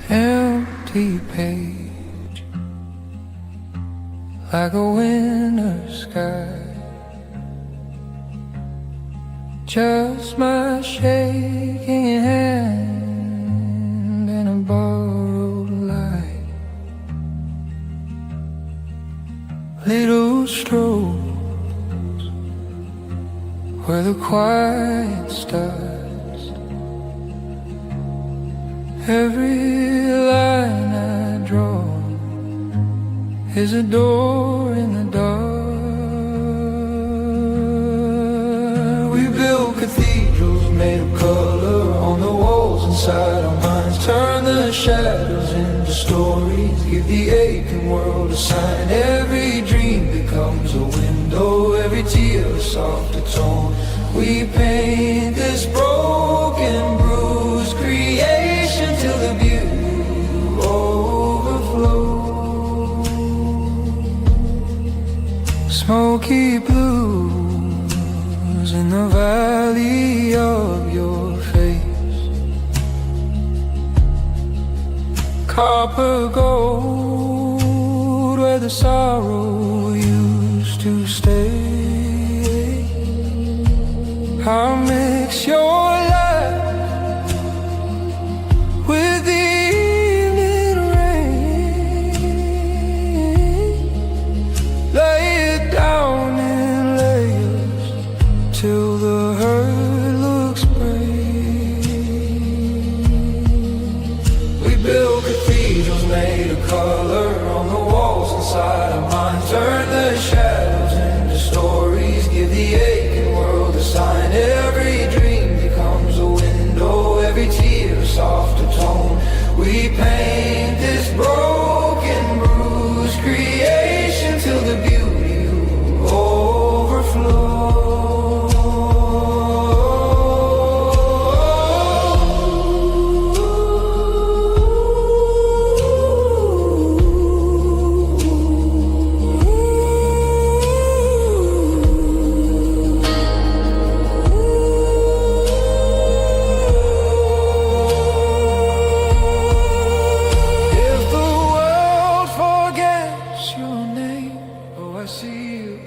Empty page, like a winter sky. Just my shaking hand and a borrowed light. Little strokes where the quiet starts. Every line I draw is a door in the dark. We build cathedrals made of color on the walls inside our minds. Turn the shadows into stories, give the aching world a sign. Every dream becomes a window, every tear a softer tone. We paint this broken, bruised creation till the beauty overflows. Smoky blues in the valley of your face. Copper gold where the sorrow used to stay. I'll mix your light with the evening rain. Lay it down in layers till the hurt looks brave. We build cathedrals made of color on the walls inside our minds. Turn the shadows into stories, give the aching world a sign. Every dream becomes a window, every tear a softer tone. We paint this broken, bruised creation till the beauty overflows.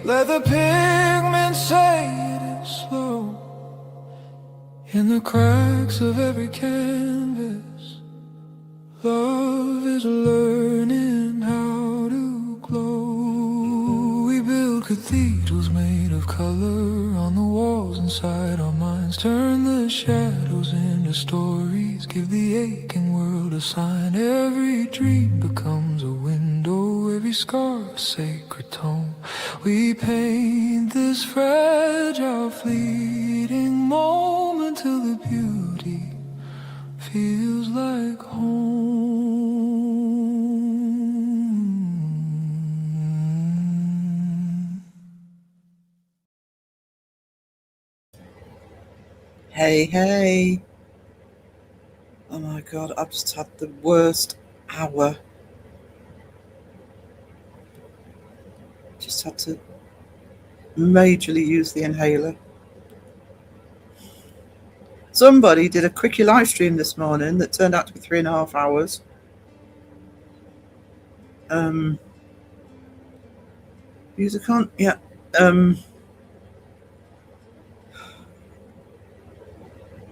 Let the pigment fade and slow in the cracks of every canvas. Love is learning how to glow. We build cathedrals made of color on the walls inside our minds. Turn the shadows into stories, give the aching world a sign. Every dream becomes a window, every scar a sacred tone. We paint this fragile, fleeting moment till the beauty feels like home. Hey, hey. Oh my God, I've just had the worst hour. Just had to majorly use the inhaler. Somebody did a quickie live stream this morning that turned out to be 3.5 hours. User can't, yeah.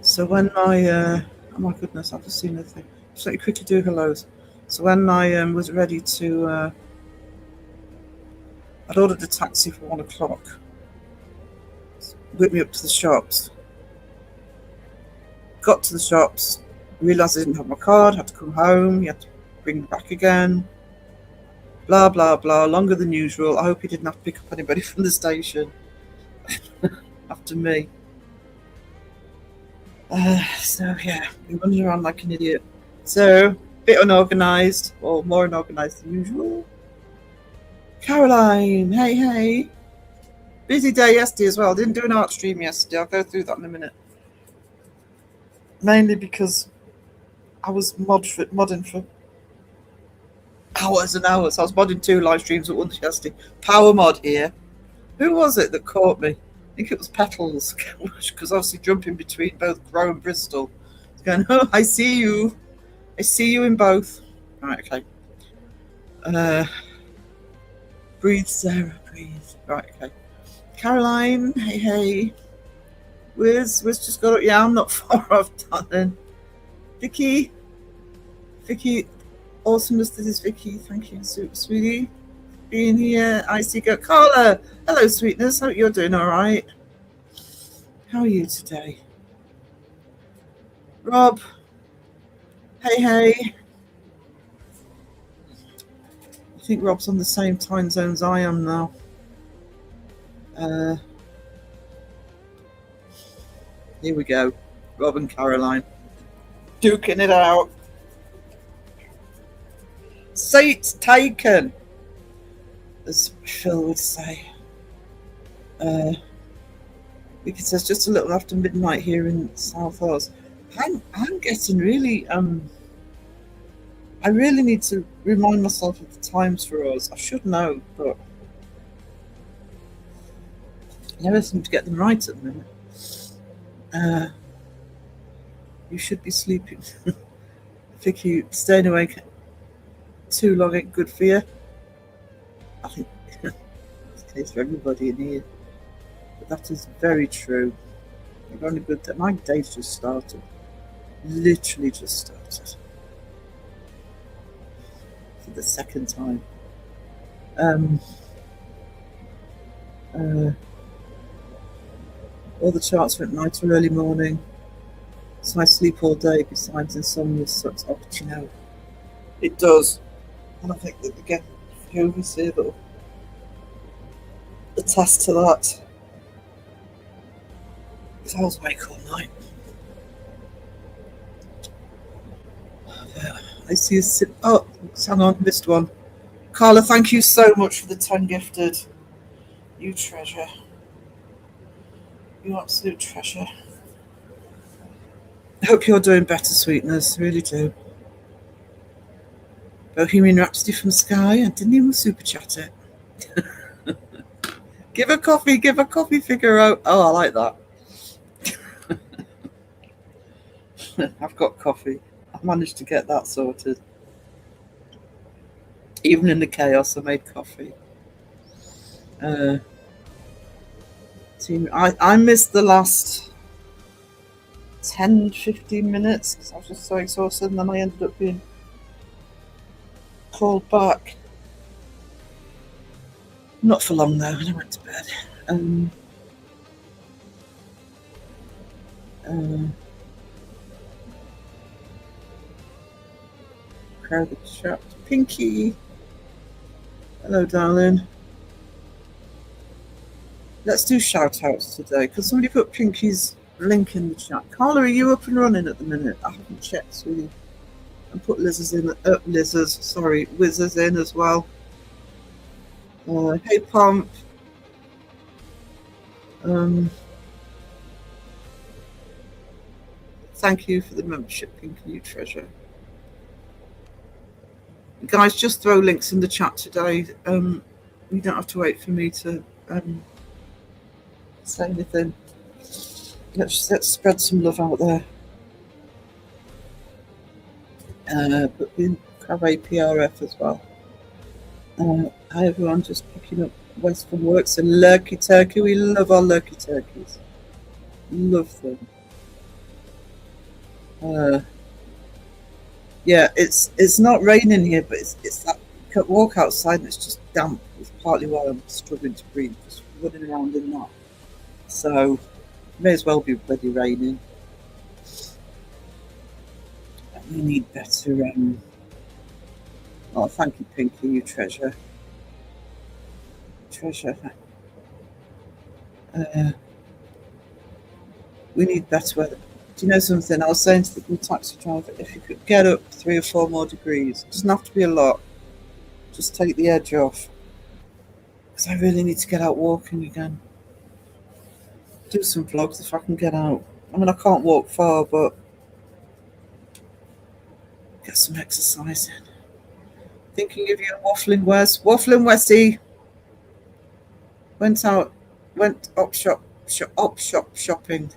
So when my, oh my goodness, I've just seen the thing. Just let me quickly do hellos. So when I was ready to, I'd ordered a taxi for 1 o'clock. Whipped me up to the shops. Got to the shops, realised I didn't have my card, had to come home, you had to bring it back again. Blah, blah, blah, longer than usual. I hope he didn't have to pick up anybody from the station after me. So yeah, I'm running around like an idiot. So, a bit unorganised, or more unorganised than usual. Caroline, hey, hey. Busy day yesterday as well. Didn't do an art stream yesterday. I'll go through that in a minute. Mainly because I was modding for hours and hours. I was modding 2 live streams at once yesterday. Power mod here. Who was it that caught me? I think it was Petals, because obviously jumping between both Grow and Bristol. It's going, oh, I see you. I see you in both. Right, okay. Breathe, Sarah, breathe. Right, okay. Caroline, hey, hey. Wiz just got up. Yeah, I'm not far off, darling. Vicky, awesomeness. This is Vicky. Thank you, sweetie, being here. I see go. Carla, hello, sweetness. Hope you're doing all right. How are you today? Rob, hey, hey. I think Rob's on the same time zone as I am now. Here we go. Rob and Caroline duking it out. Seats taken, as Phil would say. Because there's just a little after midnight here in South Oz. I'm getting really I really need to remind myself of the times for us. I should know, but I never seem to get them right at the minute. You should be sleeping. Vicky, staying awake too long ain't good for you. I think it's the case for everybody in here. But that is very true. You're on a good day. My day's just started. Literally just started. For the second time. All the charts went night or early morning. So I sleep all day besides insomnia sucks up, you know. It does. And I think that again, the overseer that'll attest to that. Because I was awake all night. I see a sip. Oh, hang on, missed one. Carla, thank you so much for the 10 gifted. You treasure. You absolute treasure. I hope you're doing better, sweetness. Really do. Bohemian Rhapsody from Sky. I didn't even super chat it. Give a coffee, figure out. Oh, I like that. I've got coffee. I managed to get that sorted. Even in the chaos, I made coffee. I missed the last 10-15 minutes because I was just so exhausted, and then I ended up being called back. Not for long though, and I went to bed. Crowded chat. Pinky. Hello, darling. Let's do shout outs today. Because somebody put Pinky's link in the chat. Carla, are you up and running at the minute? I haven't checked, sweetie. And put Wiz's in as well. Hey, Pomp. Thank you for the membership, Pinky, you treasure. Guys, just throw links in the chat today. You don't have to wait for me to say anything. Let's spread some love out there. But we have APRF as well. Hi everyone, just picking up West from work. So Lurky Turkey, we love our Lurky Turkeys. Love them. Yeah, it's not raining here, but it's that you can walk outside and it's just damp. It's partly why I'm struggling to breathe, just running around in that. So may as well be bloody raining. We need better. Oh, thank you, Pinky, you treasure. We need better weather. Do you know something? I was saying to the taxi driver, if you could get up 3 or 4 more degrees, it doesn't have to be a lot. Just take the edge off. Because I really need to get out walking again. Do some vlogs if I can get out. I mean, I can't walk far, but get some exercise in. Thinking of you, Waffling West. Waffling Westy went out went op shop shopping.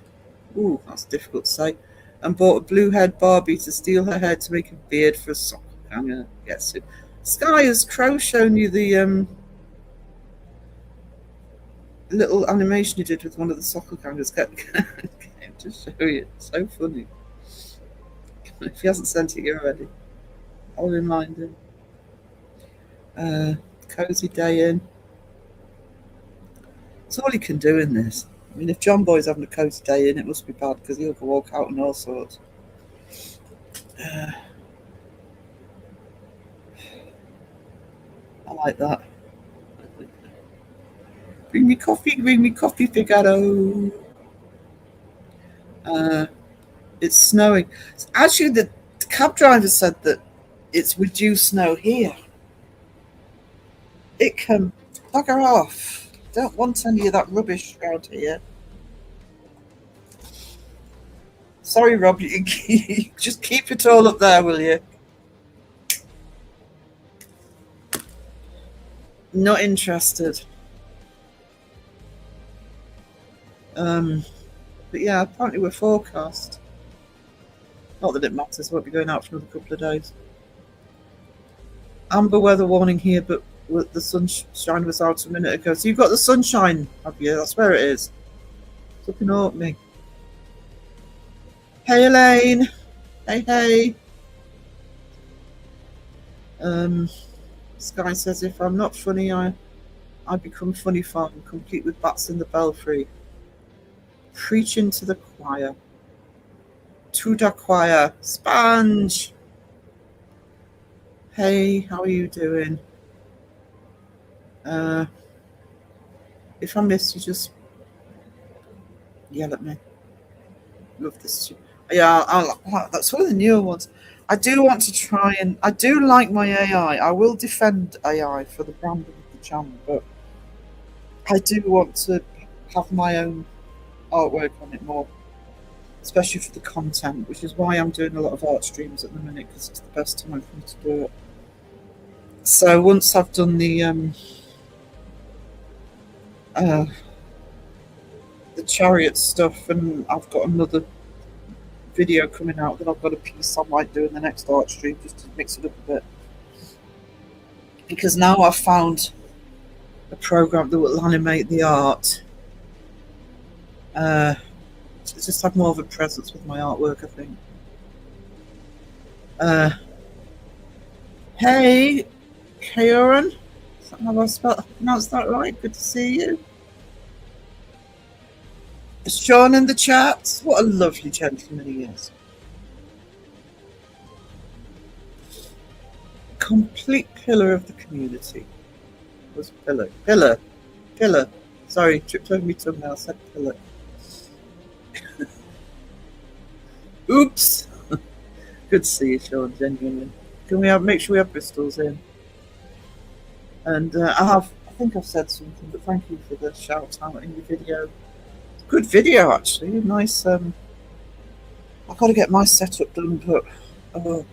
Ooh, that's difficult to say. And bought a blue-haired Barbie to steal her hair to make a beard for a sock hanger. Yes. Sky, has Crow shown you the little animation he did with one of the soccer hangers? Get to show you. It's so funny. If he hasn't sent it you already, I'll remind him. Cozy day in. It's all he can do in this. I mean, if John Boy's having a cozy day in, it must be bad because he'll go walk out and all sorts. I like that. Bring me coffee, Figaro. It's snowing. Actually, the cab driver said that it's reduced snow here. It can bugger off. Don't want any of that rubbish around here. Sorry, Rob, you just keep it all up there, will you? Not interested. But yeah, apparently we're forecast. Not that it matters, won't be going out for another couple of days. Amber weather warning here, but the sunshine was out a minute ago. So you've got the sunshine, have you? That's where it is. It's up in Orkney. Hey, Elaine. Hey. Sky says, if I'm not funny, I become funny farm, complete with bats in the belfry. Preaching to the choir. To the choir. Sponge. Hey, how are you doing? If I miss you, just yell at me. Love this. Yeah, that's one of the newer ones. I do want to try and I do like my AI. I will defend AI for the brand of the channel, but I do want to have my own artwork on it more, especially for the content, which is why I'm doing a lot of art streams at the minute because it's the best time for me to do it. So once I've done the chariot stuff and I've got another video coming out, then I've got a piece I might do in the next art stream just to mix it up a bit. Because now I've found a program that will animate the art. Just have more of a presence with my artwork, I think. Hey, Kieran. Is that how I pronounce that right? Good to see you. Is Sean in the chat? What a lovely gentleman he is. Complete pillar of the community. Was pillar. Sorry, tripped over my tongue now. I said pillar. Oops. Good to see you, Sean. Genuinely. Can we make sure we have Bristol's in? And I think I've said something, but thank you for the shout out in your video. Good video, actually. Nice. I've got to get my setup done, but one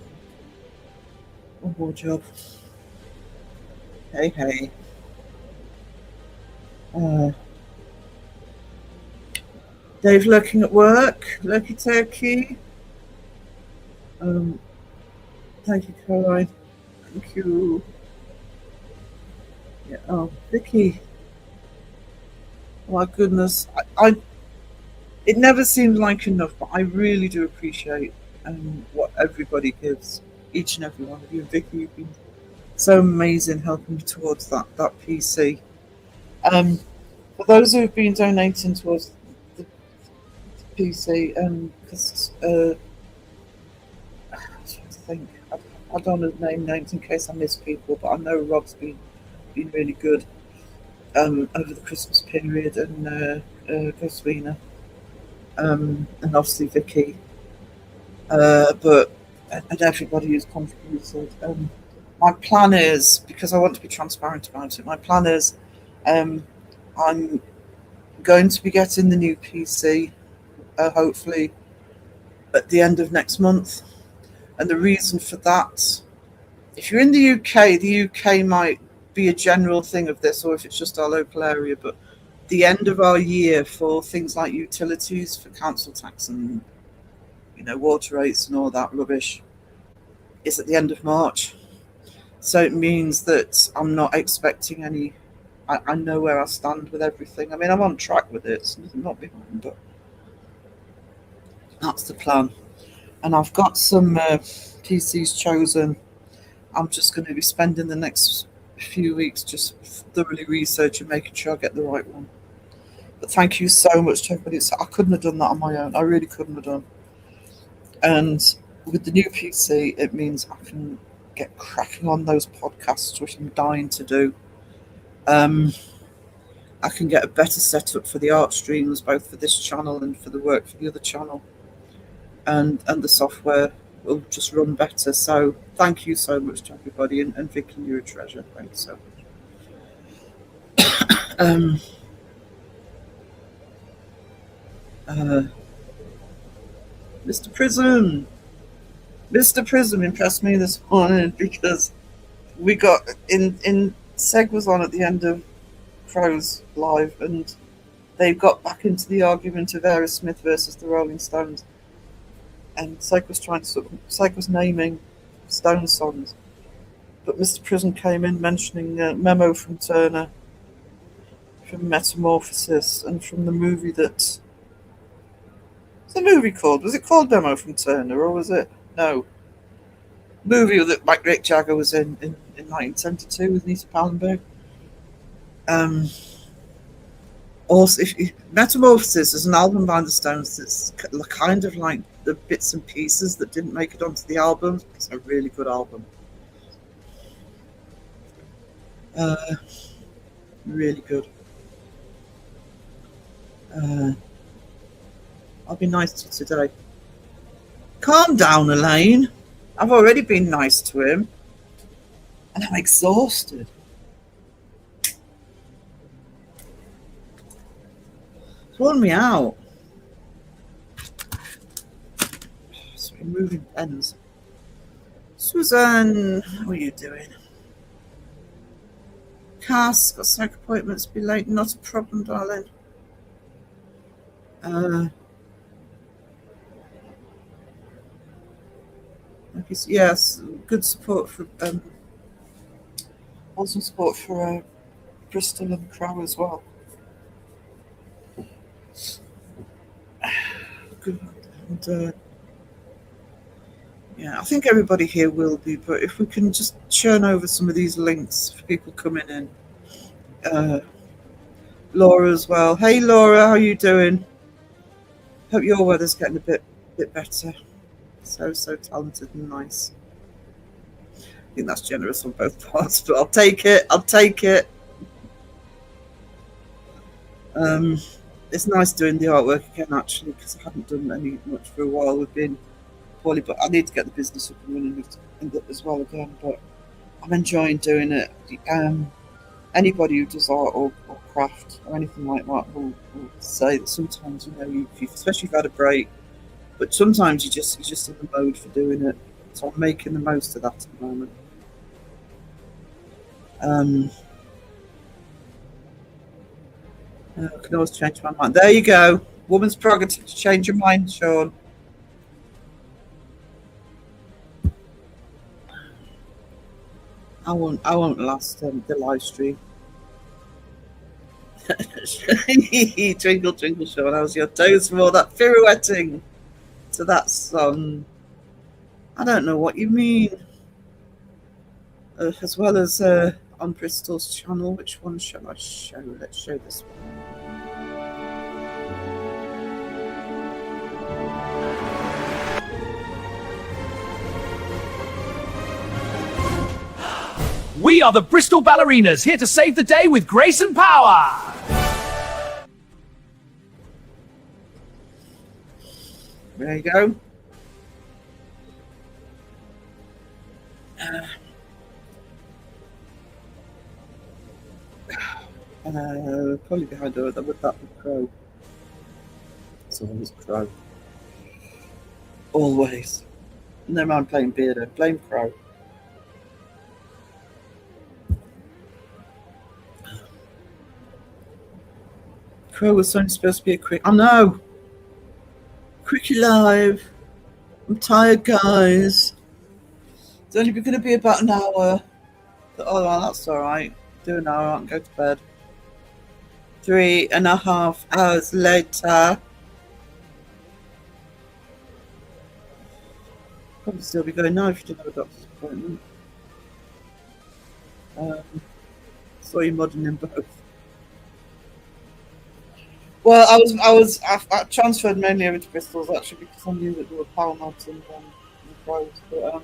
more job. Hey. Dave lurking at work. Lurky turkey. Thank you, Caroline. Thank you. Yeah. Oh, Vicky. Oh my goodness. It never seems like enough, but I really do appreciate what everybody gives. Each and every one of you. Vicky, you've been so amazing helping me towards that PC. For those who have been donating towards the PC, because I was trying to think, I don't want to name names in case I miss people, but I know Rob's been really good over the Christmas period, and Goswina, and obviously Vicky, and everybody who's contributed. My plan is, because I want to be transparent about it, my plan is I'm going to be getting the new PC hopefully at the end of next month. And the reason for that, if you're in the UK might be a general thing of this, or if it's just our local area, but the end of our year for things like utilities, for council tax and water rates and all that rubbish, is at the end of March. So it means that I'm not expecting any. I know where I stand with everything. I mean, I'm on track with it. It's not behind, but that's the plan. And I've got some PCs chosen. I'm just going to be spending the next few weeks just thoroughly researching, making sure I get the right one. But thank you so much to everybody. I couldn't have done that on my own. I really couldn't have done. And with the new PC, it means I can get cracking on those podcasts, which I'm dying to do. I can get a better setup for the art streams, both for this channel and for the work for the other channel. And the software will just run better. So thank you so much to everybody. And Vicky, you're a treasure. Thanks so much. Mr. Prism impressed me this morning because we got in Seg was on at the end of Crow's live, and they got back into the argument of Aerosmith versus the Rolling Stones, and Seg was naming Stones songs, but Mr. Prism came in mentioning Memo from Turner, from Metamorphosis, and from the movie that. What's the movie called? Was it called Memo from Turner, or was it no? Movie that Mick Jagger was in 1972 with Nita Pallenberg. Also, Metamorphosis is an album by the Stones that's kind of like the bits and pieces that didn't make it onto the album. It's a really good album. Really good. I'll be nice to you today. Calm down, Elaine. I've already been nice to him. And I'm exhausted. It's worn me out. Sorry, moving pens. Susan, how are you doing? Cass, got psych appointments, be late. Not a problem, darling. Yes, good support for awesome support for Bristol and Crow as well. Good. And yeah, I think everybody here will be, but if we can just churn over some of these links for people coming in. Laura as well. Hey Laura, how are you doing? Hope your weather's getting a bit better. So talented and nice. I think that's generous on both parts, but I'll take it. It's nice doing the artwork again, actually, because I haven't done any much for a while. We've been poorly, but I need to get the business up and running as well again. But I'm enjoying doing it. Anybody who does art or craft or anything like that will say that sometimes, especially if you've had a break, but sometimes you're just in the mode for doing it. So I'm making the most of that at the moment. I can always change my mind. There you go. Woman's prerogative to change your mind, Sean. I won't last the live stream. Twinkle, twinkle, Sean, how's your toes from all that pirouetting to that song? I don't know what you mean. As well as on Bristol's channel, which one shall I show? Let's show this one. We are the Bristol Ballerinas, here to save the day with grace and power. There you go. Probably behind her with that Crow. It's always Crow. Always. Never mind playing Beardo. Blame Crow. Crow was only supposed to be a quick. I know. Quickie live. I'm tired, guys. It's only going to be about an hour. Oh, well, that's all right. Do an hour and go to bed. 3.5 hours later. Probably still be going now if you didn't have a doctor's appointment. Saw you modding in both. Well, I transferred mainly over to Bristol's actually because I knew that there were power mods and Crows, but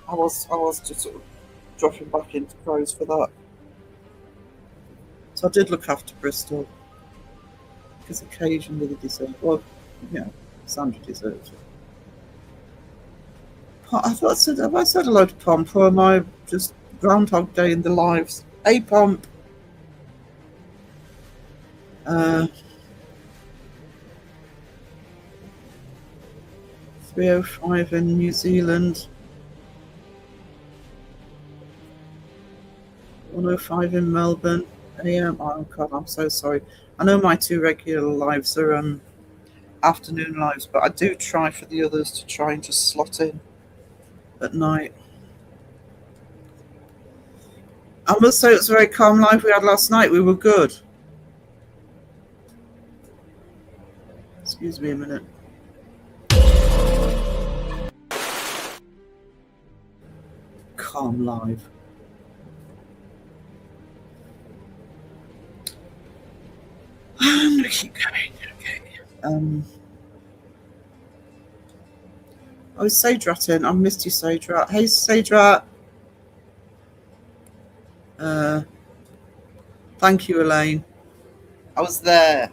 I was just sort of dropping back into Crows for that. So I did look after Bristol because occasionally they deserve. Well, yeah, Sandra deserves it. I thought have I said hello to Pomp, or am I just Groundhog Day in the lives? Hey, Pomp. 3:05 in New Zealand. 1:05 in Melbourne. AM. Oh God, I'm so sorry. I know my 2 regular lives are afternoon lives, but I do try for the others to try and just slot in at night. I must say it was a very calm live we had last night. We were good. Excuse me a minute. Calm live. I'm gonna keep going. Okay. Oh, Sadrat in. I missed you, Sadrat. Hey, Sadrat. Thank you, Elaine. I was there.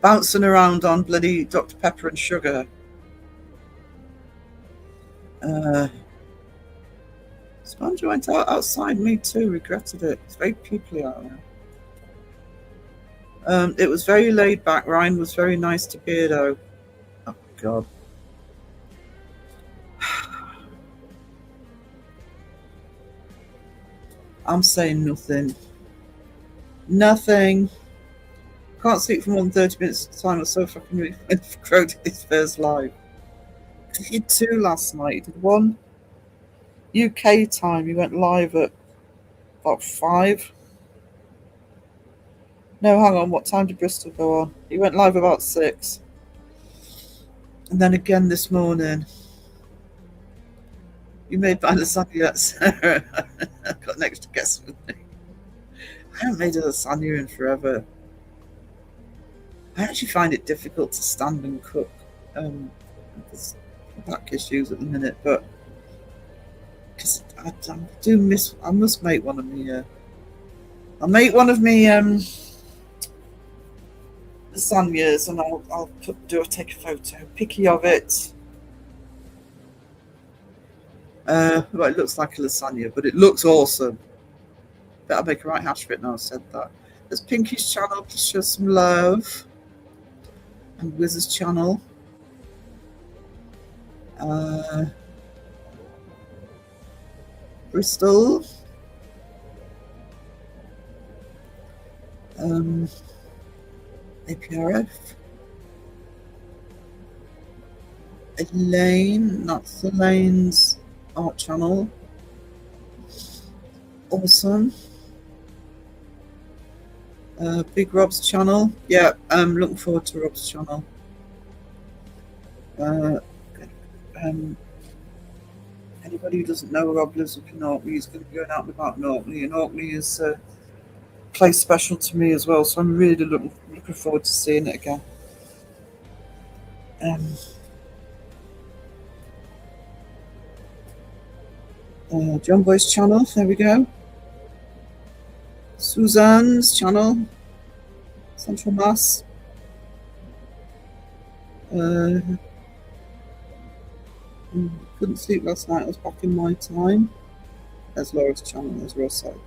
Bouncing around on bloody Dr. Pepper and sugar. Sponge went outside, me too, regretted it. It's very peoply out there. It was very laid back. Ryan was very nice to Beardo. Oh, God. I'm saying nothing. Nothing. Can't sleep for more than 30 minutes at a time. I was so fucking really Crow did his first live. He did 2 last night. He did 1 UK time. He went live at about 5. No, hang on. What time did Bristol go on? He went live about 6. And then again this morning. You made by lasagna yet, Sarah? I've got an extra guess with me. I haven't made a lasagna in forever. I actually find it difficult to stand and cook because of back issues at the minute, but because I do miss. I must make one of me. I'll make one of me lasagnas, and I'll take a photo, picky of it. Well, it looks like a lasagna, but it looks awesome. Better make a right hash of it now. I said that. There's Pinky's channel. Please show some love. And Wiz's channel. Bristol. APRF. Elaine. That's Elaine's art channel. Awesome. Big Rob's channel. Yeah, I'm looking forward to Rob's channel. Anybody who doesn't know Rob lives up in Orkney, he's going to be going out and about in Orkney, and Orkney is a place special to me as well, so I'm really looking forward to seeing it again. John Boy's channel, there we go. Suzanne's channel, Central Mass. Couldn't sleep last night, I was back in my time. There's Laura's channel, there's Rosso.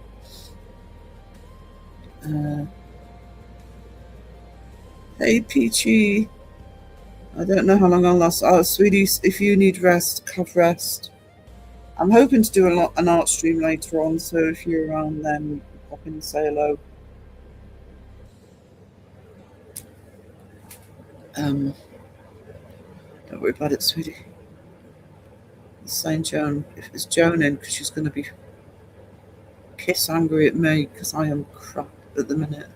Hey Peachy, I don't know how long I'll last. Oh, sweetie, if you need rest, have rest. I'm hoping to do an art stream later on, so if you're around then, pop in and say hello. Don't worry about it, sweetie. It's saying Joan, if it's Joan in, because she's going to be kiss angry at me because I am crap at the minute.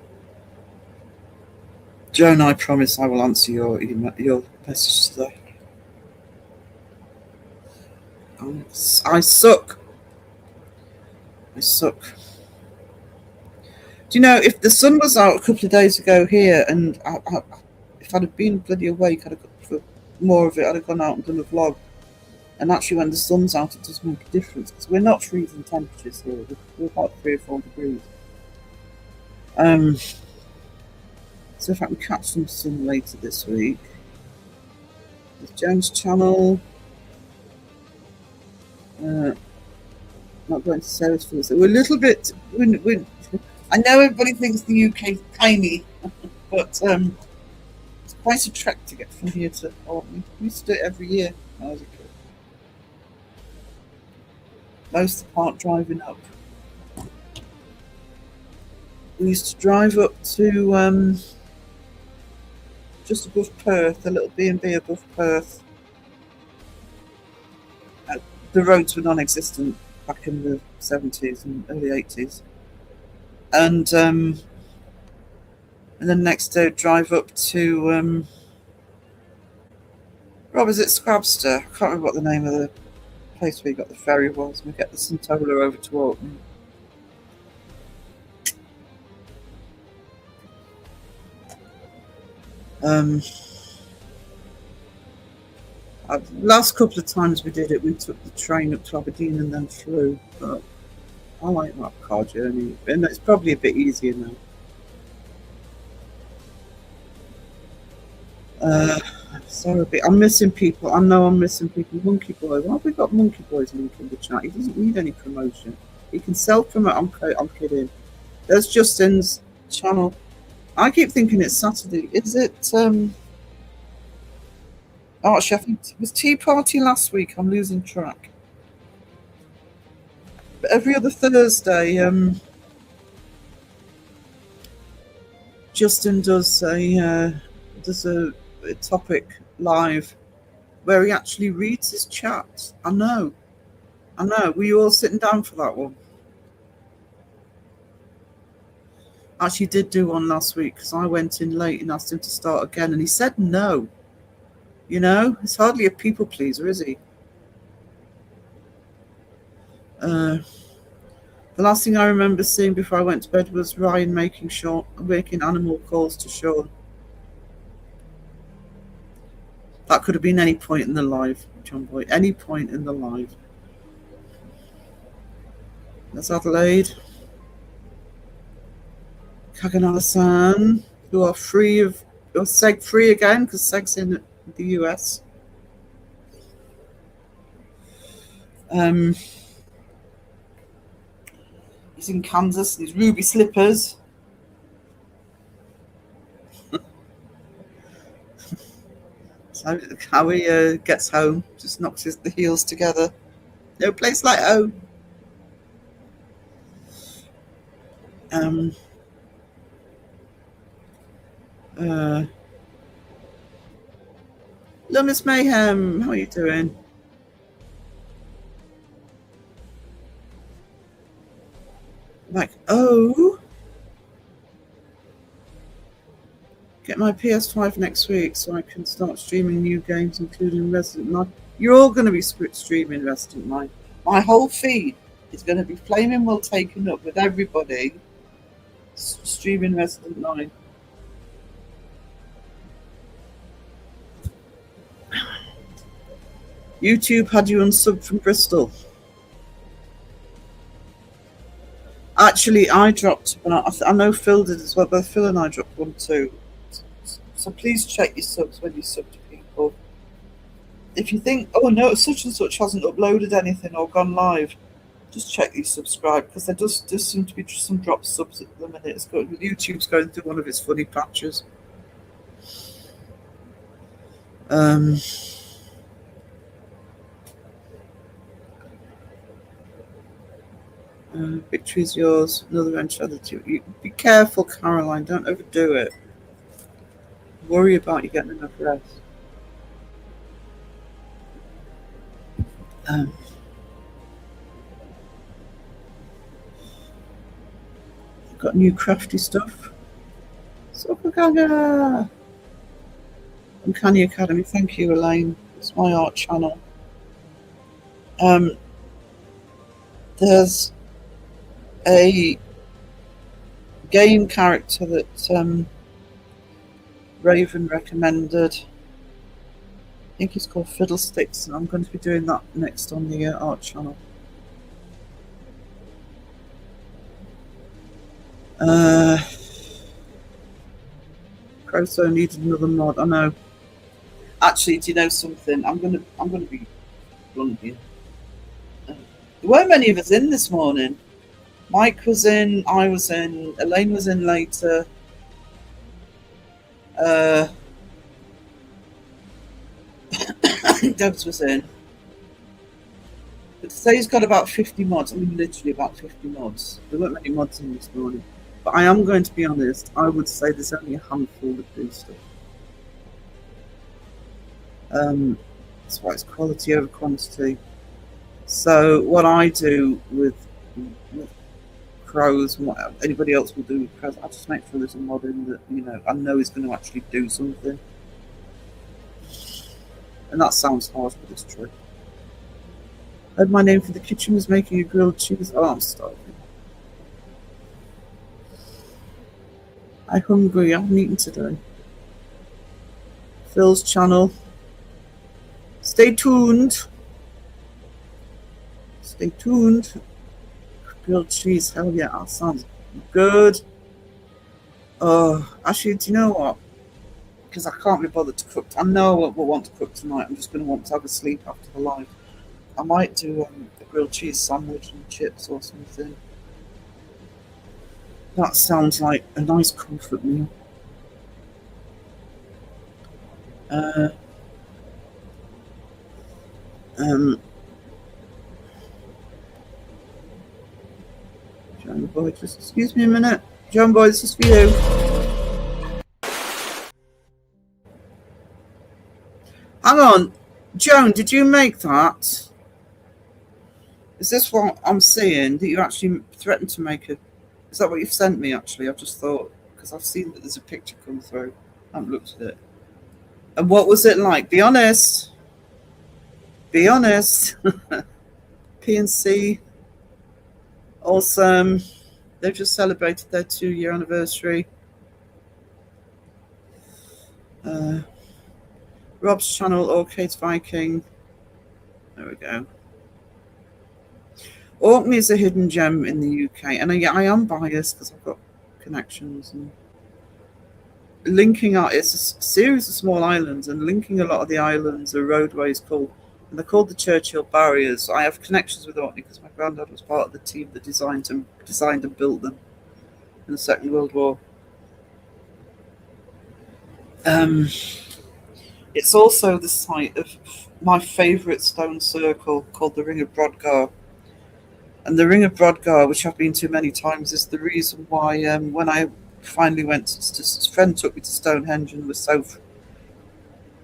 Joan, I promise I will answer your message today. I suck. I suck. Do you know, if the sun was out a couple of days ago here, and if I'd have been bloody awake, I'd have got for more of it. I'd have gone out and done a vlog. And actually, when the sun's out, it does make a difference because we're not freezing temperatures here. We're about 3 or 4 degrees. So if I can catch some sun later this week, there's Joan's channel. Not going to Sarah's for this. We're a little bit. I know everybody thinks the UK is tiny, but it's quite a trek to get from here to Orkney. We used to do it every year when I was a kid. Most of the part driving up. We used to drive up to just above Perth, a little B&B above Perth. The roads were non-existent back in the 70s and early 80s. And then next day drive up to Rob, is it Scrabster? I can't remember what the name of the place where you got the ferry was. We get the Santola over to Orkney. Last couple of times we did it, we took the train up to Aberdeen and then flew. But I like that car journey, and it's probably a bit easier now. Sorry, I'm missing people. I know I'm missing people. Monkey Boy. Why have we got Monkey Boy's link in the chat? He doesn't need any promotion. He can self-promote. I'm kidding. There's Justin's channel. I keep thinking it's Saturday. Is it? Oh, Sheffield. It was Tea Party last week. I'm losing track. But every other Thursday, Justin does a topic live where he actually reads his chat. I know. Were you all sitting down for that one? Actually did do one last week because I went in late and asked him to start again and he said no. You know, it's hardly a people pleaser, is he? The last thing I remember seeing before I went to bed was Ryan making animal calls to Sean. That could have been any point in the live, John Boy. Any point in the live. That's Adelaide. Kaganala-san, who are Seg free again, because Seg's in the US. He's in Kansas, these ruby slippers. So how he gets home, just knocks the heels together. No place like home. Hello, Miss Mayhem. How are you doing? Like, oh, get my PS5 next week so I can start streaming new games, including Resident Evil. You're all going to be streaming Resident Evil. My whole feed is going to be flaming well taken up with everybody streaming Resident Evil. YouTube had you unsubbed from Bristol. Actually, I dropped, and I know Phil did as well, but Phil and I dropped one too. So please check your subs when you sub to people. If you think, oh no, such and such hasn't uploaded anything or gone live, just check you subscribe, because there does seem to be some drop subs at the minute. YouTube's going through one of its funny patches. Victory's yours. Another enchanted. Be careful, Caroline. Don't overdo it. Worry about you getting enough rest. Got new crafty stuff. Sokagaga! Uncanny Academy. Thank you, Elaine. It's my art channel. There's a game character that Raven recommended. I think it's called Fiddlesticks, and I'm going to be doing that next on the art channel. Croso needed another mod. I know. Actually, do you know something? I'm gonna be blunt here. There weren't many of us in this morning. Mike was in, I was in, Elaine was in later. Debs was in. But today's got about 50 mods. I mean, literally about 50 mods. There weren't many mods in this morning. But I am going to be honest, I would say there's only a handful that do stuff. That's why it's quality over quantity. So what I do with crows and what anybody else will do with crows, I just make sure there's a mod in that, you know, I know is going to actually do something. And that sounds harsh, but it's true. I heard my name for the kitchen was making a grilled cheese. Oh, I'm starving. I'm hungry. I haven't eaten today. Phil's channel. Stay tuned. Stay tuned. Grilled cheese. Hell yeah, that sounds good. Oh, actually, do you know what? Because I can't be bothered to cook. I know I will want to cook tonight. I'm just going to want to have a sleep after the live. I might do a grilled cheese sandwich and chips or something. That sounds like a nice comfort meal. John Boy, just excuse me a minute. John Boy, this is for you. Hang on. Joan, did you make that? Is this what I'm seeing? That you actually threatened to make it? Is that what you've sent me, actually? I've just thought, because I've seen that there's a picture come through. I haven't looked at it. And what was it like? Be honest. Be honest. PNC. Awesome. They've just celebrated their 2-year anniversary. Rob's channel, Orcade's Viking. There we go. Orkney is a hidden gem in the UK, and I am biased because I've got connections. And linking out, it's a series of small islands, and linking a lot of the islands are roadways called, and they're called the Churchill Barriers. I have connections with Orkney because my granddad was part of the team that designed and built them in the Second World War. It's also the site of my favourite stone circle called the Ring of Brodgar. And the Ring of Brodgar, which I've been to many times, is the reason why when I finally went a friend took me to Stonehenge and was so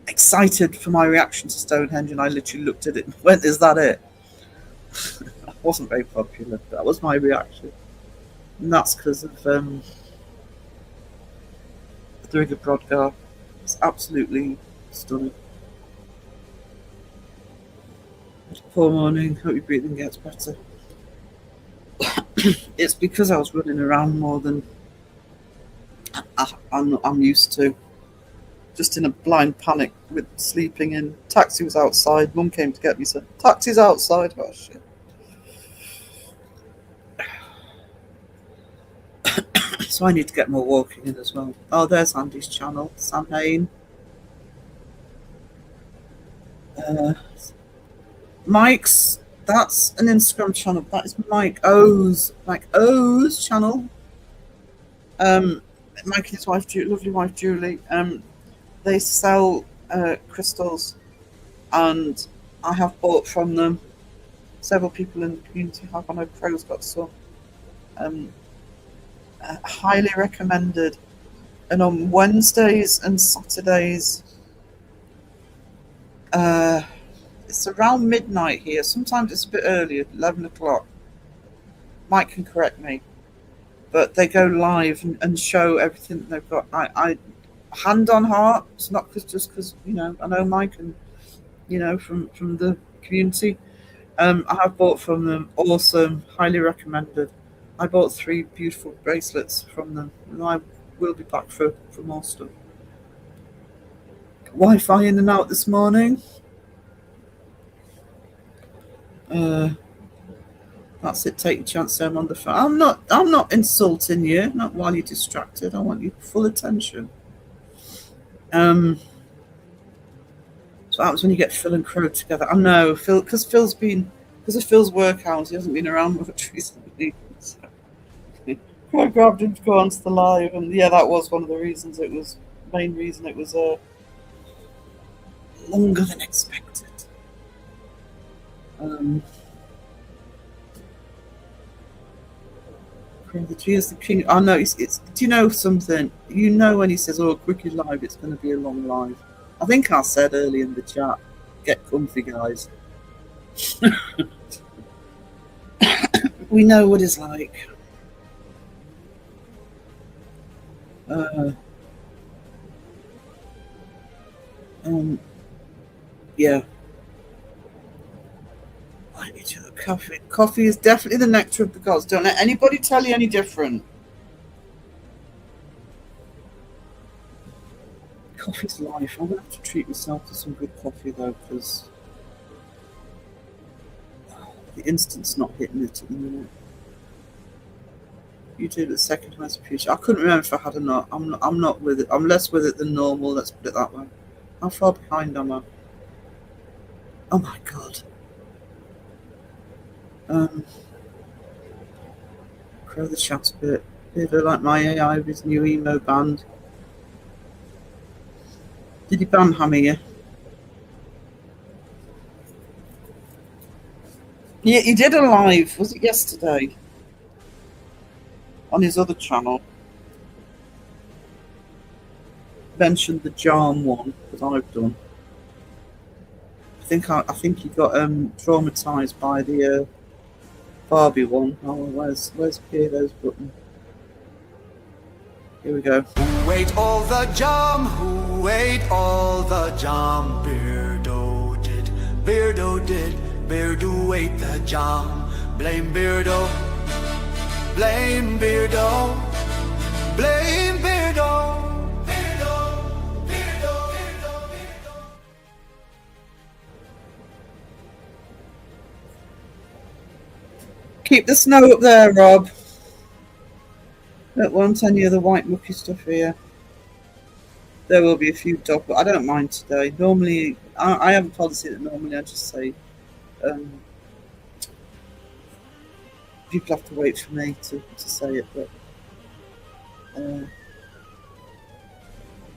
excited for my reaction to Stonehenge, and I literally looked at it and went, is that it? I wasn't very popular, but that was my reaction. And that's because of the Ring of Brodgar. It's absolutely stunning. Poor morning. Hope your breathing gets better. It's because I was running around more than I'm used to. Just in a blind panic with sleeping in. Taxi was outside. Mum came to get me. Said, taxi's outside. Oh, shit. So I need to get more walking in as well. Oh, there's Andy's channel. Sam Hain. Mike's, that's an Instagram channel. That is Mike O's channel. Mike and his wife, lovely wife Julie. They sell crystals, and I have bought from them. Several people in the community have. I know Crow's got some. Highly recommended. And on Wednesdays and Saturdays, it's around midnight here. Sometimes it's a bit earlier, 11 o'clock. Mike can correct me. But they go live and show everything that they've got. I hand on heart, it's not just because, I know Mike and, from the community. I have bought from them. Awesome. Highly recommended. I bought 3 beautiful bracelets from them. And I will be back for more stuff. Wi-Fi in and out this morning. That's it. Take your chance. I'm on the phone. I'm not insulting you. Not while you're distracted. I want your full attention. So that was when you get Phil and Crow together. I know Phil, because of Phil's work hours. He hasn't been around much recently. So I grabbed him to go onto the live, and yeah, that was one of the reasons. Main reason it was longer than expected. The Tears the King. I know it's. Do you know something? When he says, "Oh, Quickie live," it's going to be a long live. I think I said early in the chat, "Get comfy, guys." We know what it's like. Yeah. I need to coffee. Coffee is definitely the nectar of the gods. Don't let anybody tell you any different. Coffee's life. I'm going to have to treat myself to some good coffee, though, because the instant's not hitting it at the minute. You did the second highest appreciation. I couldn't remember if I had or not. I'm not with it. I'm less with it than normal. Let's put it that way. How far behind am I? Oh my god. Crow the chat a bit. Peter like my AI with his new emo band. Did he ban Hammy you? Yeah, he did a live. Was it yesterday? On his other channel. Mentioned the Jarm one that I've done. I think he got traumatized by the Barbie one. Oh, where's Pierdo's button? Here we go. Who ate all the jam? Who ate all the jam? Beardo did. Beardo did. Beardo ate the jam. Blame Beardo. Blame Beardo. Blame Beardo. Keep the snow up there, Rob. Don't want any of the white mucky stuff here. There will be a few dog, but I don't mind today. Normally, I have a policy that normally I just say people have to wait for me to say it, but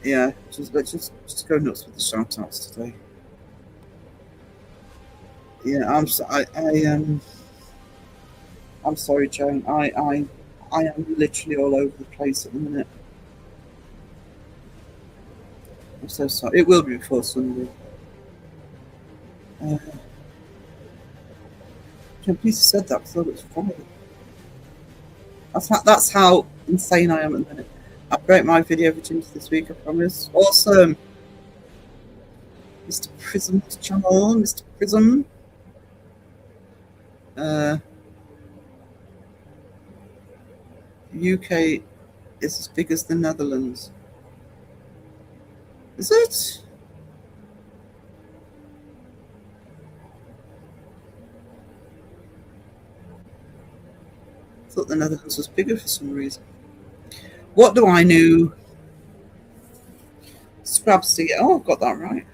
yeah, let's just go nuts with the shout outs today. Yeah, I'm sorry, Joan. I am literally all over the place at the minute. I'm so sorry. It will be before Sunday. I'm pleased you said that. I thought it was Friday. That's how insane I am at the minute. I'll break my video virginity this week, I promise. Awesome. Mr. Prism's channel, Mr. Prism. The UK is as big as the Netherlands. Is it? I thought the Netherlands was bigger for some reason. What do I know? Scrubs to get. Oh, I've got that right.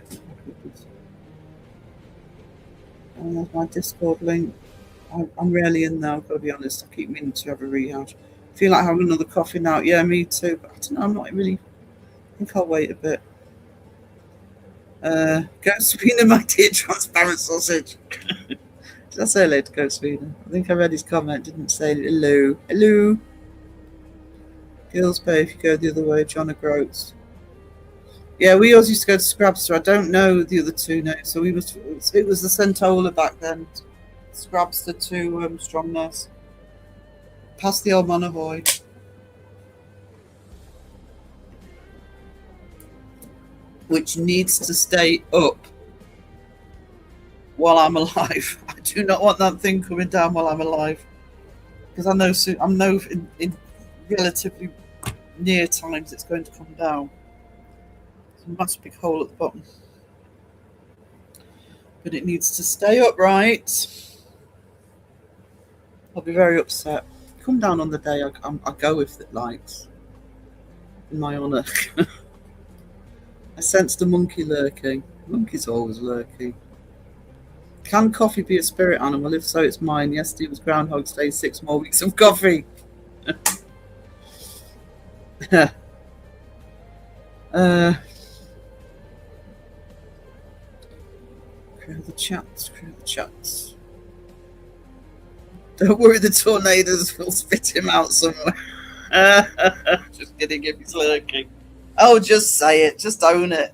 And there's my Discord link. I'm rarely in there, I've got to be honest. I keep meaning to have a rehash. Feel like having another coffee now. Yeah, me too. But I don't know. I'm not really. I think I'll wait a bit. Go Serena, my dear transparent sausage. Did I say hello to Ghost Feeder? I think I read his comment, didn't say hello. Hello. Girls pay if you go the other way, John O'Groats. Yeah, we always used to go to Scrabster. I don't know the other two now. So it was the Centola back then. Scrabster to Strongness. Past the old Monovoy. Which needs to stay up while I'm alive. I do not want that thing coming down while I'm alive. Because I know in relatively near times it's going to come down. There's a massive big hole at the bottom. But it needs to stay upright. I'll be very upset. Come down on the day I go if it likes. In my honour. I sensed a monkey lurking. Monkey's always lurking. Can coffee be a spirit animal? If so, it's mine. Yesterday was Groundhog's Day, 6 more weeks of coffee. Create the chats. Don't worry, the tornadoes will spit him out somewhere. Just kidding if he's lurking. Oh, just say it. Just own it.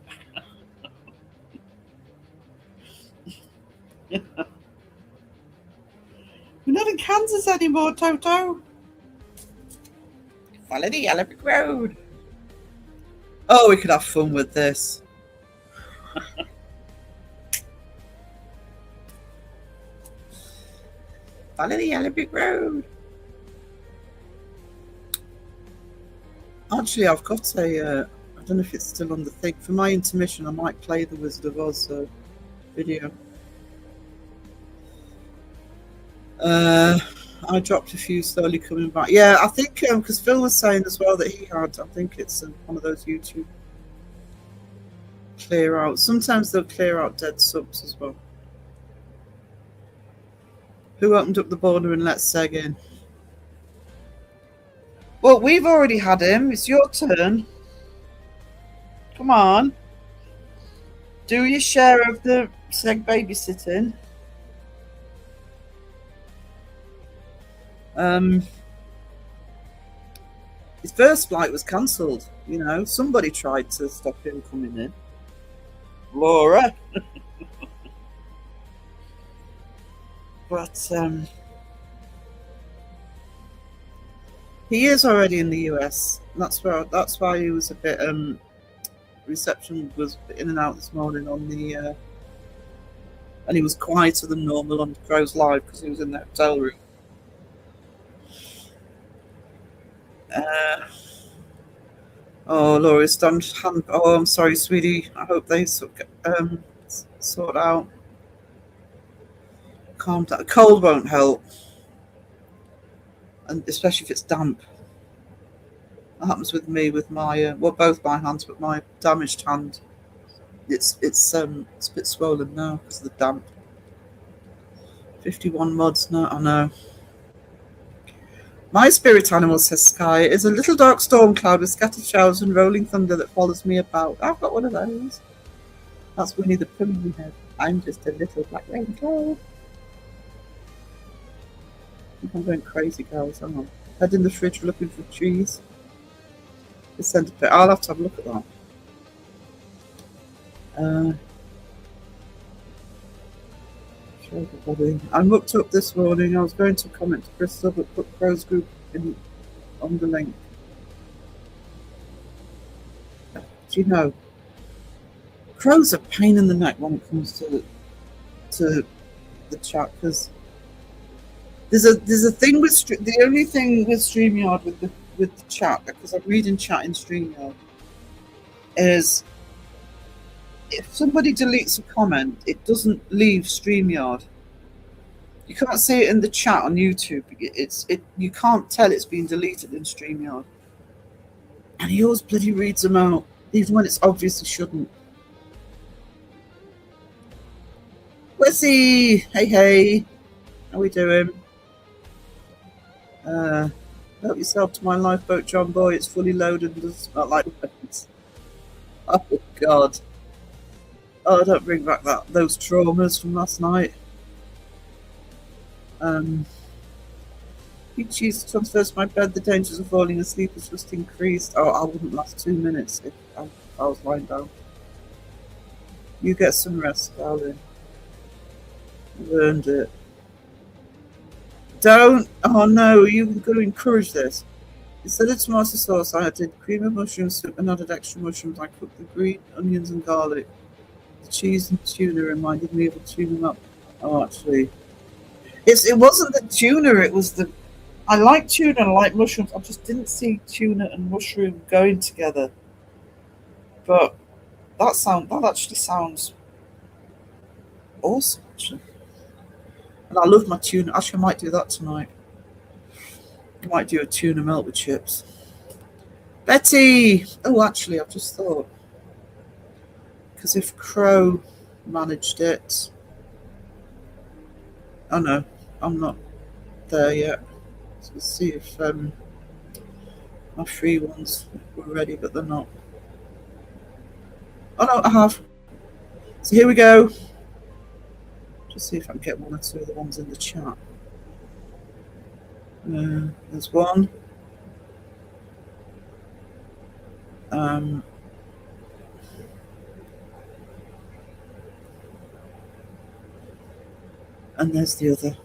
We're not in Kansas anymore, Toto. Follow the yellow brick road. Oh, we could have fun with this. Follow the yellow brick road. Actually, I've got a, I don't know if it's still on the thing. For my intermission, I might play the Wizard of Oz video. I dropped a few slowly coming back. Yeah, I think, because Phil was saying as well that he had, I think it's one of those YouTube clear out. Sometimes they'll clear out dead subs as well. Who opened up the border and let Seg in? Well, we've already had him. It's your turn. Come on. Do your share of the Seg babysitting. His first flight was cancelled. You know, somebody tried to stop him coming in. Laura. But he is already in the US. That's why he was a bit reception was in and out this morning on the and he was quieter than normal on Crow's Live because he was in the hotel room. Oh, Laura's done. Oh, I'm sorry, sweetie. I hope they sort out. Calm down. Cold won't help, and especially if it's damp. That happens with me with my well, both my hands, but my damaged hand. It's a bit swollen now because of the damp. 51 mods now. I know. My spirit animal, says Sky, is a little dark storm cloud with scattered showers and rolling thunder that follows me about. I've got one of those. That's Winnie the Pooh head. I'm just a little black rain cloud. I think I'm going crazy, girls. Hang on. Head in the fridge looking for cheese. The centipede. I'll have to have a look at that. Everybody. I looked up this morning. I was going to comment to Crystal, but put Crow's group in on the link. Do you know? Crow's a pain in the neck when it comes to the chat because there's a thing with the only thing with StreamYard with the chat, because I'm reading chat in StreamYard, is if somebody deletes a comment, it doesn't leave StreamYard. You can't see it in the chat on YouTube. You can't tell it's been deleted in StreamYard. And he always bloody reads them out, even when it's obviously shouldn't. Wesley! Hey. How we doing? Help yourself to my lifeboat, John Boy. It's fully loaded and doesn't smell like weapons. Oh, God. Oh, don't bring back those traumas from last night. Each cheese transfers to my bed. The dangers of falling asleep has just increased. Oh, I wouldn't last 2 minutes if I was lying down. You get some rest, darling. You've earned it. Don't! Oh no, you're going to encourage this. Instead of tomato sauce, I added cream of mushroom soup and added extra mushrooms. I cooked the green onions and garlic. The cheese and tuna reminded me of a tuna melt. Oh, actually, it wasn't the tuna. It was the. I like tuna. I like mushrooms. I just didn't see tuna and mushroom going together. But that actually sounds awesome. Actually. And I love my tuna. Actually, I might do that tonight. I might do a tuna melt with chips. Betty! Oh, actually, I've just thought. Because if Crow managed it... Oh, no. I'm not there yet. So let's see if my free ones were ready, but they're not. Oh, no, I have. So here we go. Just see if I can get one or two of the ones in the chat. There's one. And there's the other.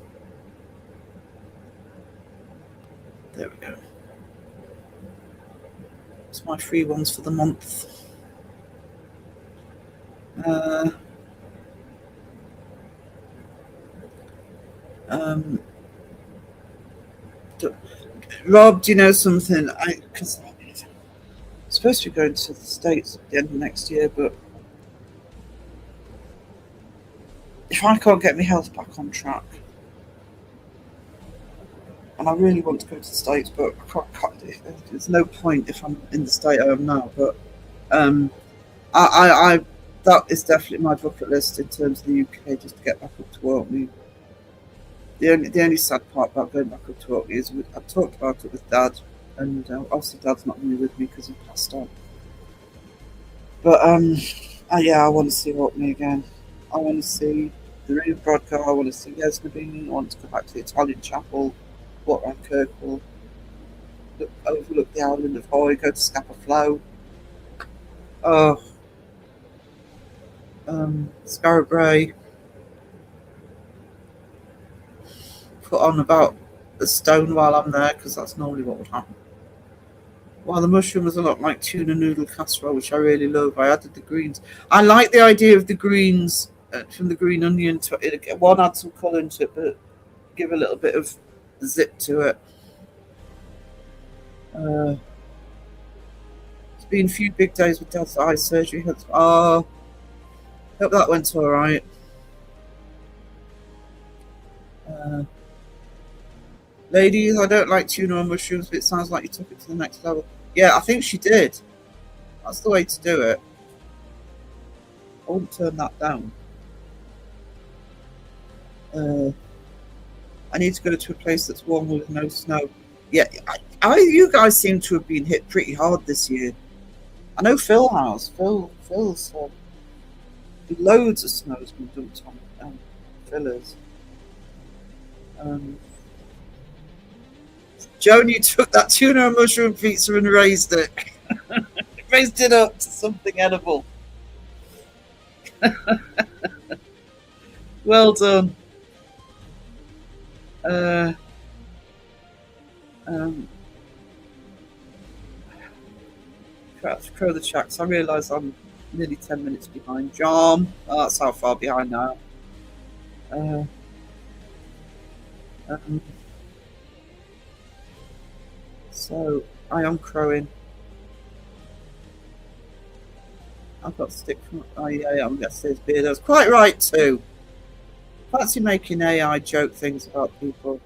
There we go. It's my free ones for the month. Rob, do you know something? Because I'm supposed to be going to the States at the end of next year, but if I can't get my health back on track, and I really want to go to the States, but I can't, there's no point if I'm in the state I am now. But I that is definitely my bucket list in terms of the UK, just to get back up to Orkney. The only sad part about going back up to Orkney is I talked about it with Dad, and obviously Dad's not going to be with me because he passed on. But yeah, I want to see Orkney again. I want to see the Ring of Brodgar. I want to see Yesnabing. I want to go back to the Italian Chapel, walk around Kirkwall, overlook the island of Hoy, go to Scapa Flow. Oh, Scarab Bray. Put on about a stone while I'm there, because that's normally what would happen. While the mushroom was a lot like tuna noodle casserole, which I really love, I added the greens. I like the idea of the greens from the green onion. One, add some colour into it, but give a little bit of zip to it. It's been a few big days with Dad's eye surgery. Oh, hope that went all right. Ladies, I don't like tuna or mushrooms, but it sounds like you took it to the next level. Yeah, I think she did. That's the way to do it. I wouldn't turn that down. I need to go to a place that's warm with no snow. Yeah, you guys seem to have been hit pretty hard this year. I know Phil has. Phil's loads of snow has been dumped on Phil's. Joan, you took that tuna and mushroom pizza and raised it. Raised it up to something edible. Well done. Crow the Chacks. I realise I'm nearly 10 minutes behind. John, that's how far behind now. So I am crowing. I've got to stick from. Oh yeah, I'm gonna say his beard. I was quite right too. Fancy making AI joke things about people.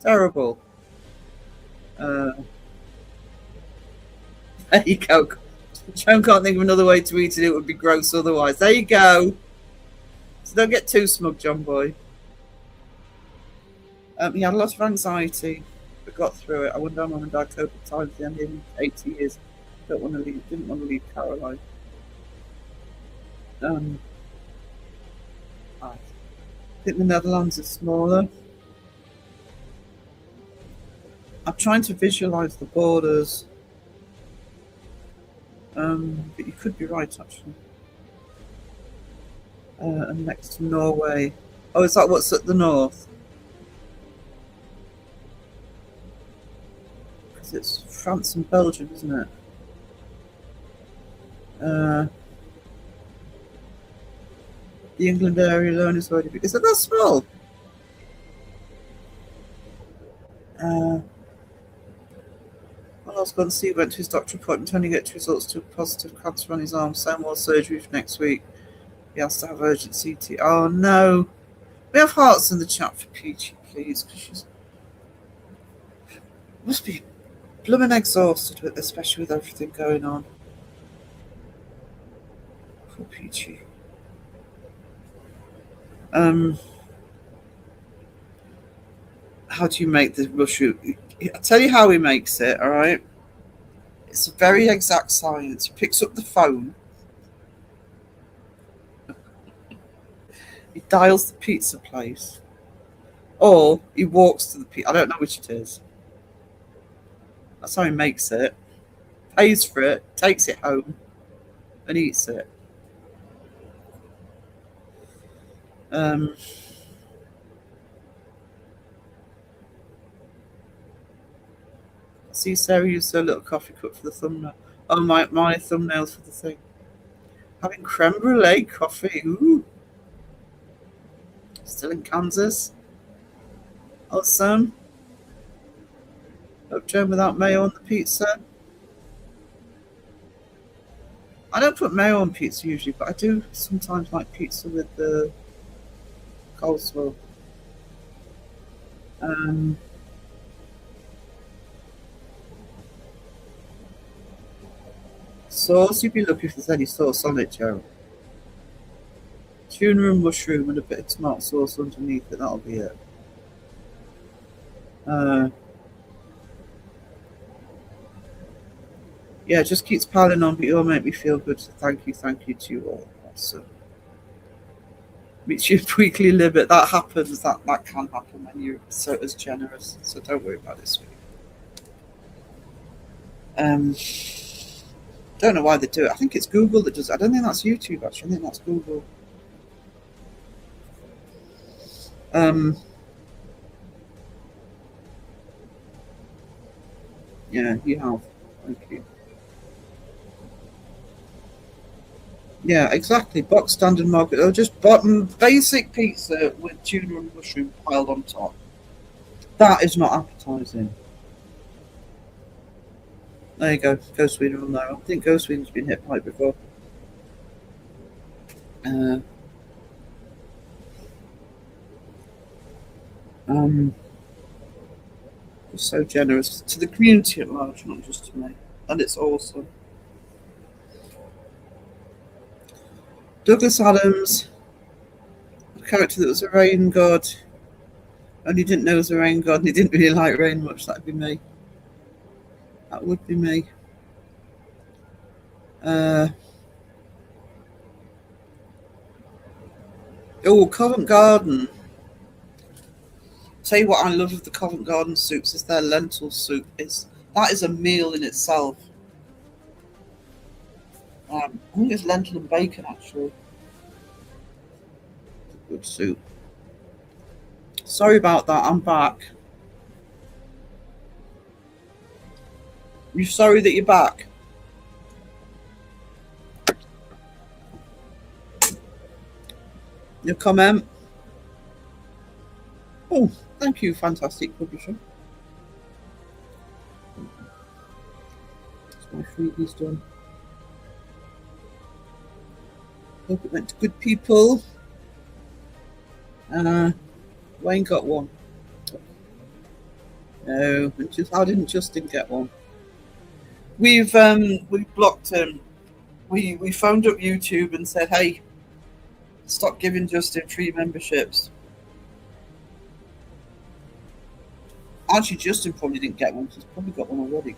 Terrible. There you go. Joan can't think of another way to eat it. It would be gross otherwise. There you go. So don't get too smug, John boy. He had a lot of anxiety, but got through it. I wonder how Mum and Dad coped at times. They ended in 80 years. Didn't want to leave Caroline. I think the Netherlands is smaller. I'm trying to visualize the borders. But you could be right, actually. And next to Norway. Oh, is that what's at the north? Because it's France and Belgium, isn't it? The England area alone is already big. Is it that small? Well, I was going to see, went to his doctor appointment, only get results to positive cancer on his arm. So more surgery for next week. He has to have urgent CT. Oh no. We have hearts in the chat for Peachy, please, because she's must be blooming exhausted with, especially with everything going on. Poor Peachy. How do you make the mushroom? I'll tell you how he makes it, alright? It's a very exact science. He picks up the phone. He dials the pizza place. Or he walks to the pizza. I don't know which it is. That's how he makes it. Pays for it, takes it home, and eats it. See, Sarah used her little coffee cup for the thumbnail. Oh, my thumbnails for the thing. Having creme brulee coffee. Ooh. Still in Kansas. Awesome. Hope jam without mayo on the pizza. I don't put mayo on pizza usually, but I do sometimes like pizza with the coleslaw. Sauce, you'd be lucky if there's any sauce on it, Joe. Tuna and mushroom and a bit of tomato sauce underneath it, that'll be it. Yeah, it just keeps piling on, but you'll make me feel good. So thank you to you all. Awesome. Meets your weekly limit. That happens. That can happen when you're so as generous. So don't worry about this week. Don't know why they do it. I think it's Google that does it. I don't think that's YouTube, actually. I think that's Google. Yeah, you have. Thank you. Yeah, exactly. Box standard market. Or just basic pizza with tuna and mushroom piled on top. That is not appetizing. There you go. Ghost Wiener on there. I think Ghost Wiener's been hit by it before. So generous to the community at large, not just to me. And it's awesome. Douglas Adams, a character that was a rain god, and he didn't know he was a rain god, and he didn't really like rain much. That'd be me. That would be me. Covent Garden. Tell you what I love of the Covent Garden soups is their lentil soup. That is a meal in itself. I think it's lentil and bacon, actually. Good soup. Sorry about that. I'm back. You sorry that you're back? Your comment? Oh, thank you, fantastic publisher. That's my freebies done. Hope it went to good people. Wayne got one. No, how didn't Justin get one? We've blocked him. We phoned up YouTube and said, hey, stop giving Justin free memberships. Actually, Justin probably didn't get one because he's probably got one already.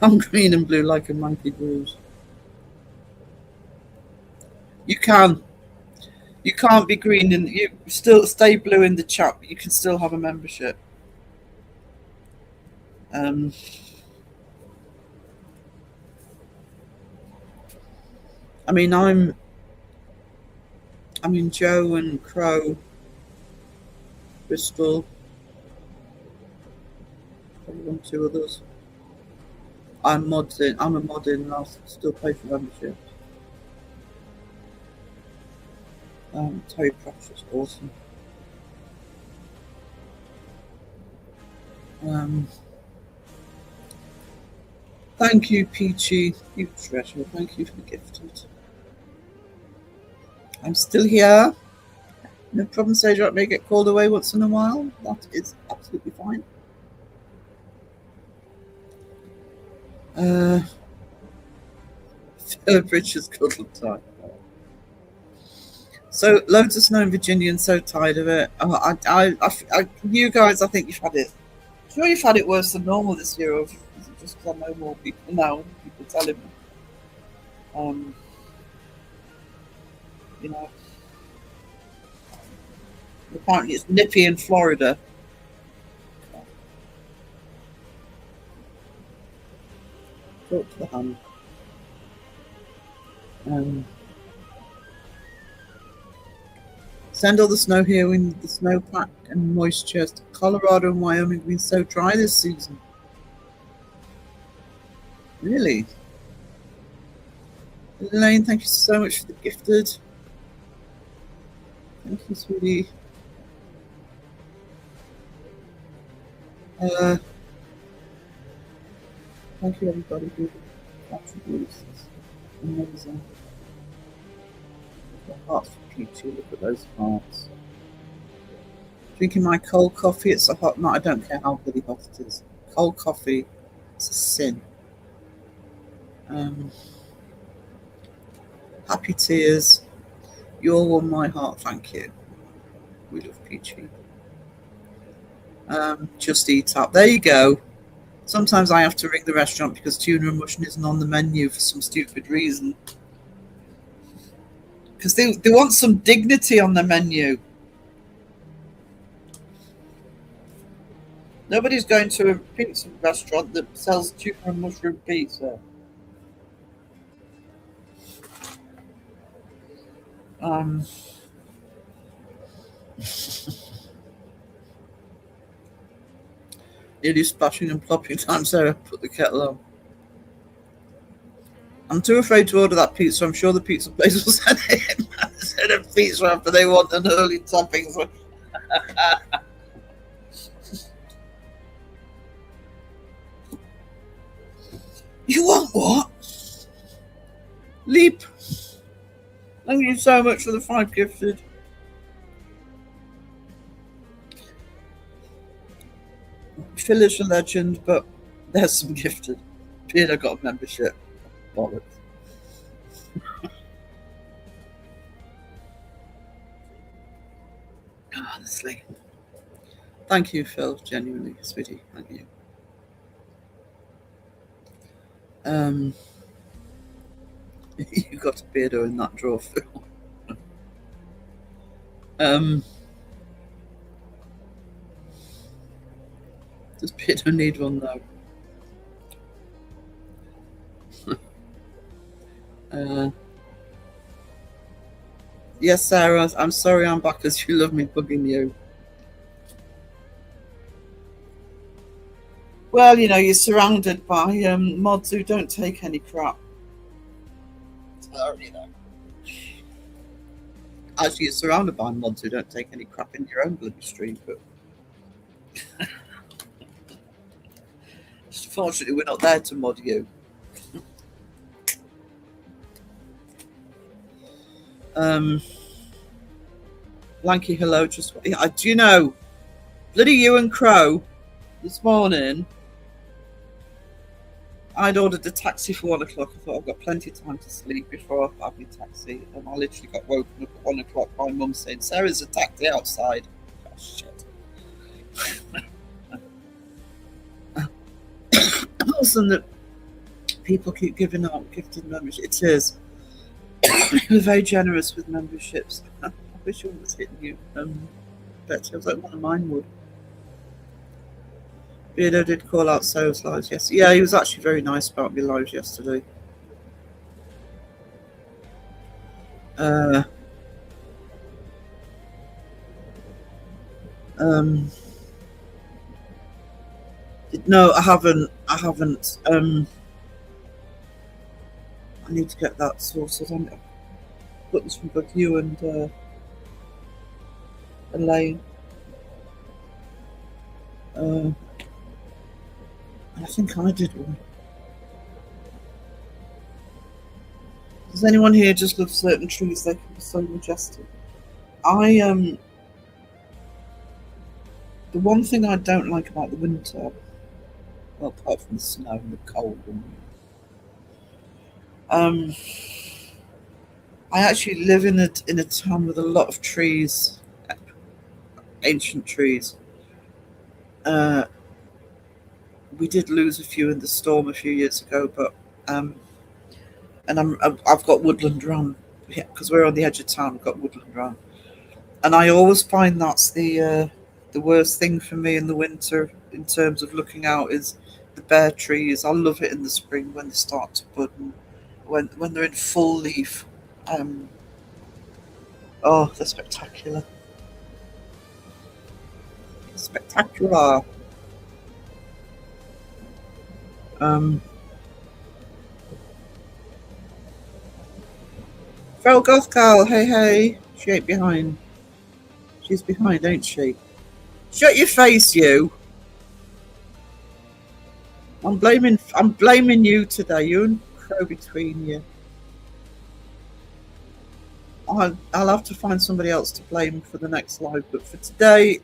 I'm green and blue like a monkey bruise. You can. You can't be green and you still stay blue in the chat, but you can still have a membership. I mean, Joe and Crow, Bristol, probably 1, 2 others. I'm a mod in, and I'll still pay for membership. Terry Pratchett's awesome. Thank you, Peachy. You treasure. Thank you for the gifted. I'm still here. No problem, Sage. I may get called away once in a while. That is absolutely fine. Third Bridges cuddle time. So loads of snow in Virginia and so tired of it. You guys, I think you've had it. Sure, you've had it worse than normal this year, or is it just because I know more people now? People telling me, you know, apparently it's nippy in Florida. Talk to the hand. Send all the snow here in the snowpack and moisture. Colorado and Wyoming have been so dry this season. Really? Elaine, thank you so much for the gifted. Thank you, sweetie. Thank you, everybody, who contributes. It's amazing. The hearts for Peachy, look at those hearts. Drinking my cold coffee, it's a hot night. I don't care how bloody hot it is. Cold coffee, it's a sin. Happy tears. You all won my heart, thank you. We love Peachy. Just eat up. There you go. Sometimes I have to ring the restaurant because tuna and mushroom isn't on the menu for some stupid reason. Because they want some dignity on the menu. Nobody's going to a pizza restaurant that sells tuna and mushroom pizza. Nearly splashing and plopping time, Sarah. Put the kettle on. I'm too afraid to order that pizza. I'm sure the pizza place will send it in instead of pizza after they want an early topping. You want what? Leap. Thank you so much for the 5 gifted. Phil is a legend, but there's some gifted. Peter got a membership. Bollocks. Honestly. Thank you, Phil. Genuinely, sweetie. Thank you. You got a beardo in that drawer, Phil. Does Peter need one though? Yes, Sarah, I'm sorry I'm back as you love me bugging you. Well, you know, you're surrounded by mods who don't take any crap. So, you know. Actually, you're surrounded by mods who don't take any crap in your own bloody stream, but fortunately we're not there to mod you. Blanky, hello. Do you know, bloody you and Crow this morning, I'd ordered a taxi for 1 o'clock. I thought I've got plenty of time to sleep before I have my taxi. And I literally got woken up at 1 o'clock by Mum saying, Sarah's a taxi outside. Oh, shit. Awesome that people keep giving out gifted memberships. It is. We're very generous with memberships. wish it was hitting you, Betsy. I was like, one of mine would. Beardo did call out Sarah's lives yesterday. Yeah, he was actually very nice about me lives yesterday. No, I haven't. I need to get that sorted. I'm put this from both you and Elaine. I think I did one. Does anyone here just love certain trees? They can be so majestic. The one thing I don't like about the winter, well, apart from the snow and the cold, I actually live in a town with a lot of trees, ancient trees. We did lose a few in the storm a few years ago, but and I've got woodland around because we're on the edge of town. We've got woodland around, and I always find that's the worst thing for me in the winter in terms of looking out is the bare trees. I love it in the spring when they start to bud and when they're in full leaf. Oh, they're spectacular. Spectacular. Fel Gothcal, hey, she ain't behind. She's behind, ain't she? Shut your face, you. I'm blaming you today. You and Crow between you. I'll have to find somebody else to blame for the next live, but for today,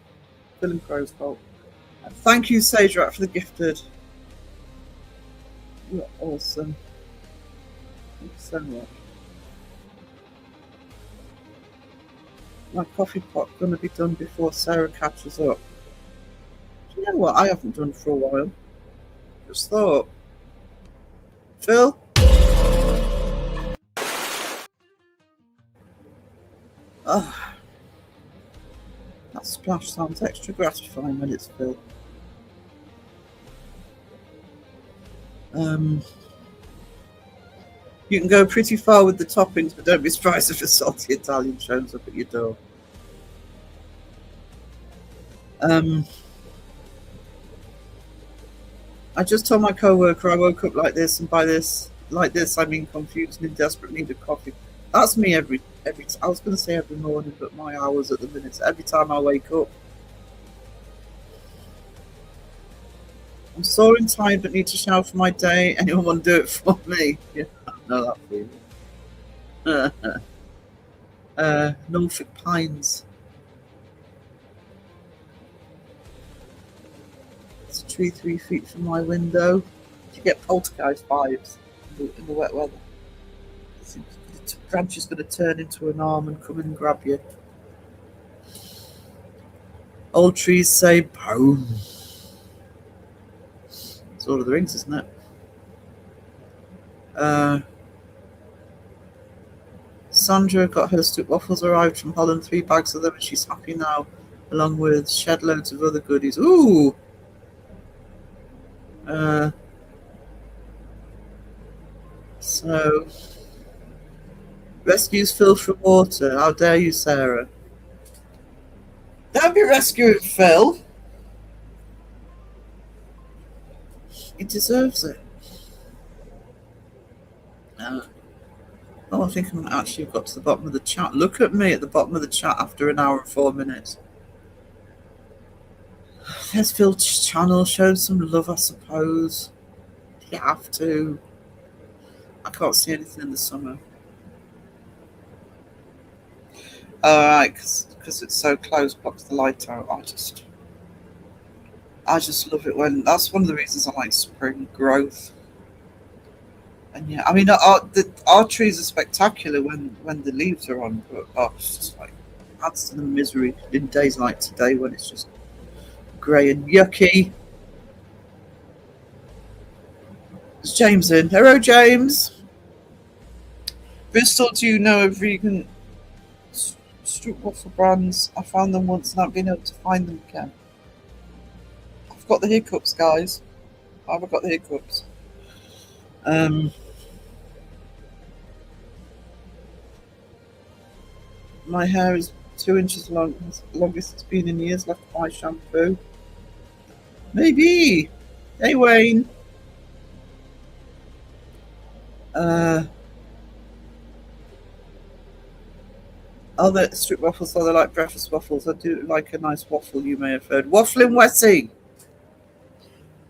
Phil and Crow's fault. Thank you, Sage Rat, for the gifted. You're awesome. Thank you so much. My coffee pot gonna be done before Sarah catches up. Do you know what I haven't done for a while? Just thought. Phil? Oh, that splash sounds extra gratifying when it's Phil. You can go pretty far with the toppings, but don't be surprised if a salty Italian shows up at your door. I just told my co-worker I woke up like this, and by this, like this, I mean confused and in desperate need of coffee. That's me every I was going to say every morning, but my hours at the minute, every time I wake up. I'm sore and tired, but need to shower for my day. Anyone want to do it for me? Yeah, I know that feeling. Norfolk Pines. It's a tree 3 feet from my window. You get poltergeist vibes in the wet weather. The branch is going to turn into an arm and come and grab you. Old trees say boom. It's Lord of the Rings, isn't it? Sandra got her Stoop waffles arrived from Holland, 3 bags of them, and she's happy now, along with shed loads of other goodies. Ooh! So, rescues Phil from water. How dare you, Sarah? Don't be rescuing Phil. He deserves it. Oh, I think I actually got to the bottom of the chat. Look at me at the bottom of the chat after an hour and 4 minutes. There's Phil's channel. Show some love, I suppose. You have to. I can't see anything in the summer. Alright, because it's so close, blocks the light out. I just love it when. That's one of the reasons I like spring growth. And yeah, I mean, our trees are spectacular when the leaves are on, but it's just like adds to the misery in days like today when it's just grey and yucky. It's James in. Hello, James. Bristol, do you know a vegan stroopwafel brands. I found them once and I've been able to find them again. I've got the hiccups, guys. I've got the hiccups. My hair is 2 inches long, longest it's been in years. Left to buy shampoo. Maybe. Hey, Wayne. Other strip waffles, so they're like breakfast waffles. I do like a nice waffle, you may have heard. Waffling Wessie.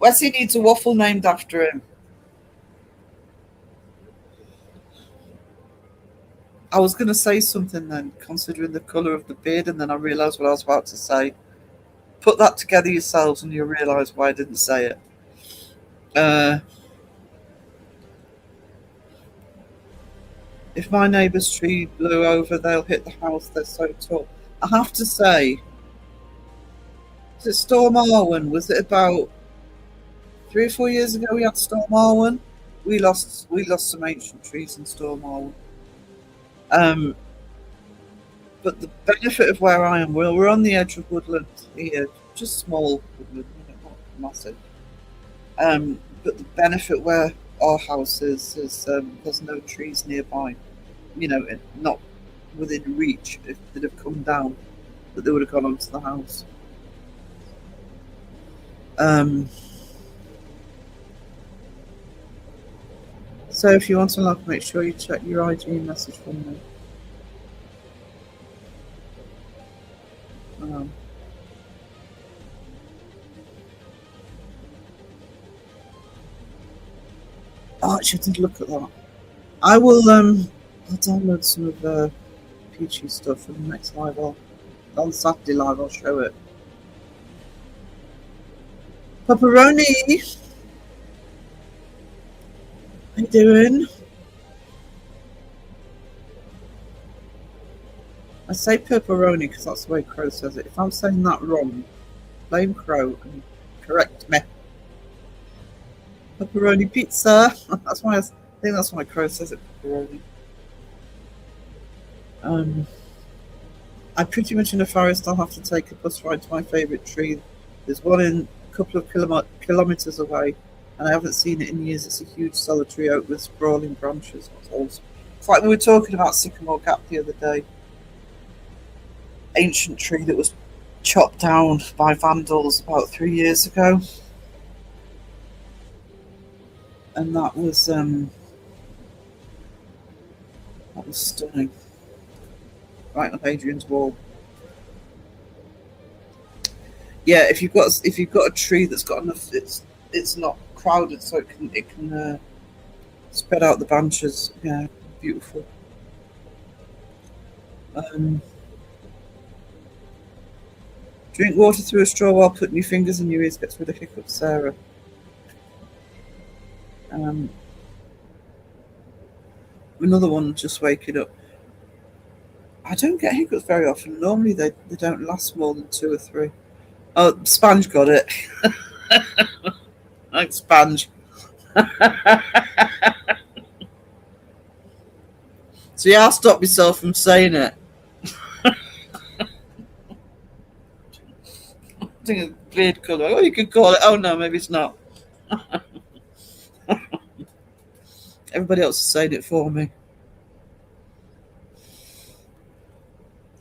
Wessie needs a waffle named after him. I was going to say something then, considering the colour of the beard, and then I realised what I was about to say. Put that together yourselves and you'll realise why I didn't say it. If my neighbour's tree blew over, they'll hit the house. They're so tall. I have to say, was it Storm Arwen? Was it about 3 or 4 years ago we had Storm Arwen? We lost some ancient trees in Storm Arwen. But the benefit of where I am, we're on the edge of woodland here, just small woodland, not massive. But the benefit where our house is there's no trees nearby, not within reach. If they'd have come down, that they would have gone onto the house. So if you want to laugh, make sure you check your IG message from me. Oh, actually, I did look at that. I will I'll download some of the Peachy stuff for the next live. On Saturday live, I'll show it. Pepperoni! How you doing? I say pepperoni because that's the way Crow says it. If I'm saying that wrong, blame Crow and correct me. Pepperoni pizza. That's why I think that's why Crow says it, pepperoni. I'm pretty much in the forest. I'll have to take a bus ride to my favourite tree. There's one in a couple of kilometres away, and I haven't seen it in years. It's a huge solitary oak with sprawling branches. It's awesome. It's like we were talking about Sycamore Gap the other day. Ancient tree that was chopped down by vandals about 3 years ago. And that was stunning. Right on Hadrian's Wall. Yeah, if you've got a tree that's got enough, it's not crowded, so it can spread out the branches. Yeah, beautiful. Drink water through a straw while putting your fingers in your ears gets rid of hiccups, Sarah. Another one just waking up. I don't get hiccups very often. Normally they don't last more than 2 or 3. Oh, Sponge got it. Thanks, Sponge. See, I'll stop myself from saying it. I think it's beard colour. Oh, you could call it. Oh no, maybe it's not. Everybody else is saying it for me.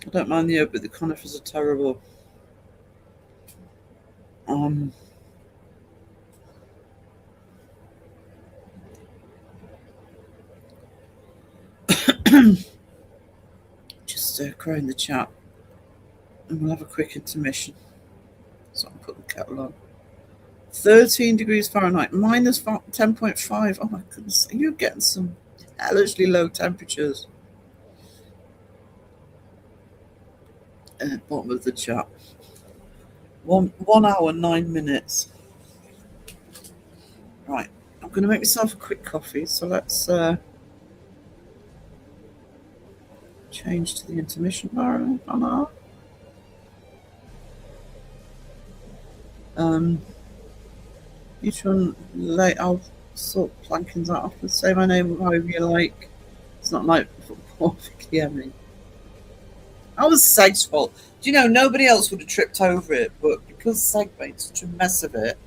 I don't mind the oak, but the conifers are terrible. Just Crow in the chat, and we'll have a quick intermission. So I'll put the kettle on. 13 degrees Fahrenheit, minus 10.5. Oh my goodness, you're getting some hellishly low temperatures. Bottom of the chat. 1 hour 9 minutes. Right, I'm going to make myself a quick coffee. So let's change to the intermission bar. Each one late. I'll sort plankings out after. Say my name however you like. It's not like football, Vicky Emmy. That was Seg's fault. Do you know, nobody else would have tripped over it, but because Seg made such a mess of it,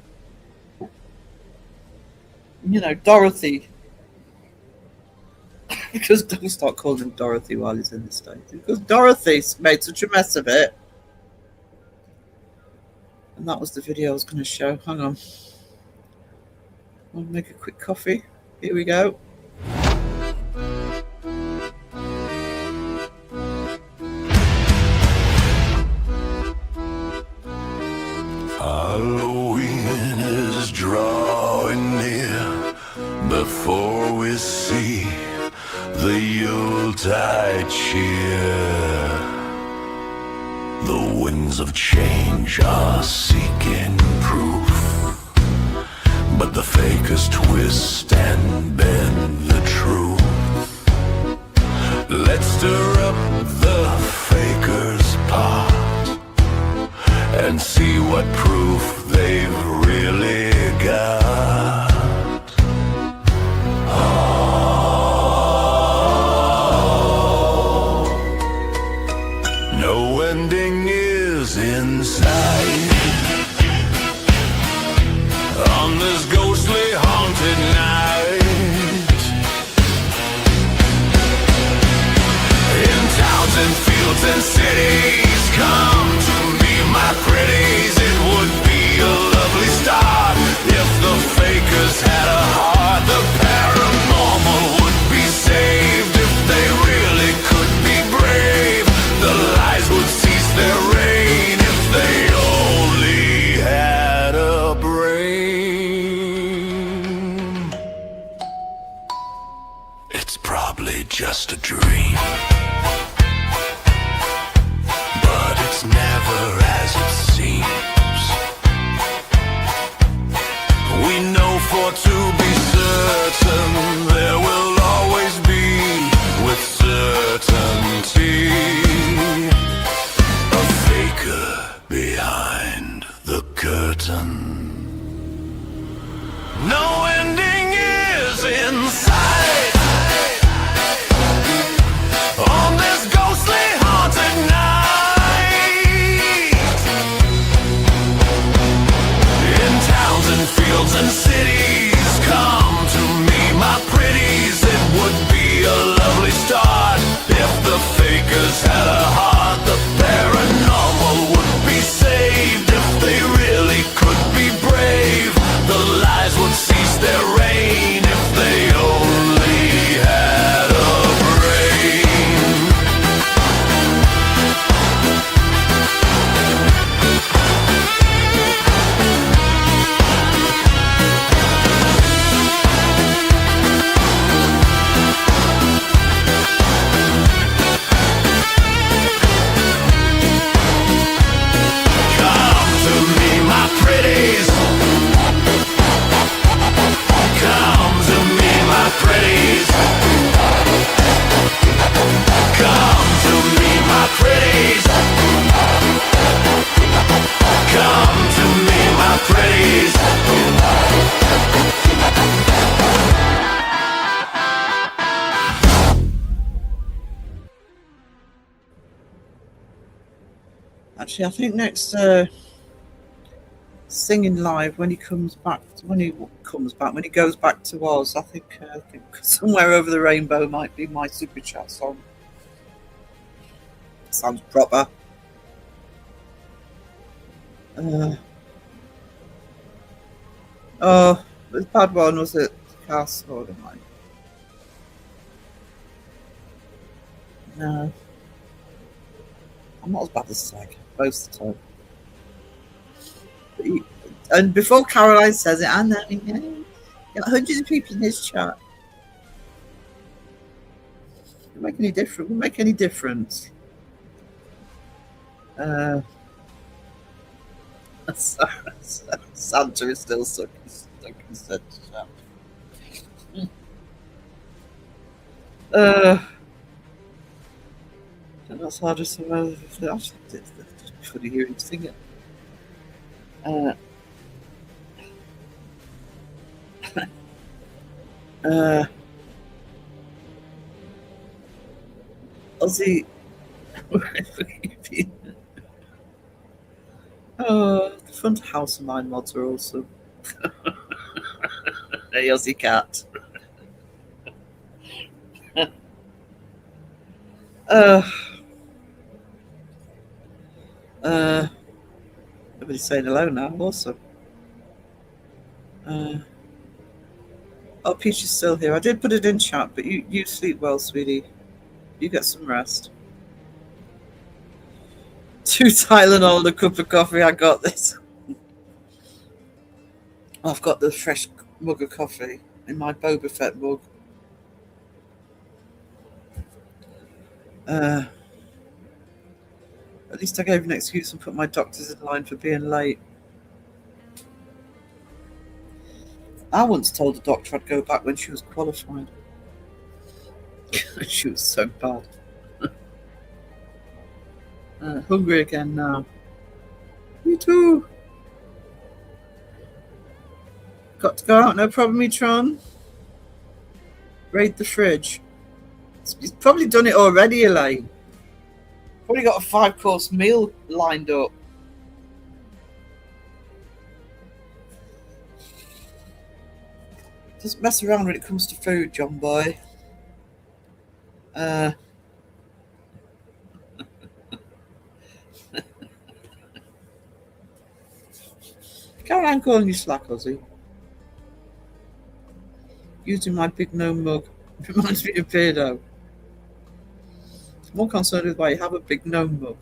you know, Dorothy. Because don't start calling him Dorothy while he's in the States. Because Dorothy made such a mess of it. And that was the video I was going to show. Hang on. I'll make a quick coffee. Here we go. Halloween is drawing near before we see the Yuletide cheer. The winds of change are seeking proof, but the fakers twist and bend the truth. Let's stir up the fakers' pot and see what proof they've really got. No ending is in sight on this ghostly haunted night. In towns and fields and cities, come to me, my pretties. It would be a lovely start if the fakers had a heart. The paranormal would be saved if they really could be brave. The lies would cease their reign if they only had a brain. It's probably just a dream, but it's never as it seems. We know for to be certain there will always be, with certainty, a faker behind the curtain. No ending is in sight on this ghostly haunted night. In towns and fields and cities, come to me, my pretties. It would be a lovely start if the fakers had a heart. The paranormal would be saved if they really could be brave. The lies would cease their reign if they only had a brain. Come to me, my pretties. Come to me, my pretties. Come to me, my pretties. Come to me, my pretties. Actually, I think next singing live when he comes back, when he goes back to Oz, I think Somewhere Over the Rainbow might be my super chat song. Sounds proper. Oh, the bad one was it? Castle, never mind. No, I'm not as bad as Seg most of the time. But and before Caroline says it, I know, got hundreds of people in his chat. Won't make any difference. Won't make any difference. Santa is still stuck in chat. And that's hard to survive if they actually did. Just funny hearing him sing it. Ozzy Oh, the front house of mine mods are awesome. Hey, Aussie cat. Everybody's saying hello now. Awesome. Oh, Peach is still here. I did put it in chat, but you sleep well, sweetie. You get some rest. 2 Tylenol and a cup of coffee. I got this. I've got the fresh mug of coffee in my Boba Fett mug. At least I gave an excuse and put my doctors in line for being late. I once told the doctor I'd go back when she was qualified. She was so bad. Hungry again now. Me too. Got to go out, no problem, Etron. Raid the fridge. He's probably done it already, Elaine. Probably got a 5-course meal lined up. Doesn't mess around when it comes to food, John boy. Caroline calling you slack, Ozzy. Using my big gnome mug. Reminds me of Beardo. More concerned with why you have a big gnome mug.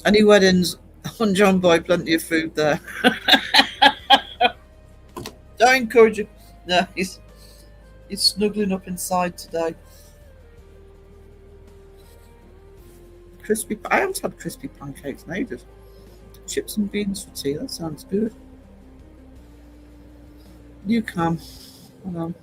Any weddings on John Boy, plenty of food there. Don't encourage him. No, he's snuggling up inside today. I haven't had crispy pancakes in ages. Chips and beans for tea, that sounds good. You can. Hold on.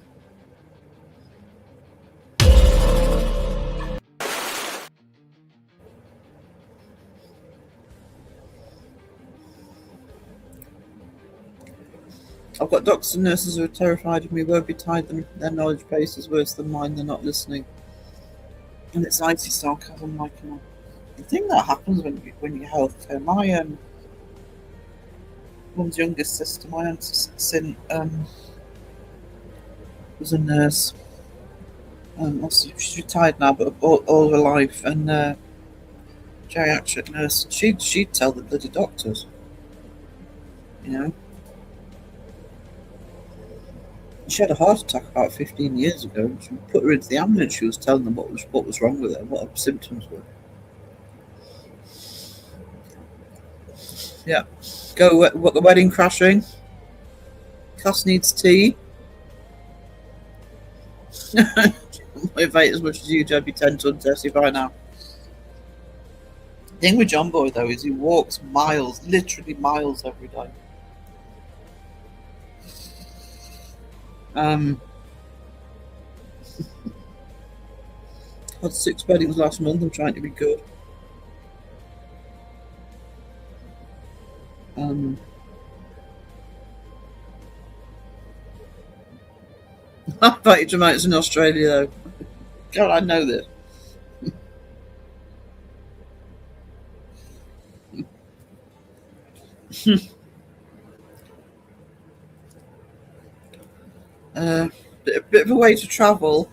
I've got doctors and nurses who are terrified of me, won't be tied them. Their knowledge base is worse than mine, they're not listening. And it's icy sarcasm, like the thing that happens when you're healthcare. My mum's youngest sister, my aunt Sin, was a nurse. Obviously she's retired now, but all her life, and geriatric nurse. She'd tell the bloody doctors, you know. She had a heart attack about 15 years ago. She put her into the ambulance. She was telling them what was wrong with her, what her symptoms were. Yeah. Go the wedding crashing. Cass needs tea. Motivate as much as you, Debbie 10 tons, Tessie, by now. The thing with John Boy, though, is he walks miles, literally miles every day. Had 6 weddings last month. I'm trying to be good. I bet you Jamaica's in Australia, though. God, I know this. Bit of a way to travel.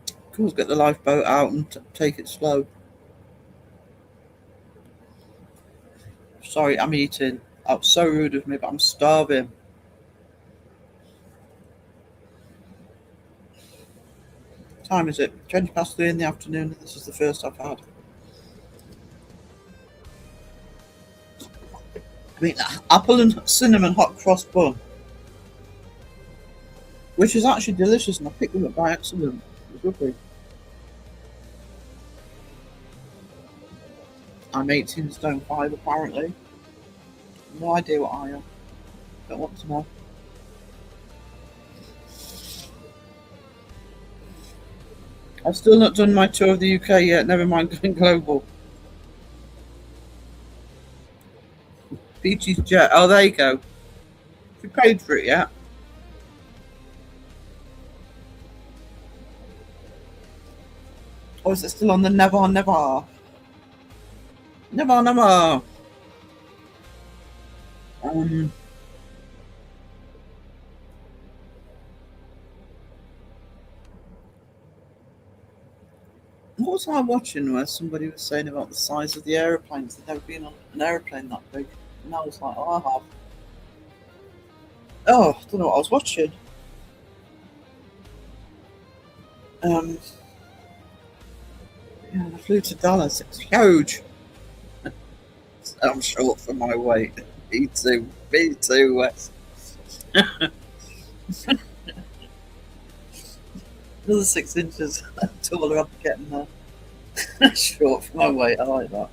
Of course, get the lifeboat out and take it slow. Sorry, I'm eating. That was so rude of me, but I'm starving. What time is it? 20 past 3 in the afternoon. This is the first I've had. I mean, apple and cinnamon hot cross bun, which is actually delicious, and I picked them up by accident. It was lovely. I'm 18 stone 5 apparently. No idea what I am. Don't want to know. I've still not done my tour of the UK yet, never mind going global. Peachy's jet. Oh, there you go. you paid for it yet? Or is it still on the never, never? Never, never. What was I watching where somebody was saying about the size of the aeroplanes? They'd never been on an aeroplane that big. And I was like, oh, I have. Oh, I don't know what I was watching. Yeah, I flew to Dallas. It's huge. I'm short for my weight. Me too. Me too, Wes. Another 6 inches taller I'm getting there. Short for my weight. I like that.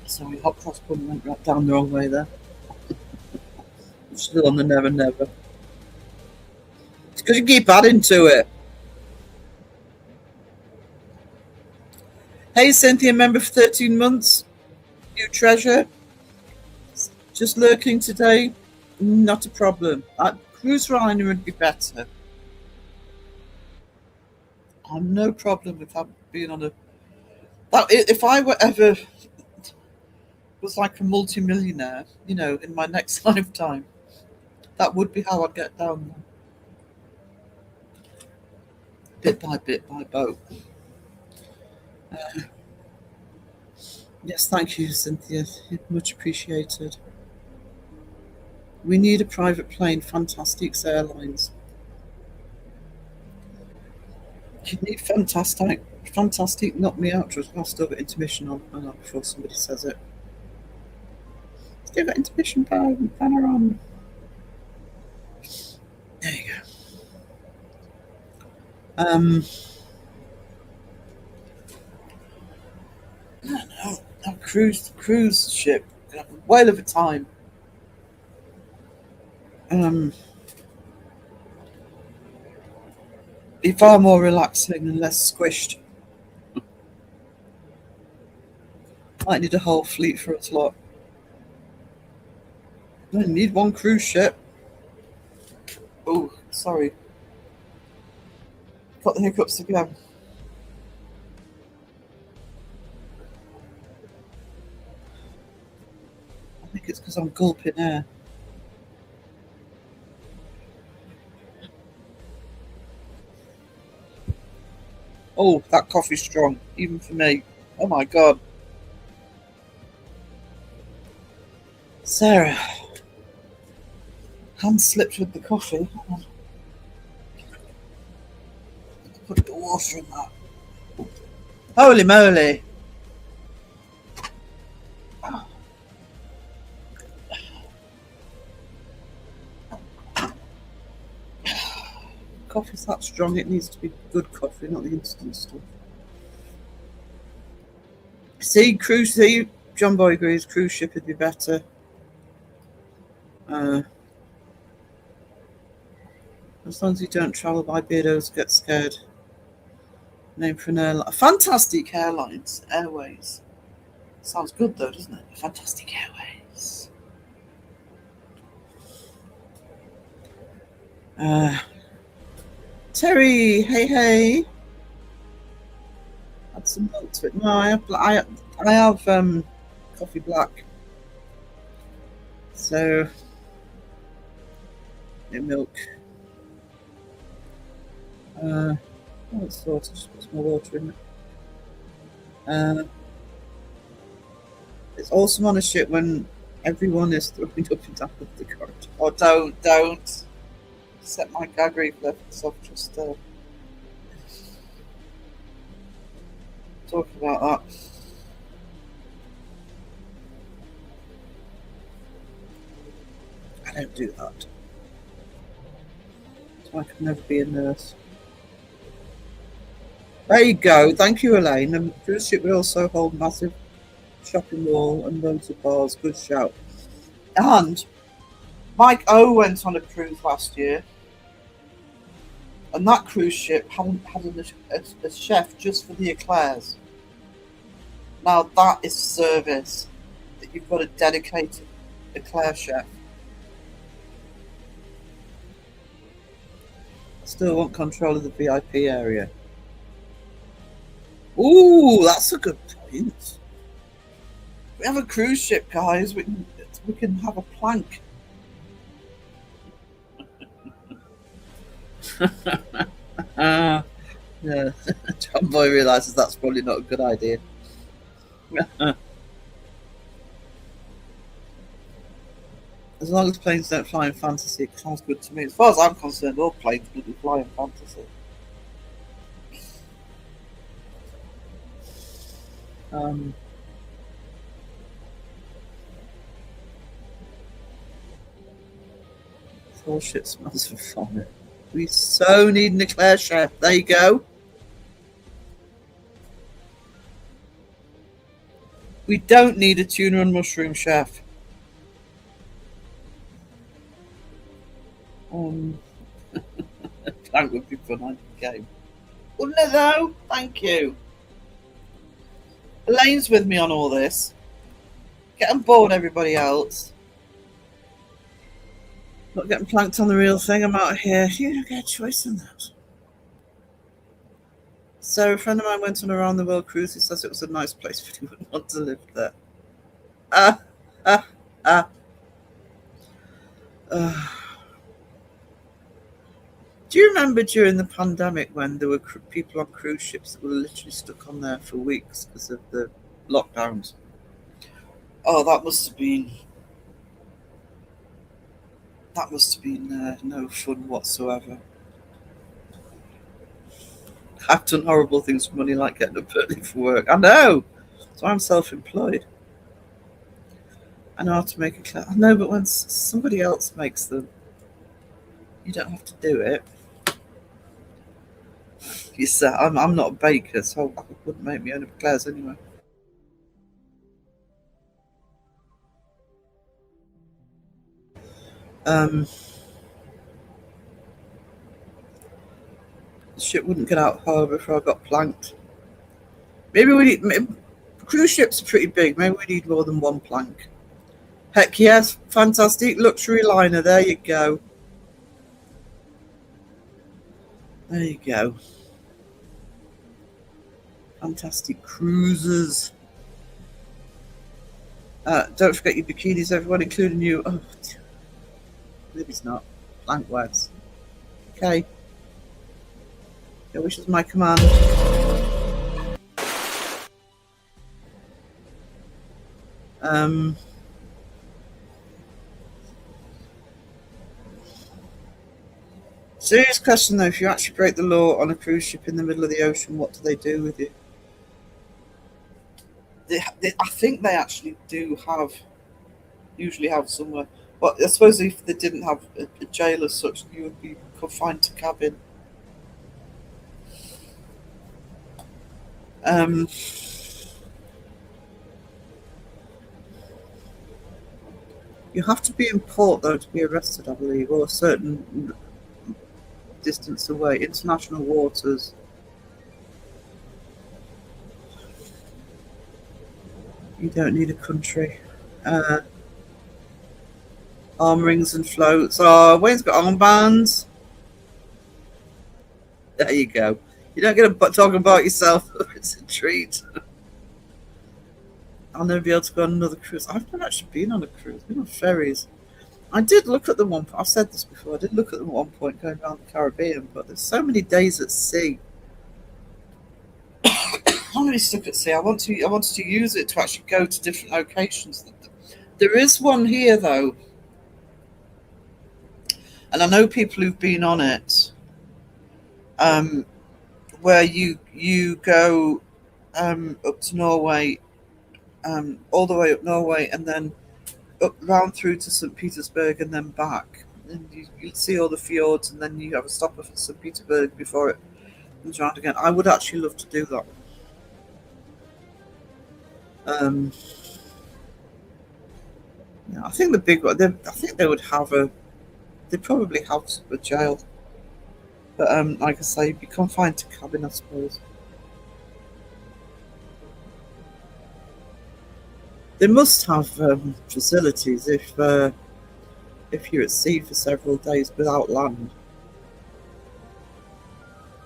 Sorry, hot cross bun went right down the wrong way there. I'm still on the never, never. It's because you keep adding to it. Hey, Cynthia, member for 13 months. New treasure. Just lurking today. Not a problem. Cruise liner would be better. I've no problem with being on a. If I were ever was like a multi-millionaire, you know, in my next lifetime, that would be how I'd get down there. Bit by bit by boat. Yes, thank you, Cynthia. Much appreciated. We need a private plane. Fantastic Airlines. You need fantastic. Fantastic. Knock me out. I'll still get intermission on. Hang on before somebody says it. Still got intermission banner on. There you go. No, cruise ship, whale of a time. Be far more relaxing and less squished. Might need a whole fleet for us lot. I need one cruise ship. Oh, sorry. Got the hiccups again. I think it's because I'm gulping air. Oh, that coffee's strong, even for me. Oh my god. Sarah. Hand slipped with the coffee. Put the water in that. Holy moly. Coffee's that strong, it needs to be good coffee, not the instant stuff. See, John Boy agrees, cruise ship would be better. As long as you don't travel by Beardos, get scared. Name for an airline. Fantastic Airways. Sounds good though, doesn't it? Fantastic Airways. Terry, hey. Add some milk to it. No, I have coffee black. So no milk. It's sorted, just put some more water in it. It's awesome on a ship when everyone is throwing up and down the corridor. Oh, don't. Set my gag reflex off, just talking about that. I don't do that. So I could never be a nurse. There you go. Thank you, Elaine. The cruise ship will also hold massive shopping mall and loads of bars. Good shout. And Mike O went on a cruise last year. And that cruise ship had a chef just for the eclairs. Now that is service. that you've got a dedicated Eclair chef. I still want control of the VIP area. Ooh, that's a good point. We have a cruise ship, guys. We can have a plank. Yeah, John Boy realizes that's probably not a good idea. As long as planes don't fly in fantasy, it sounds good to me. As far as I'm concerned, all planes will fly in fantasy. All shit smells of vomit. We so need an Eclair chef. There you go. We don't need a tuna and mushroom chef. That would be fun on the game. Wouldn't it though? Thank you. Elaine's with me on all this. Get on board, everybody else. Not getting planked on the real thing. I'm out of here. You don't get a choice in that. So a friend of mine went on a round the world cruise. He says it was a nice place, but he wouldn't want to live there. Do you remember during the pandemic when there were people on cruise ships that were literally stuck on there for weeks because of the lockdowns? Oh, that must have been no fun whatsoever. I've done horrible things for money, like getting up early for work. I know, so I'm self-employed. I know how to make a cloud. I know, but when somebody else makes them, you don't have to do it. You say, I'm not a baker, so I wouldn't make my own eclairs anyway. The ship wouldn't get out harbour before I got planked. Maybe cruise ships are pretty big. Maybe we need more than one plank. Heck yes, fantastic luxury liner. There you go. There you go. Fantastic cruises. Don't forget your bikinis, everyone, including you. Oh, maybe it's not. Blank words. Okay. Your wish is my command. Serious question though, if you actually break the law on a cruise ship in the middle of the ocean, what do they do with you? I think they actually do usually have somewhere. But I suppose if they didn't have a jail as such, you would be confined to cabin. You have to be in port though to be arrested, I believe, or a certain distance away. International waters. You don't need a country. Arm rings and floats. Oh, Wayne's got armbands. There you go. You don't get to talk about yourself. It's a treat. I'll never be able to go on another cruise. I've never actually been on a cruise. I've been on ferries. I did look at them one point. I've said this before. I did look at them at one point going around the Caribbean, but there's so many days at sea. I'm really stuck at sea. I wanted to use it to actually go to different locations. There is one here though, and I know people who've been on it, where you go up to Norway, all the way up Norway, and then up round through to St. Petersburg and then back. And you see all the fjords, and then you have a stop off at St. Petersburg before it comes round again. I would actually love to do that. Yeah, I think the big one. I think they would have they probably have a jail, but like I say, you'd be confined to cabin, I suppose. They must have facilities if you're at sea for several days without land.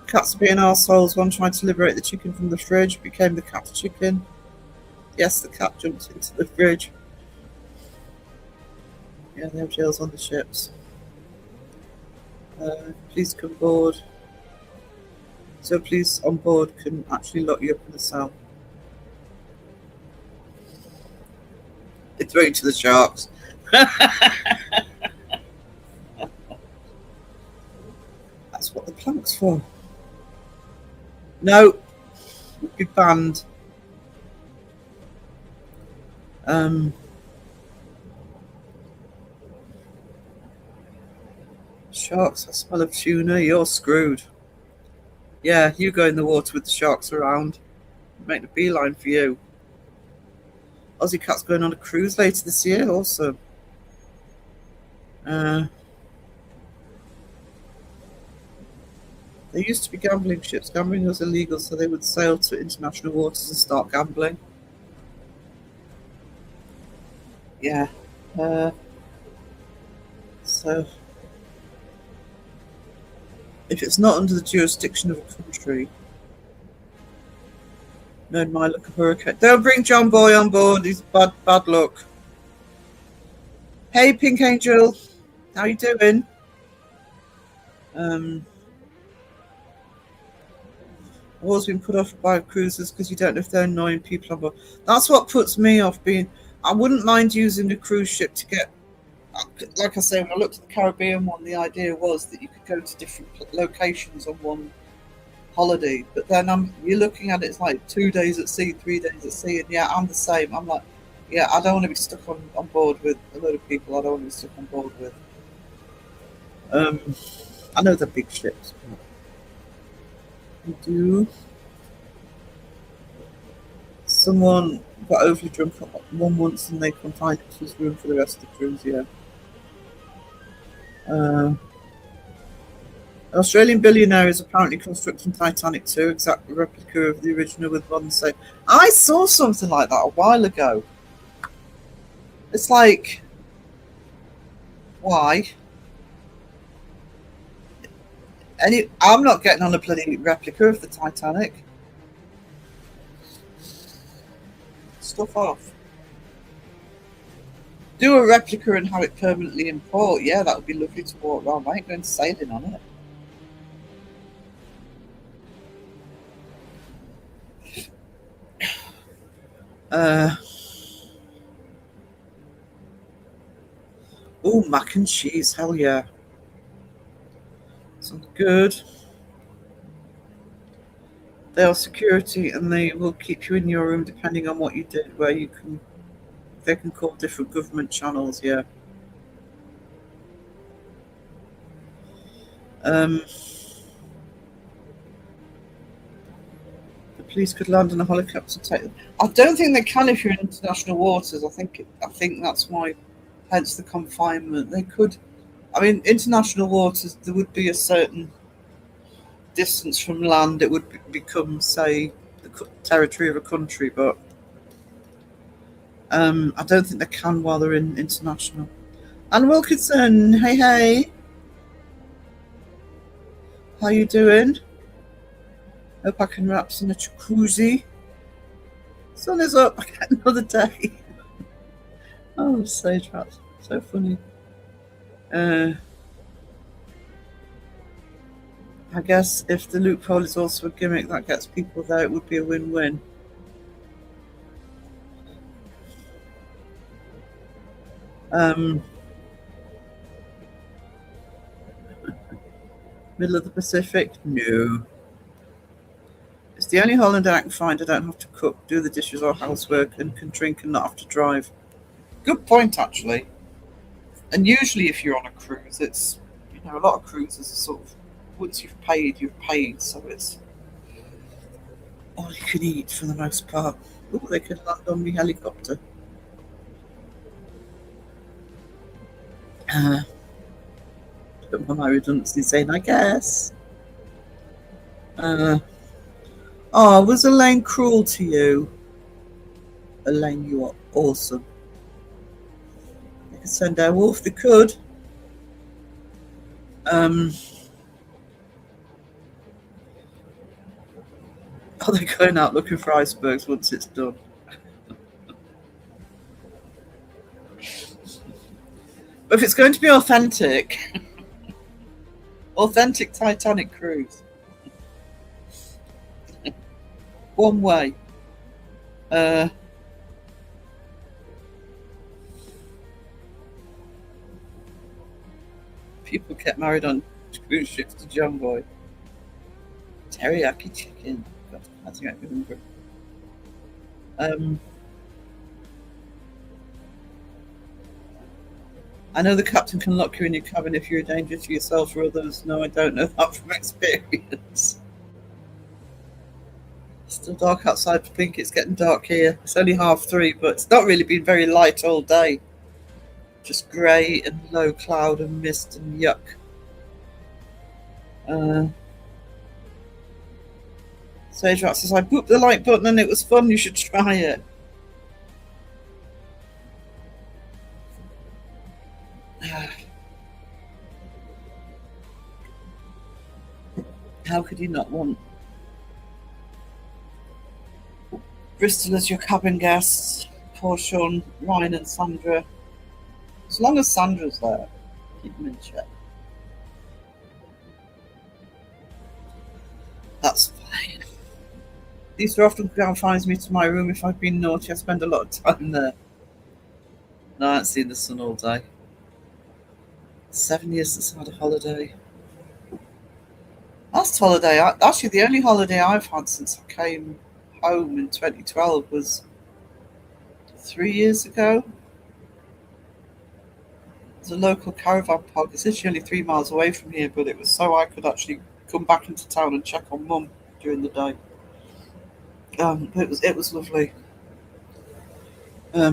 Cats being arseholes. One tried to liberate the chicken from the fridge, became the cat's chicken. Yes, the cat jumped into the fridge. Yeah, they have jails on the ships. Please come board. So police on board can actually lock you up in a cell. They throw you to the sharks. That's what the plank's for. No, would be banned. Sharks, I smell of tuna, you're screwed. Yeah, you go in the water with the sharks around. Make the beeline for you. Aussie Cat's going on a cruise later this year, awesome. There used to be gambling ships. Gambling was illegal, so they would sail to international waters and start gambling. Yeah. So, if it's not under the jurisdiction of a country, no, my luck of hurricane. Don't bring John Boy on board. He's bad luck. Hey, Pink Angel, how you doing? I've always been put off by cruises because you don't know if they're annoying people on board. That's what puts me off. I wouldn't mind using a cruise ship to get. Like I say, when I looked at the Caribbean one, the idea was that you could go to different locations on one holiday. But then you're looking at it, it's like 2 days at sea, 3 days at sea, and yeah, I'm the same. I'm like, yeah, I don't want to be stuck on board with a load of people I don't want to be stuck on board with. I know they're big ships, but I do. Someone got overly drunk one once and they confined it to his room for the rest of the cruise, yeah. An Australian billionaire is apparently constructing Titanic 2, exact replica of the original with modern sail. I saw something like that a while ago. It's like, why? I'm not getting on a bloody replica of the Titanic. Stuff off. Do a replica and have it permanently in port. Yeah, that would be lovely to walk around. I ain't going sailing on it. Oh, mac and cheese. Hell yeah. Sounds good. They are security and they will keep you in your room depending on what you did, where you can. They can call different government channels, yeah. The police could land on a helicopter and take them. I don't think they can if you're in international waters. I think that's why, hence the confinement. They could. I mean, international waters, there would be a certain distance from land. It would become, say, the territory of a country, but I don't think they can while they're in international. Anne Wilkinson, hey. How you doing? Hope I can wrap in a jacuzzi. Sun is up. I get another day. Oh, sage rats. So funny. I guess if the loophole is also a gimmick that gets people there, it would be a win-win. Middle of the Pacific? No. It's the only holiday I can find I don't have to cook, do the dishes or housework, and can drink and not have to drive. Good point, actually. And usually if you're on a cruise, it's, a lot of cruises are sort of, once you've paid, so it's all you can eat for the most part. Oh, they could land on the helicopter. Put my redundancy saying, I guess. Was Elaine cruel to you? Elaine, you are awesome. They could send our wolf, they could. Oh, they're going out looking for icebergs once it's done. But if it's going to be authentic, authentic Titanic cruise, one way. People get married on cruise ships to John Boy. Teriyaki chicken. God, I think I'm hungry. I know the captain can lock you in your cabin if you're a danger to yourself or others. No, I don't know that from experience. Still dark outside. I think it's getting dark here. It's only 3:30, but it's not really been very light all day. Just grey and low cloud and mist and yuck. Sage Rat says, I booped the like button and it was fun. You should try it. How could you not want Bristol as your cabin guests? Poor Sean, Ryan and Sandra. As long as Sandra's there, keep them in check. That's fine. Lisa often confines me to my room. If I've been naughty, I spend a lot of time there. No, I haven't seen the sun all day. 7 years since I had a holiday. Last holiday, actually the only holiday I've had since I came home in 2012 was 3 years ago. There's a local caravan park. It's actually only 3 miles away from here, but it was so I could actually come back into town and check on Mum during the day. But it was lovely. I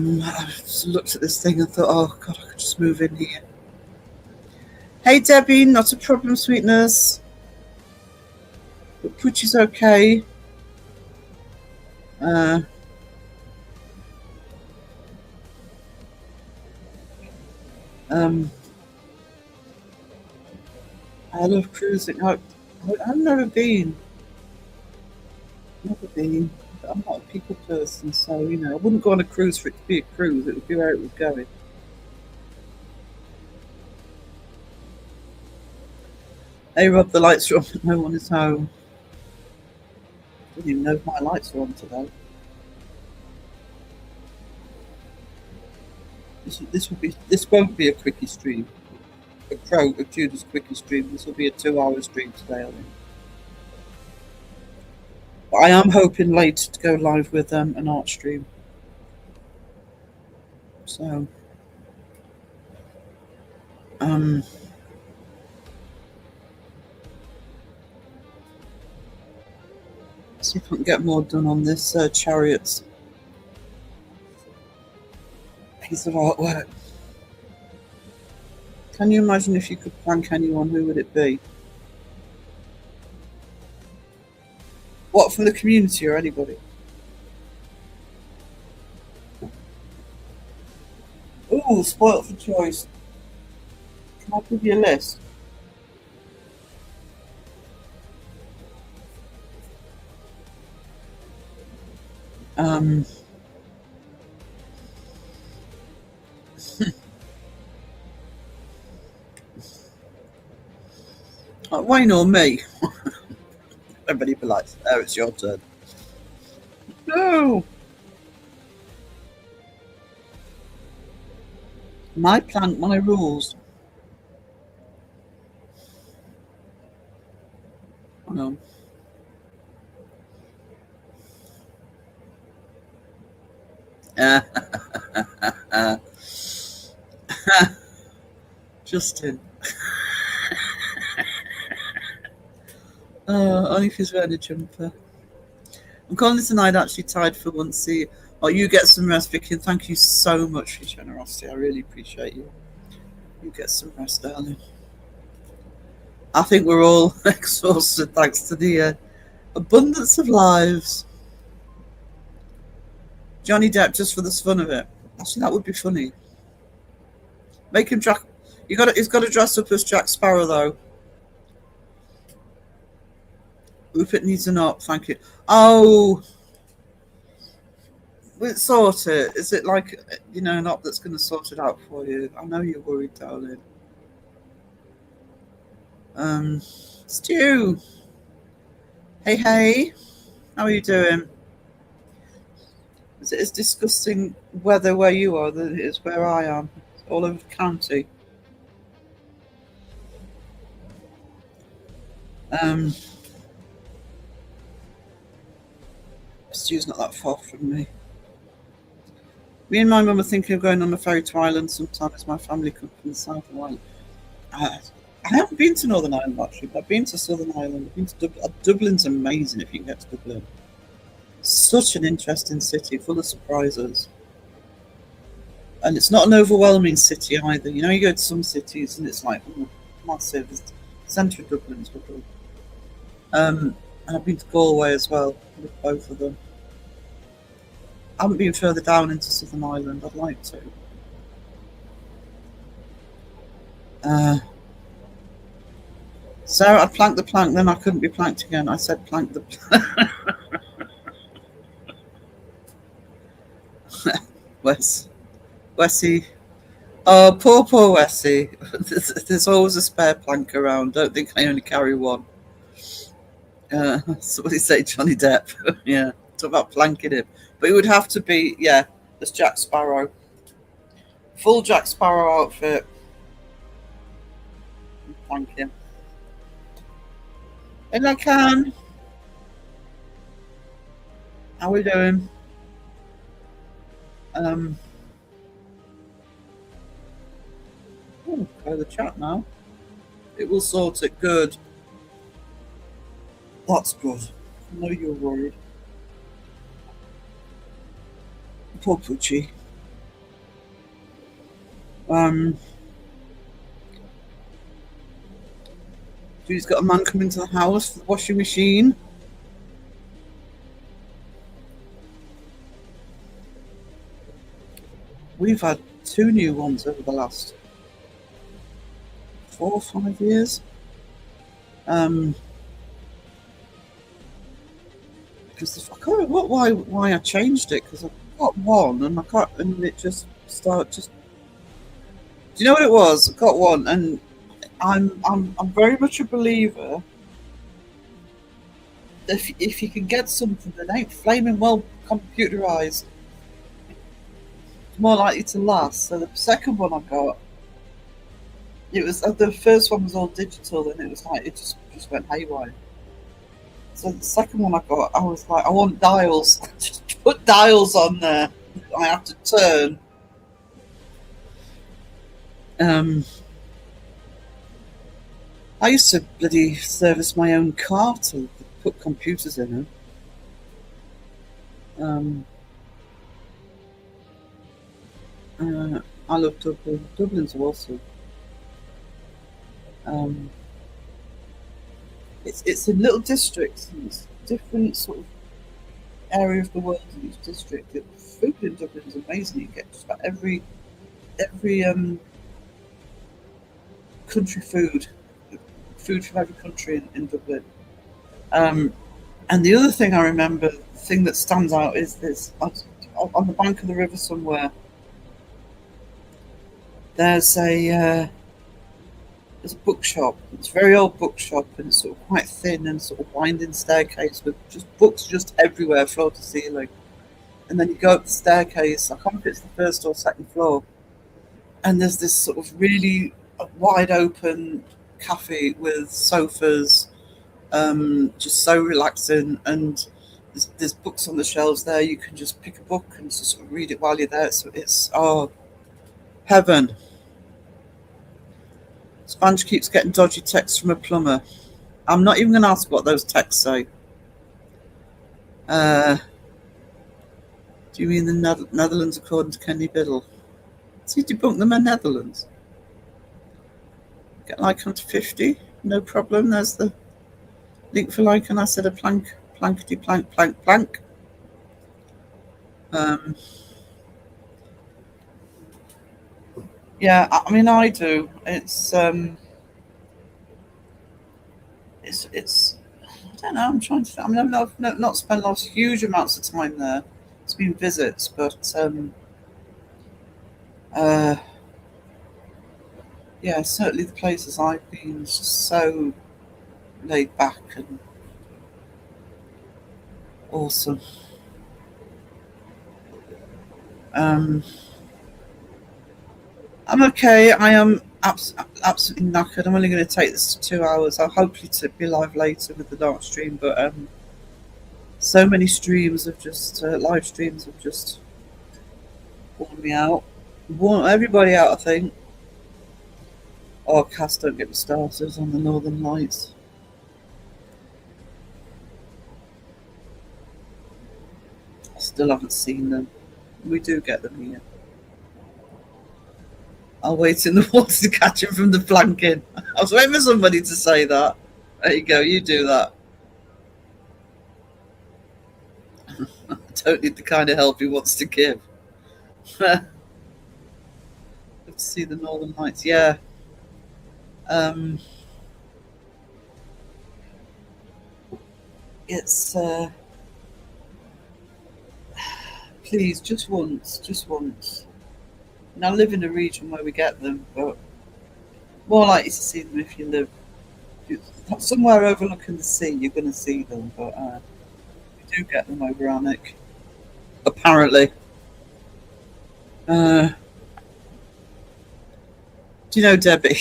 just looked at this thing and thought, oh God, I could just move in here. Hey Debbie, not a problem, sweetness. But Pooch is okay. I love cruising. I've never been. Never been. But I'm not a people person, so you know, I wouldn't go on a cruise for it to be a cruise. It would be where it was going. Hey Rob, the lights are on, but no one is home. Didn't even know if my lights were on today. This won't be a quickie stream. A Judah's quickie stream. This will be a 2-hour stream today, I think. But I am hoping later to go live with an art stream. So see if I can get more done on this Chariots piece of artwork. Can you imagine if you could prank anyone, who would it be? What, from the community or anybody? Ooh, spoilt for choice. Can I give you a list? Wayne or me? Everybody be like, oh, it's your turn. No! My plant, my rules. Hang on. Justin. Only if he's wearing a jumper. I'm calling this a night actually tied for once. See, oh, you get some rest, Vicky, and thank you so much for your generosity. I really appreciate you. You get some rest, darling. I think we're all exhausted thanks to the abundance of lives. Johnny Depp just for the fun of it. Actually, that would be funny. Make him Jack. He's got to dress up as Jack Sparrow though. Rupert needs a knot. Thank you. Oh, we'll sort it. Is it like an knot that's going to sort it out for you? I know you're worried, darling. Stu. Hey. How are you doing? Is it as disgusting weather where you are than it is where I am? All over the county. Stu's not that far from me. Me and my mum are thinking of going on a ferry to Ireland sometime as my family come from the south of Ireland. I haven't been to Northern Ireland actually, but I've been to Southern Ireland. I've been to Dublin's amazing if you can get to Dublin. Such an interesting city, full of surprises. And it's not an overwhelming city either. You go to some cities and it's like massive. The centre of Dublin's Dublin. And I've been to Galway as well, with both of them. I haven't been further down into Southern Ireland. I'd like to. Sarah, I planked the plank, then I couldn't be planked again. I said plank the plank. Wessie. Oh, poor Wessie. There's always a spare plank around. Don't think I only carry one. Somebody say Johnny Depp. Yeah, talk about planking him. But it would have to be, as Jack Sparrow. Full Jack Sparrow outfit. Plank him. And I can. How are we doing? Go the chat now. It will sort it. Good. That's good. I know you're worried. Poor Poochie. He's got a man coming to the house for the washing machine. We've had 2 new ones over the last 4 or 5 years. Because I can't remember why I changed it, because I got one and it just started just. Do you know what it was? I got one, and I'm very much a believer. If you can get something that ain't flaming well computerized, it's more likely to last. So the second one I got, it was the first one was all digital, and it was like it just went haywire. So the second one I got, I was like, I want dials. Just put dials on there. I have to turn. I used to bloody service my own car to put computers in it. I love Dublin. Dublin's awesome. It's in little districts, and it's different sort of area of the world in each district. The food in Dublin is amazing. You get just about every country food from every country in Dublin. And the other thing I remember, the thing that stands out is this: on the bank of the river somewhere, there's a bookshop. It's a very old bookshop, and it's sort of quite thin and sort of winding staircase with just books just everywhere, floor to ceiling. And then you go up the staircase. I can't remember if it's the first or second floor, and there's this sort of really wide open cafe with sofas, just so relaxing, and there's books on the shelves there. You can just pick a book and just sort of read it while you're there. So it's heaven. Sponge keeps getting dodgy texts from a plumber. I'm not even going to ask what those texts say. Do you mean the Netherlands according to Kenny Biddle? Has he debunked them in Netherlands? Get Lycon to 50, no problem. There's the link for Lycon. I said a plank, plankety plank, plank, plank. Um, yeah, I mean, I do. It's. I don't know. I'm trying to. I mean, I've not spent lots huge amounts of time there. It's been visits, but uh, yeah, certainly the places I've been is just so laid back and awesome. Um, I'm okay. I am absolutely knackered. I'm only going to take this to 2 hours. I'll hopefully to be live later with the dark stream, but so many streams have just live streams have just worn me out. Worn everybody out, I think. Oh, Cass, don't get me started on the Northern Lights. I still haven't seen them. We do get them here. I'll wait in the water to catch him from the flanking. I was waiting for somebody to say that. There you go, you do that. I don't need the kind of help he wants to give. Good to see the Northern Lights, yeah. It's please, just once, just once. And I live in a region where we get them, but more likely to see them if you live somewhere overlooking the sea. You're going to see them, but we do get them over Alnwick, apparently. Do you know Debbie?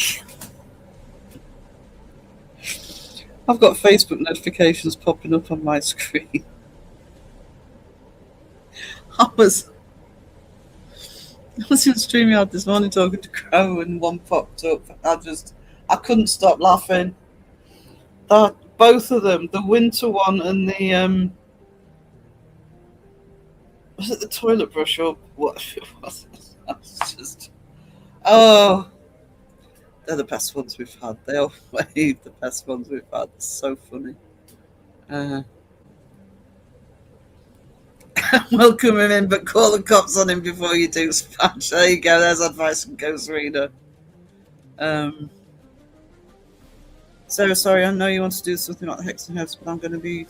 I've got Facebook notifications popping up on my screen. I was in StreamYard this morning talking to Crow and one popped up. I couldn't stop laughing. That both of them, the winter one and the was it the toilet brush or what it was? That's just they're the best ones we've had. They are way the best ones we've had. It's so funny. Welcome him in, but call the cops on him before you do splash. There you go. There's advice from Ghost Reader. Sarah, sorry, I know you want to do something about the Hexen Heads, but I'm going to be...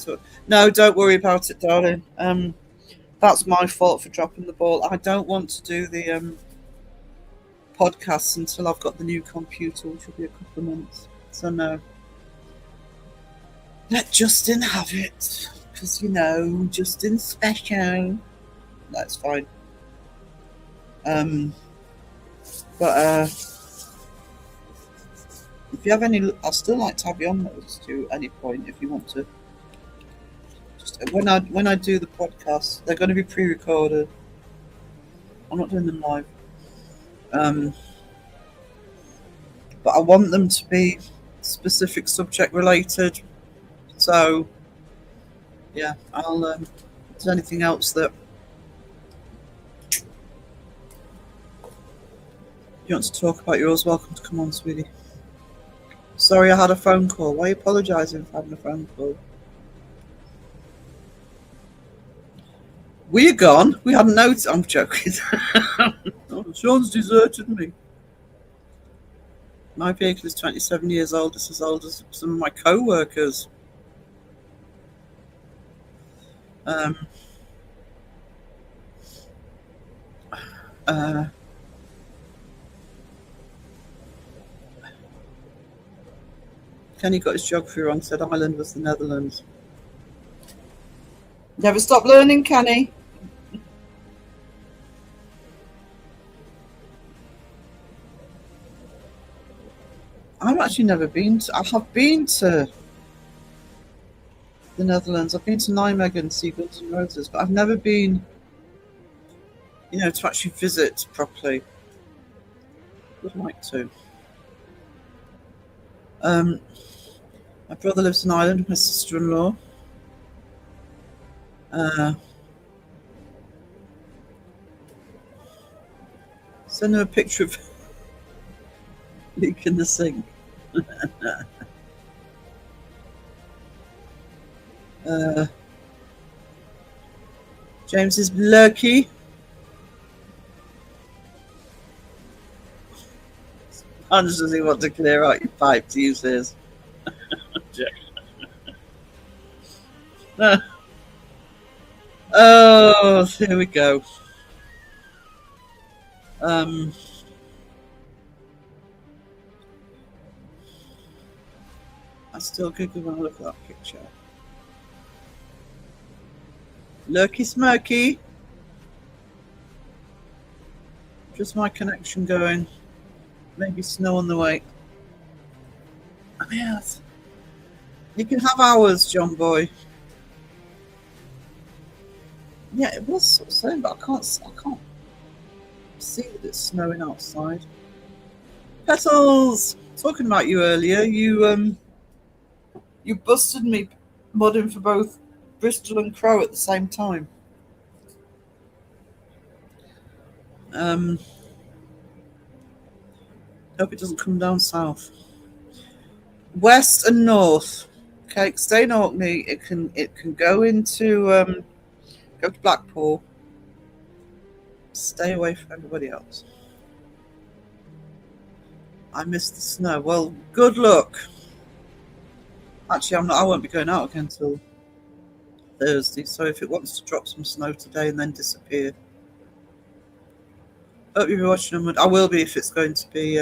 No, don't worry about it, darling. That's my fault for dropping the ball. I don't want to do the podcasts until I've got the new computer, which will be a couple of months. So, no. Let Justin have it. Because, you know, Justin's special. That's fine. But if you have any, I'll still like to have you on those to any point if you want to. Just when I do the podcast, they're going to be pre-recorded. I'm not doing them live. But I want them to be specific subject related. So yeah, I'll if there's anything else that you want to talk about, you're always welcome to come on, sweetie. Sorry I had a phone call. Why are you apologising for having a phone call? We're gone. We had notes. I'm joking. Oh, Sean's deserted me. My vehicle is 27 years old. It's as old as some of my co-workers. Kenny got his geography wrong, said Ireland was the Netherlands. Never stop learning, Kenny. I've actually never been to... I have been to the Netherlands. I've been to Nijmegen and see Guns N' Roses, but I've never been, you know, to actually visit properly. Would like to. My brother lives in Ireland with my sister-in-law. Send him a picture of leak in the sink. James is lurky. Hans, does he want to clear out your pipe to use his? Oh, here we go. I still giggle when I look at that picture. Lurky smirky. Just my connection going. Maybe snow on the way. Yes. You can have ours, John Boy. Yeah, it was sort of saying, but I can't see that it's snowing outside. Petals! Talking about you earlier, you busted me modding for both Bristol and Crow at the same time. Hope it doesn't come down south. West and north. Okay, stay in Orkney. It can go into go to Blackpool. Stay away from everybody else. I missed the snow. Well, good luck. Actually, I won't be going out again until Thursday. So if it wants to drop some snow today and then disappear, hope you'll be watching them. I will be if it's going to be.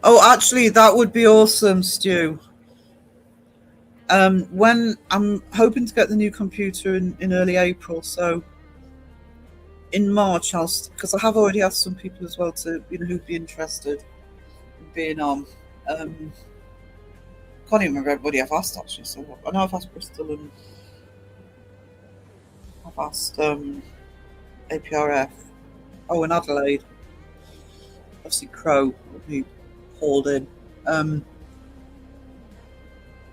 Oh, actually, that would be awesome, Stu. When I'm hoping to get the new computer in early April, so in March, because I have already asked some people as well to who'd be interested in being on. Can't even remember everybody I've asked actually. So I know I've asked Bristol and I've asked APRF. Oh, and Adelaide. Obviously, Crow would be hauled in.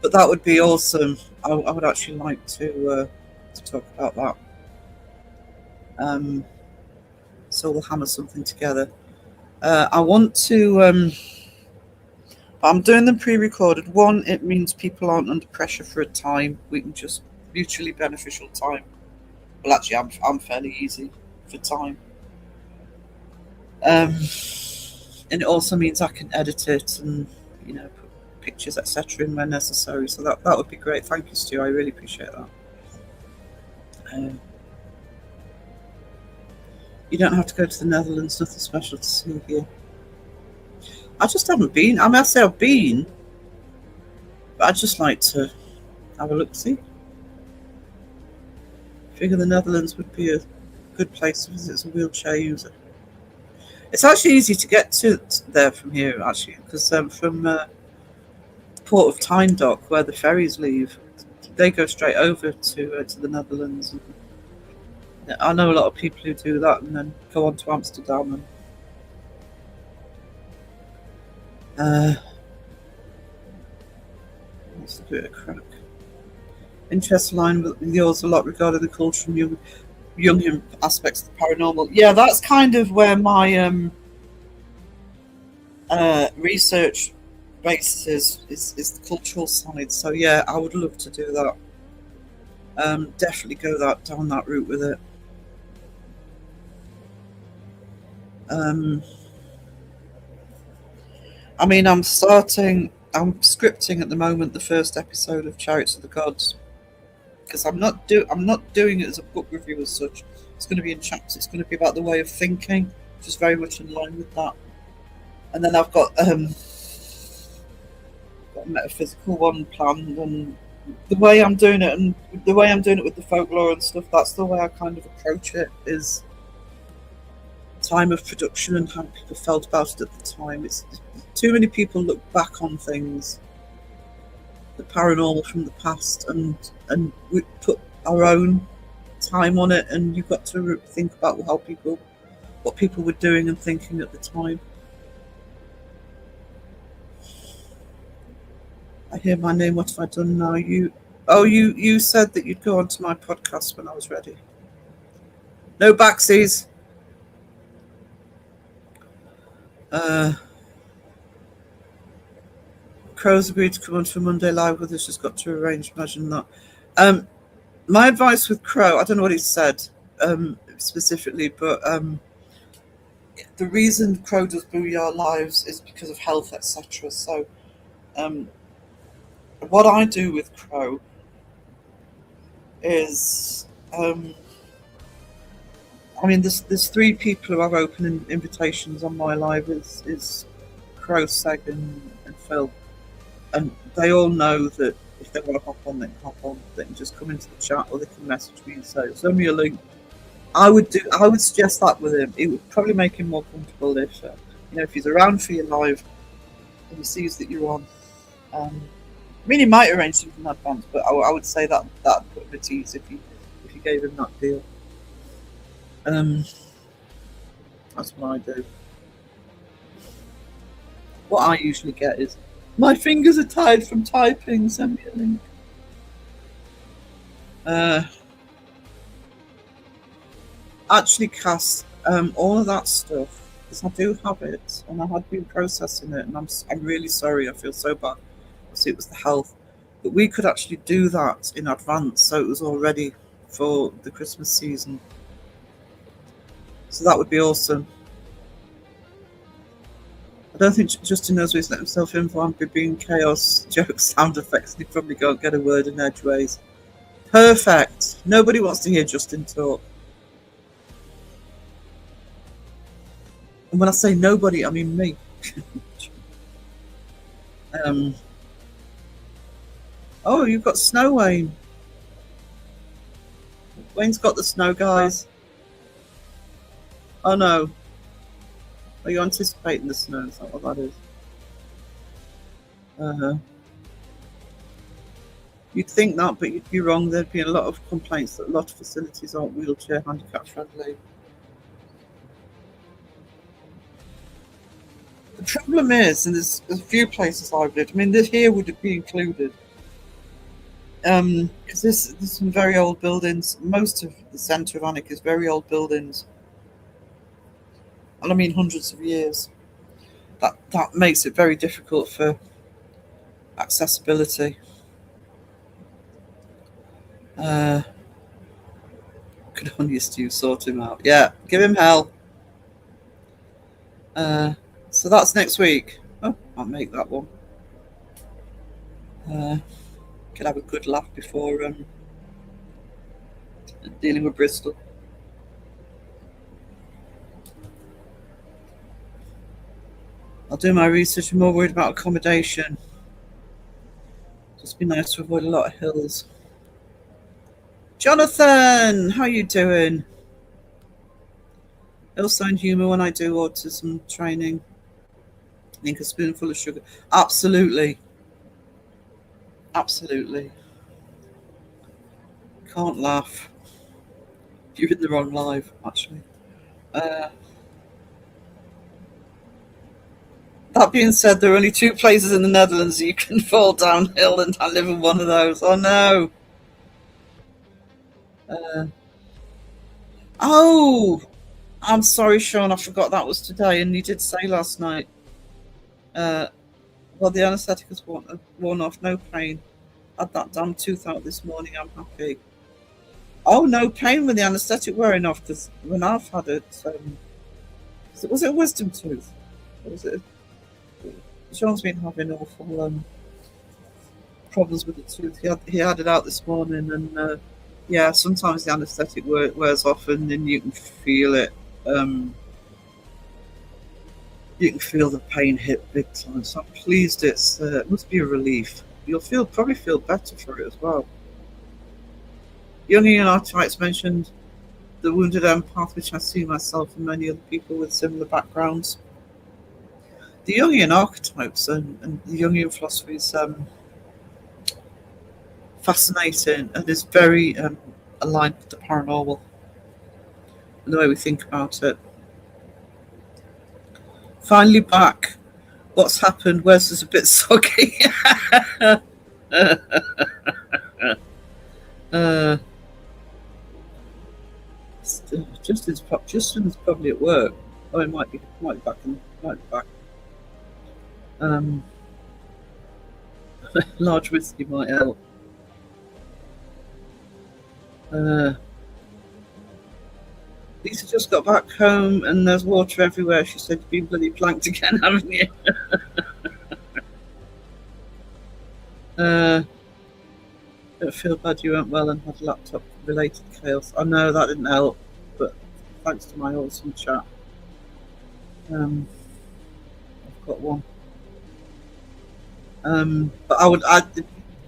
But that would be awesome. I would actually like to talk about that. So we'll hammer something together. I want to. I'm doing them pre-recorded. One, it means people aren't under pressure for a time. We can just mutually beneficial time. Well, actually, I'm fairly easy for time. And it also means I can edit it and put pictures, etc. in where necessary. So that would be great. Thank you, Stu. I really appreciate that. You don't have to go to the Netherlands. Nothing special to see here. I just haven't been. I mean, I say I've been, but I'd just like to have a look. See, I figure the Netherlands would be a good place to visit as a wheelchair user. It's actually easy to get to there from here, actually, because from the port of Tyndonk, where the ferries leave, they go straight over to the Netherlands. And I know a lot of people who do that and then go on to Amsterdam. What's the bit of crack? Interest line with yours a lot regarding the culture and Jungian aspects of the paranormal. Yeah, that's kind of where my research base is the cultural side. So yeah, I would love to do that. Definitely go down that route with it. I mean, I'm scripting at the moment the first episode of Chariots of the Gods, because I'm not doing it as a book review as such. It's going to be in chapters. It's going to be about the way of thinking, which is very much in line with that. And then I've got a metaphysical one planned, and the way I'm doing it, and the way I'm doing it with the folklore and stuff. That's the way I kind of approach it. Is time of production and how people felt about it at the time. It's too many people look back on things, the paranormal from the past, and we put our own time on it, and you've got to think about what people were doing and thinking at the time. I hear my name. What have I done now? You said that you'd go onto my podcast when I was ready. No backsies. Crow's agreed to come on for Monday Live with us. Just got to arrange. Imagine that. My advice with Crow, I don't know what he said specifically, but the reason Crow does Booyah Lives is because of health, etc. So, what I do with Crow is, I mean, there's three people who have open invitations on my live. Is Crow, Seg, and Phil, and they all know that if they want to hop on, they can hop on. They can just come into the chat, or they can message me and say, "Send me a link." I would suggest that with him. It would probably make him more comfortable if he's around for your live and he sees that you're on. I mean, he might arrange something in advance, but I would say that put him at ease if you gave him that deal. That's what I do. What I usually get is, "My fingers are tired from typing. Send me a link." Actually, Cass, all of that stuff, because I do have it, and I had been processing it, and I'm really sorry. I feel so bad. Obviously, it was the health, but we could actually do that in advance, so it was all ready for the Christmas season. So that would be awesome. I don't think Justin knows what he's let himself in for. I'm being chaos, jokes, sound effects, and he probably can't get a word in edgeways. Perfect. Nobody wants to hear Justin talk. And when I say nobody, I mean me. Oh, you've got snow, Wayne. Wayne's got the snow, guys. Oh no. Are you anticipating the snow? Is that what that is? You'd think that, but you'd be wrong. There'd be a lot of complaints that a lot of facilities aren't wheelchair handicap friendly. The problem is, and there's a few places I've lived, I mean, this here would be included. Because there's some very old buildings. Most of the centre of Alnwick is very old buildings. And I mean hundreds of years. That makes it very difficult for accessibility. Good on you, Stu, sort him out. Yeah, give him hell. So that's next week. Oh, I'll make that one. Could have a good laugh before dealing with Bristol. I'll do my research. I'm more worried about accommodation. Just be nice to avoid a lot of hills. Jonathan, how you doing? Also in humour when I do autism training. I think a spoonful of sugar. Absolutely. Absolutely. Can't laugh. You're in the wrong live, actually. That being said, there are only 2 places in the Netherlands you can fall downhill, and I live in one of those. Oh no! Oh! I'm sorry, Sean, I forgot that was today, and you did say last night. Well, the anaesthetic has worn off, no pain. Had that damn tooth out this morning, I'm happy. Oh, no pain with the anaesthetic wearing off, because when I've had it, was it a wisdom tooth? Or was it? Sean's been having awful problems with the tooth. He had it out this morning, and yeah, sometimes the anaesthetic wears off, and then you can feel it. You can feel the pain hit big time. So I'm pleased. It must be a relief. You'll probably feel better for it as well. Jungian archetypes mentioned the wounded empath, which I see myself and many other people with similar backgrounds. The Jungian archetypes and the Jungian philosophy is fascinating and is very aligned with the paranormal and the way we think about it. Finally back. What's happened? Wes is a bit soggy. Justin's probably at work. Oh, he might be back. Large whiskey might help. Uh, Lisa just got back home and there's water everywhere. She said, "You've been bloody planked again, haven't you?" Don't feel bad you weren't well and had laptop-related chaos. I know that didn't help, but thanks to my awesome chat, I've got one. But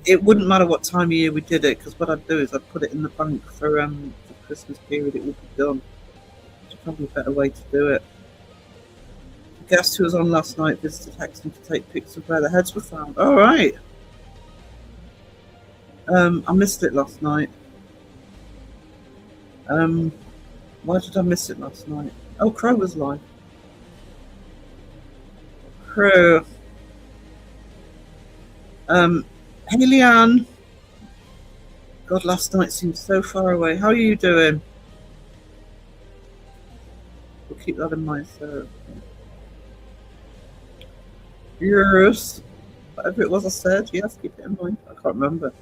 it wouldn't matter what time of year we did it, because what I'd do is I'd put it in the bank for the Christmas period. It would be done. It's probably a better way to do it. The guest who was on last night visited Hexton to take pictures of where the heads were found. All right. I missed it last night. Why did I miss it last night? Oh, Crow was live. Crow. Hey, Leanne. God, last night seemed so far away. How are you doing? We'll keep that in mind, so. Yes. Whatever it was I said, yes, keep it in mind. I can't remember.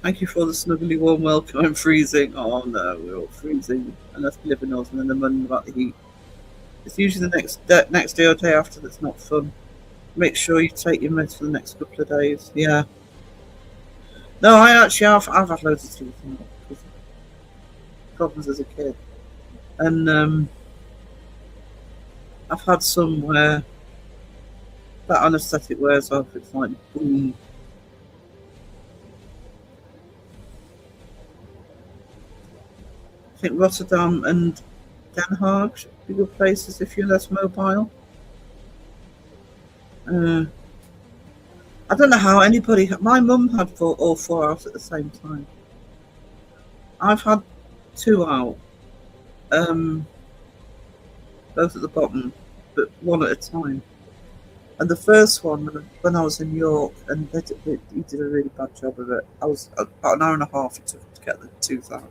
Thank you for the snuggly warm welcome. I'm freezing. Oh no, we're all freezing. Unless we live in Northern and then moaning about the heat. It's usually the next day or day after that's not fun. Make sure you take your meds for the next couple of days. Yeah. No, I actually have. I've had loads of teeth problems as a kid, and I've had some where that anaesthetic wears off. It's like boom. I think Rotterdam and Den Haag should be good places if you're less mobile. I don't know how anybody. My mum had all four out at the same time. I've had two out, both at the bottom, but one at a time. And the first one, when I was in York, and he did a really bad job of it. I was about an hour and a half it took to get the tooth out,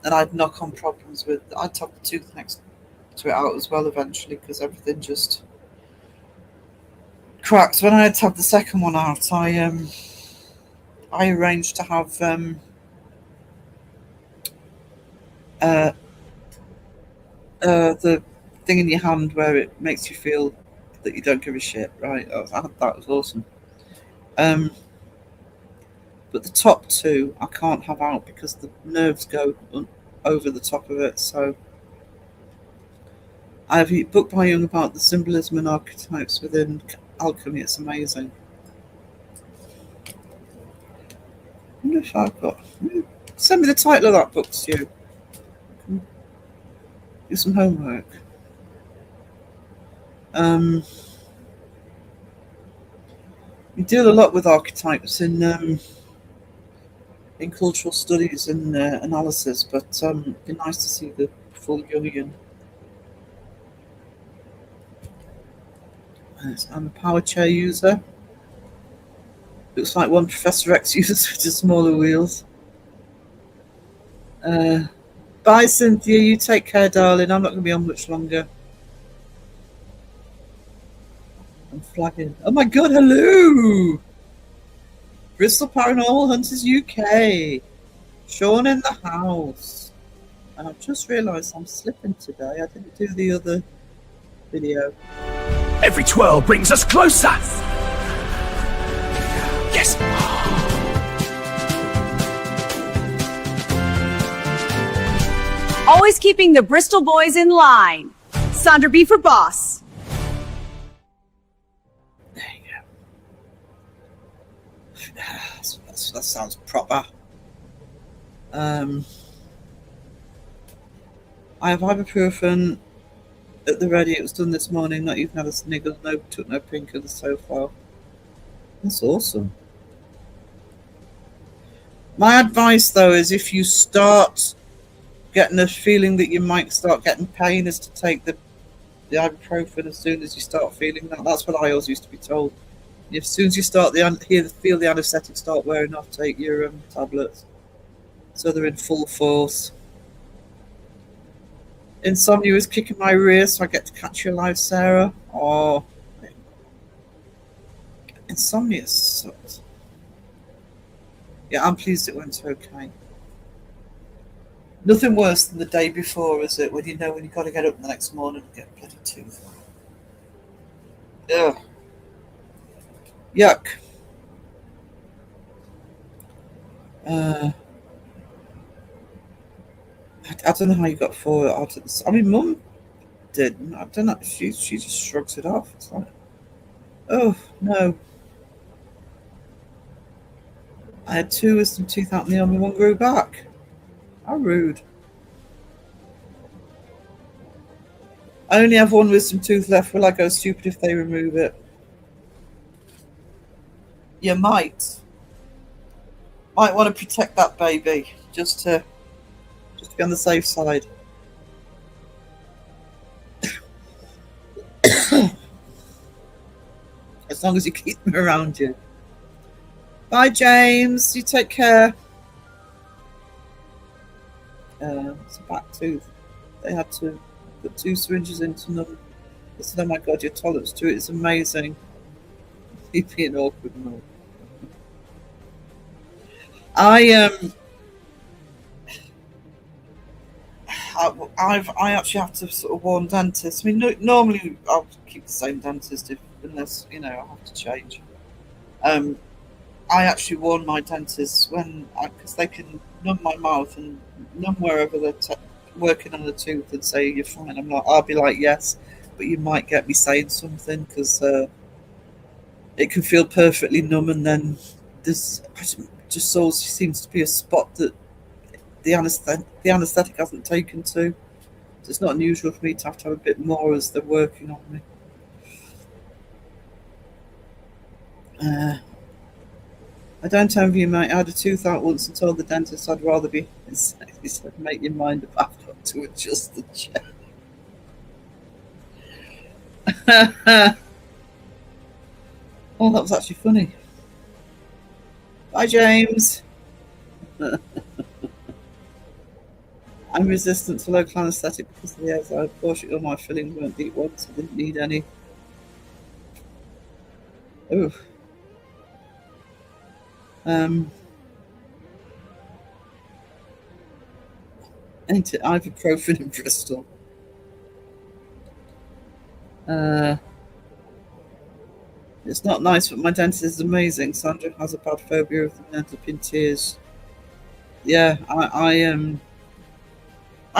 and I'd knock-on problems with. I'd have the tooth next to it out as well eventually because everything just cracked. When I had to have the second one out, I arranged to have the thing in your hand where it makes you feel that you don't give a shit, right? That was awesome. But the top two I can't have out because the nerves go over the top of it. So I've booked my young about the symbolism and archetypes within alchemy. It's amazing. I wonder if I've got. Send me the title of that book, Stu. Do some homework. We deal a lot with archetypes in cultural studies and analysis, but it'd be nice to see the full Jungian. I'm a power chair user. Looks like one Professor X uses with the smaller wheels. Bye, Cynthia. You take care, darling. I'm not going to be on much longer. I'm flagging. Oh my god, hello! Bristol Paranormal Hunters UK. Sean in the house. And I've just realised I'm slipping today. I didn't do the other video. Every twirl brings us closer. Yes. Always keeping the Bristol boys in line. Sandra B for boss. There you go. That sounds proper. I have ibuprofen at the ready. It was done this morning. Not even had a sniggle. Took no painkillers so far. That's awesome. My advice, though, is if you start getting a feeling that you might start getting pain, is to take the ibuprofen as soon as you start feeling that. That's what I always used to be told. As soon as you start feel the anaesthetic start wearing off, take your tablets so they're in full force. Insomnia is kicking my rear, so I get to catch you live, Sarah. Oh, insomnia sucks. Yeah, I'm pleased it went okay. Nothing worse than the day before, is it? When you know when you've got to get up the next morning and get a bloody tooth. Ugh. Yuck. I don't know how you got forward after this. I mean, Mum did. I don't know. She just shrugs it off. It's like, oh no. I had 2 wisdom teeth out and the only one grew back. How rude. I only have 1 wisdom tooth left. Will I go stupid if they remove it? You might. Might want to protect that baby. Just to be on the safe side. As long as you keep them around you. Bye, James. You take care. It's a back tooth. They had to put 2 syringes into them. I said, oh my God, your tolerance to it is amazing. You being awkward and all. I actually have to sort of warn dentists. I mean, normally I'll keep the same dentist unless, you know, I have to change. I actually warn my dentists because they can numb my mouth and numb wherever they're working on the tooth and say you're fine. I'll be like, yes, but you might get me saying something because it can feel perfectly numb, and then there's just always seems to be a spot that the anaesthetic hasn't taken to. So it's not unusual for me to have a bit more as they're working on me. I don't envy you, mate. I had a tooth out once and told the dentist I'd rather be insane. He said, make your mind up, I've got to adjust the chair. Oh, that was actually funny. Bye, James. I'm resistant to local anaesthetic because of the air. Unfortunately, all my fillings weren't deep ones. I didn't need any. Oh. Ain't it ibuprofen in Bristol? It's not nice, but my dentist is amazing. Sandra has a bad phobia of them and ends up in tears. Yeah, I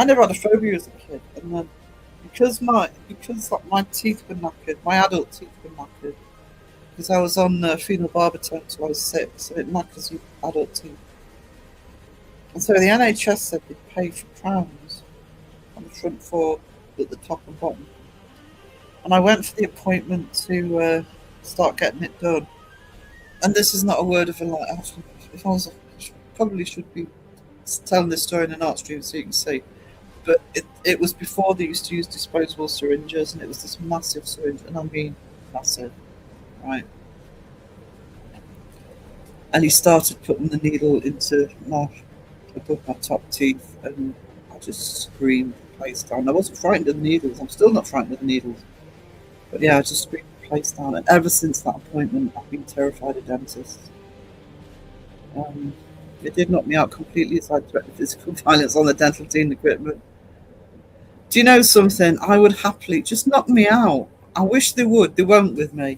never had a phobia as a kid, and then because my teeth were knackered, my adult teeth were knackered, because I was on phenobarbital until I was 6, so it knackers your adult teeth. And so the NHS said they'd pay for crowns on the front 4 at the top and bottom. And I went for the appointment to start getting it done. And this is not a word of a lie. Actually, if I was, probably should be telling this story in an art stream so you can see. But it was before they used to use disposable syringes, and it was this massive syringe, and I mean massive, right? And he started putting the needle into above my top teeth, and I just screamed, place down. I wasn't frightened of the needles. I'm still not frightened of the needles. But yeah, I just screamed, place down. And ever since that appointment, I've been terrified of dentists. It did knock me out completely as I threatened physical violence on the dental team equipment. Do you know something? I would happily just knock me out. I wish they would. They won't with me.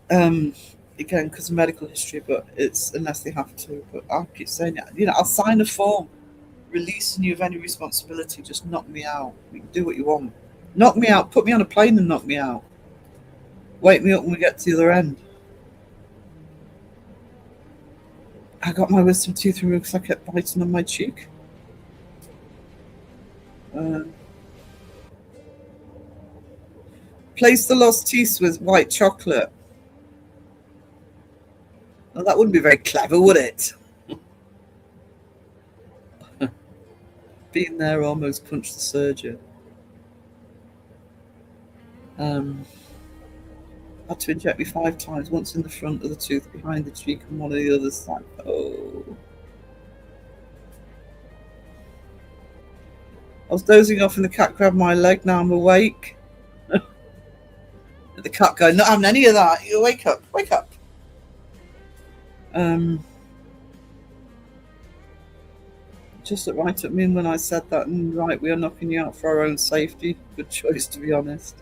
Again, because of medical history, but it's unless they have to. But I'll keep saying it. You know, I'll sign a form releasing you of any responsibility. Just knock me out. You can do what you want. Knock me out. Put me on a plane and knock me out. Wake me up when we get to the other end. I got my wisdom tooth removed because I kept biting on my cheek. Place the lost teeth with white chocolate. Well, that wouldn't be very clever, would it? Being there almost punched the surgeon. Had to inject me 5 times, once in the front of the tooth, behind the cheek, and one of the other side. Oh. I was dozing off and the cat grabbed my leg. Now I'm awake. The cat going, not having any of that. You wake up, wake up. just looked right at me when I said that, and right, we are knocking you out for our own safety. Good choice, to be honest.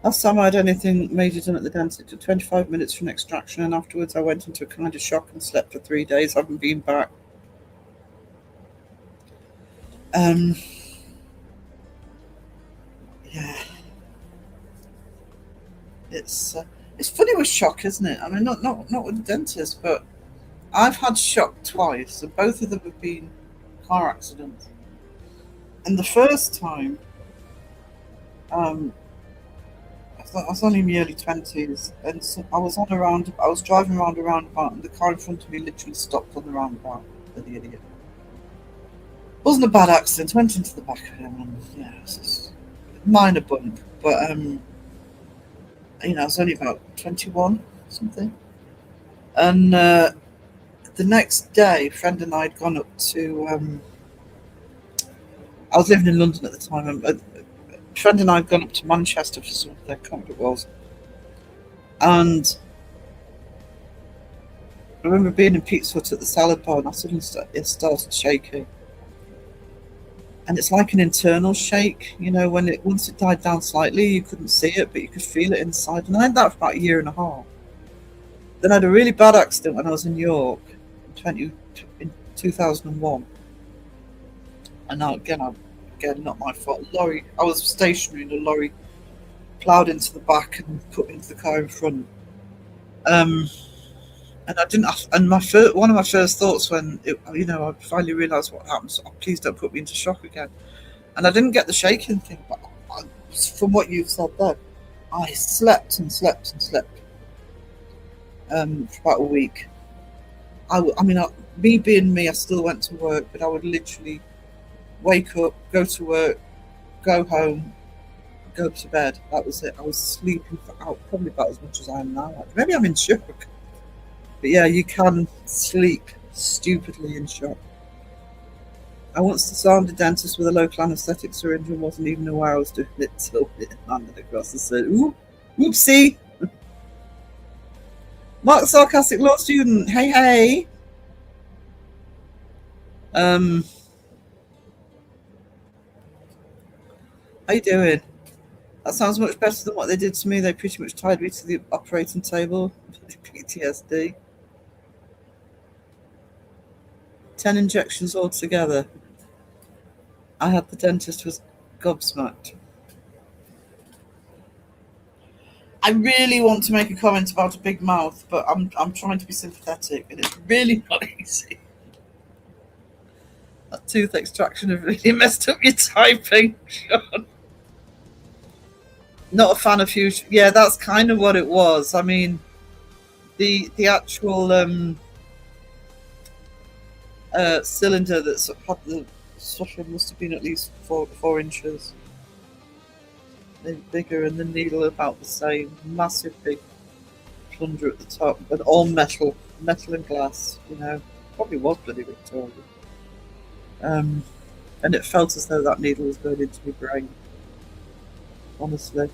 Last time I had anything major done at the dentist, it took 25 minutes for an extraction, and afterwards I went into a kind of shock and slept for 3 days. I haven't been back. Yeah. It's funny with shock, isn't it? I mean, not with the dentist, but I've had shock twice, and both of them have been car accidents. And the first time, I was only in my early 20s, and so I was driving around a roundabout, and the car in front of me literally stopped on the roundabout. The idiot. Wasn't a bad accident. Went into the back of him, and yeah, it was just a minor bump, but I was only about 21 or something. And the next day, a friend and I had gone up to. I was living in London at the time, and a friend and I had gone up to Manchester for something. I can't remember what it was. And I remember being in Pete's Hut at the salad bar, and I suddenly started shaking. And it's like an internal shake, when once it died down slightly, you couldn't see it, but you could feel it inside. And I had that for about a year and a half. Then I had a really bad accident when I was in York in 2001. And now again, not my fault. I was stationary, and a lorry ploughed into the back and put me into the car in front. And I didn't. And one of my first thoughts when I finally realised what happened. So, please don't put me into shock again. And I didn't get the shaking thing, but from what you've said there, I slept and slept and slept for about a week. Me being me, I still went to work, but I would literally wake up, go to work, go home, go to bed. That was it. I was sleeping for probably about as much as I am now. Maybe I'm in shock. But yeah, you can sleep stupidly in shock. I once disarmed a dentist with a local anaesthetic syringe and wasn't even aware I was doing it till it landed across the surgery. Ooh, whoopsie! Mark, sarcastic law student. Hey. How you doing? That sounds much better than what they did to me. They pretty much tied me to the operating table. PTSD. 10 injections altogether. I had the dentist was gobsmacked. I really want to make a comment about a big mouth, but I'm trying to be sympathetic, and it's really not easy. That tooth extraction has really messed up your typing, Sean. Not a fan of fusion. Yeah, that's kind of what it was. I mean, the actual cylinder that's had the suffering must have been at least 4 inches. They're bigger, and the needle about the same. Massive big plunger at the top, but all metal and glass. Probably was bloody Victorian. And it felt as though that needle was going into my brain. Honestly.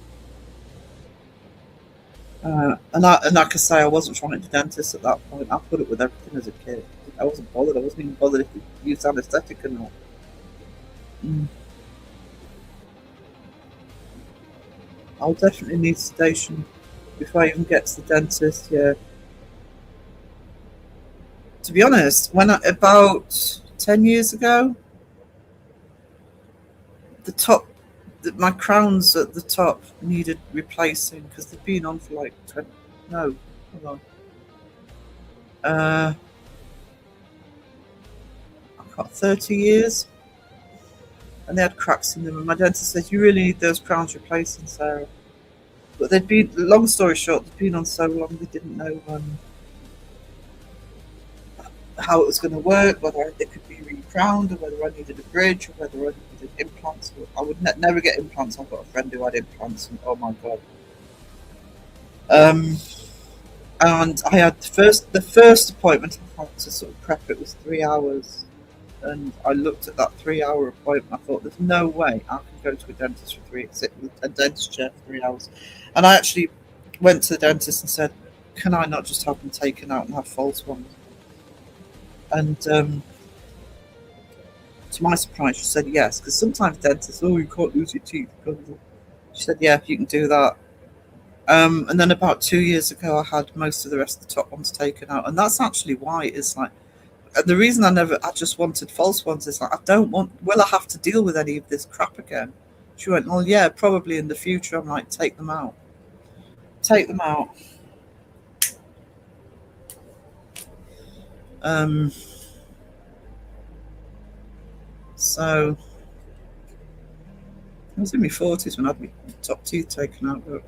And like I say, I wasn't trying to dentist at that point. I put it with everything as a kid. I wasn't bothered. I wasn't even bothered if you used anaesthetic or not. I'll definitely need sedation before I even get to the dentist. Yeah. To be honest, about 10 years ago, my crowns at the top needed replacing because they've been on for like 20. No, hold on. I've got 30 years, and they had cracks in them. And my dentist said, "You really need those crowns replacing, Sarah." But they'd been, long story short, they'd been on so long they didn't know how it was going to work, whether they could be re-crowned, or whether I needed a bridge, or whether I needed implants. I would never get implants. I've got a friend who had implants, and oh my god. And I had the first appointment I had to sort of prep it was 3 hours, and I looked at that 3-hour appointment. I thought, there's no way I can go to a dentist for sit with a dentist chair for 3 hours. And I actually went to the dentist and said, can I not just have them taken out and have false ones? And to my surprise, she said yes, because sometimes dentists, oh, you can't lose your teeth. She said, yeah, if you can do that. And then about 2 years ago, I had most of the rest of the top ones taken out, and that's actually why it's like. And the reason I just wanted false ones is like, will I have to deal with any of this crap again? She went, well, yeah, probably in the future. I'm like, take them out. Take them out. So I was in my 40s when I had my top teeth taken out, but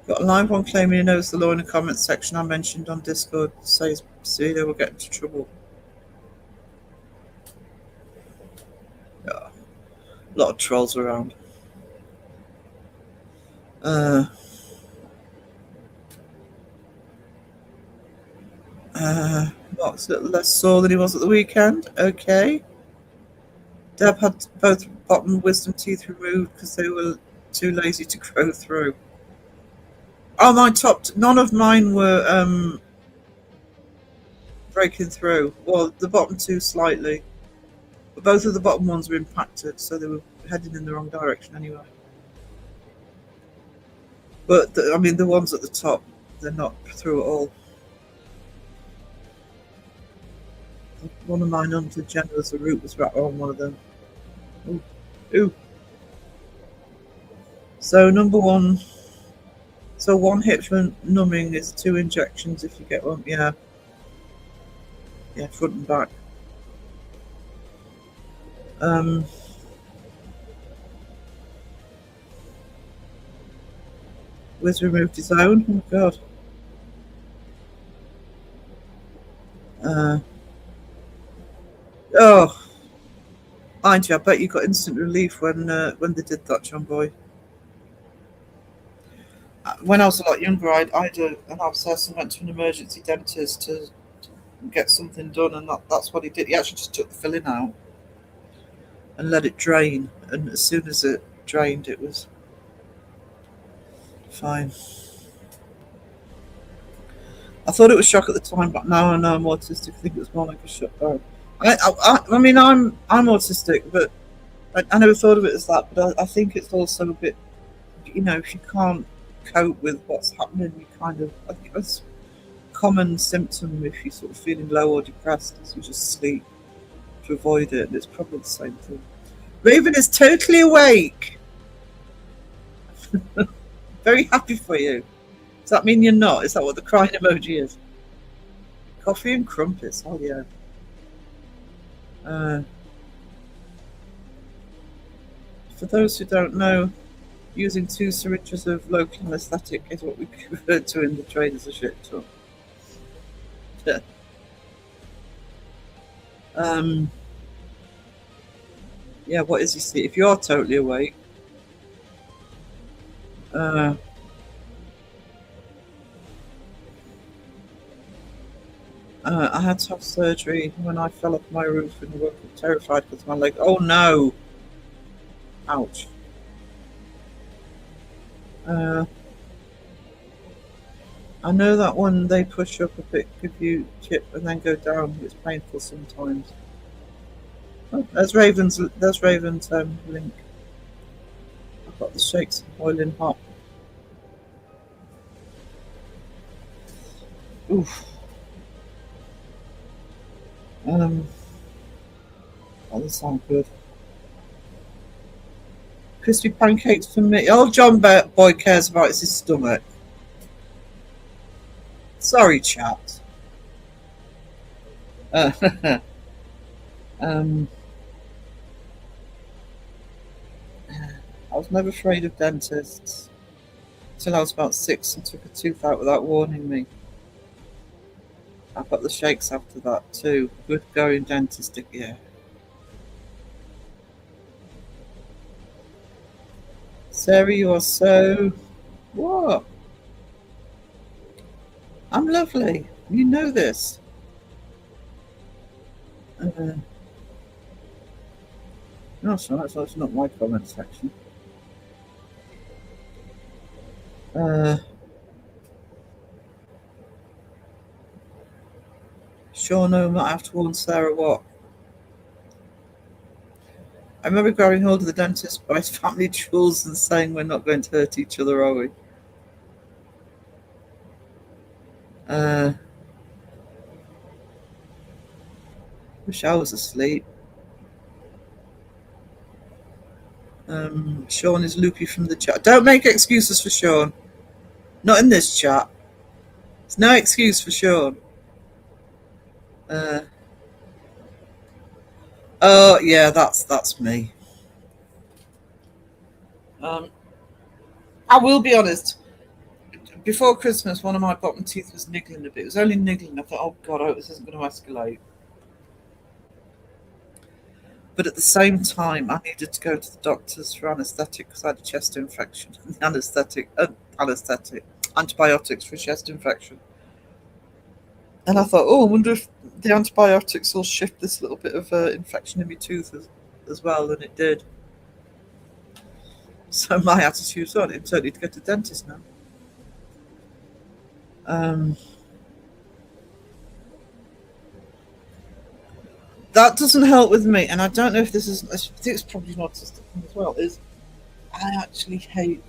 got a live one claiming he knows the law in the comments section I mentioned on Discord. Says, see, they will get into trouble. Yeah. A lot of trolls around. Mark's a little less sore than he was at the weekend. Okay. Deb had both bottom wisdom teeth removed because they were too lazy to grow through. Oh, none of mine were breaking through. Well, the bottom two slightly. But both of the bottom ones were impacted, so they were heading in the wrong direction anyway. But, the ones at the top, they're not through at all. One of mine under Jenna's, the root was right on one of them. Ooh. So, number one. So, one hip for numbing is 2 injections if you get one. Yeah. Yeah, front and back. Wiz removed his own. Oh, God. Mind you, I bet you got instant relief when they did that, John Boy. When I was a lot younger, I had an abscess and went to an emergency dentist to get something done, and that's what he did. He actually just took the filling out and let it drain, and as soon as it drained, it was fine. I thought it was shock at the time, but now I know I'm autistic. I think it was more like a shock. I'm autistic, but I never thought of it as that. But I think it's also a bit, if you can't cope with what's happening, you kind of, I think that's a common symptom if you're sort of feeling low or depressed, is you just sleep to avoid it, and it's probably the same thing. Raven is totally awake. Very happy for you. Does that mean you're not? Is that what the crying emoji is? Coffee and crumpets. Oh, yeah. For those who don't know, using 2 syringes of local anesthetic is what we refer to in the trade as a shit ton. Yeah. Yeah, what is he see? If you're totally awake, I had to have surgery when I fell off my roof and woke up terrified because my leg. Oh no! Ouch. I know that when they push up a bit, give you chip and then go down, it's painful sometimes. Oh, there's Raven's link. I've got the shakes boiling hot. Oof. That doesn't sound good. Crispy pancakes for me. All John Boy cares about is his stomach. Sorry, chat. I was never afraid of dentists till I was about 6 and took a tooth out without warning me. I got the shakes after that too. Good going dentist, yeah. Sarah, you are so... What? I'm lovely. You know this. No, so that's not my comment section. Sure, no, might have to warn Sarah what? I remember grabbing hold of the dentist by his family jewels and saying we're not going to hurt each other, are we? Wish I was asleep. Sean is loopy from the chat. Don't make excuses for Sean. Not in this chat. There's no excuse for Sean. Oh yeah, that's me. I will be honest. Before Christmas, one of my bottom teeth was niggling a bit. It was only niggling. I thought, oh God, I hope this isn't going to escalate. But at the same time, I needed to go to the doctors for anaesthetic because I had a chest infection. And the antibiotics for chest infection. And I thought, oh, I wonder if the antibiotics will shift this little bit of infection in my tooth as well, and it did. So my attitude was, I don't need to go to the dentist now. That doesn't help with me, and I don't know if this is. I think it's probably an autistic thing as well. Is I actually hate,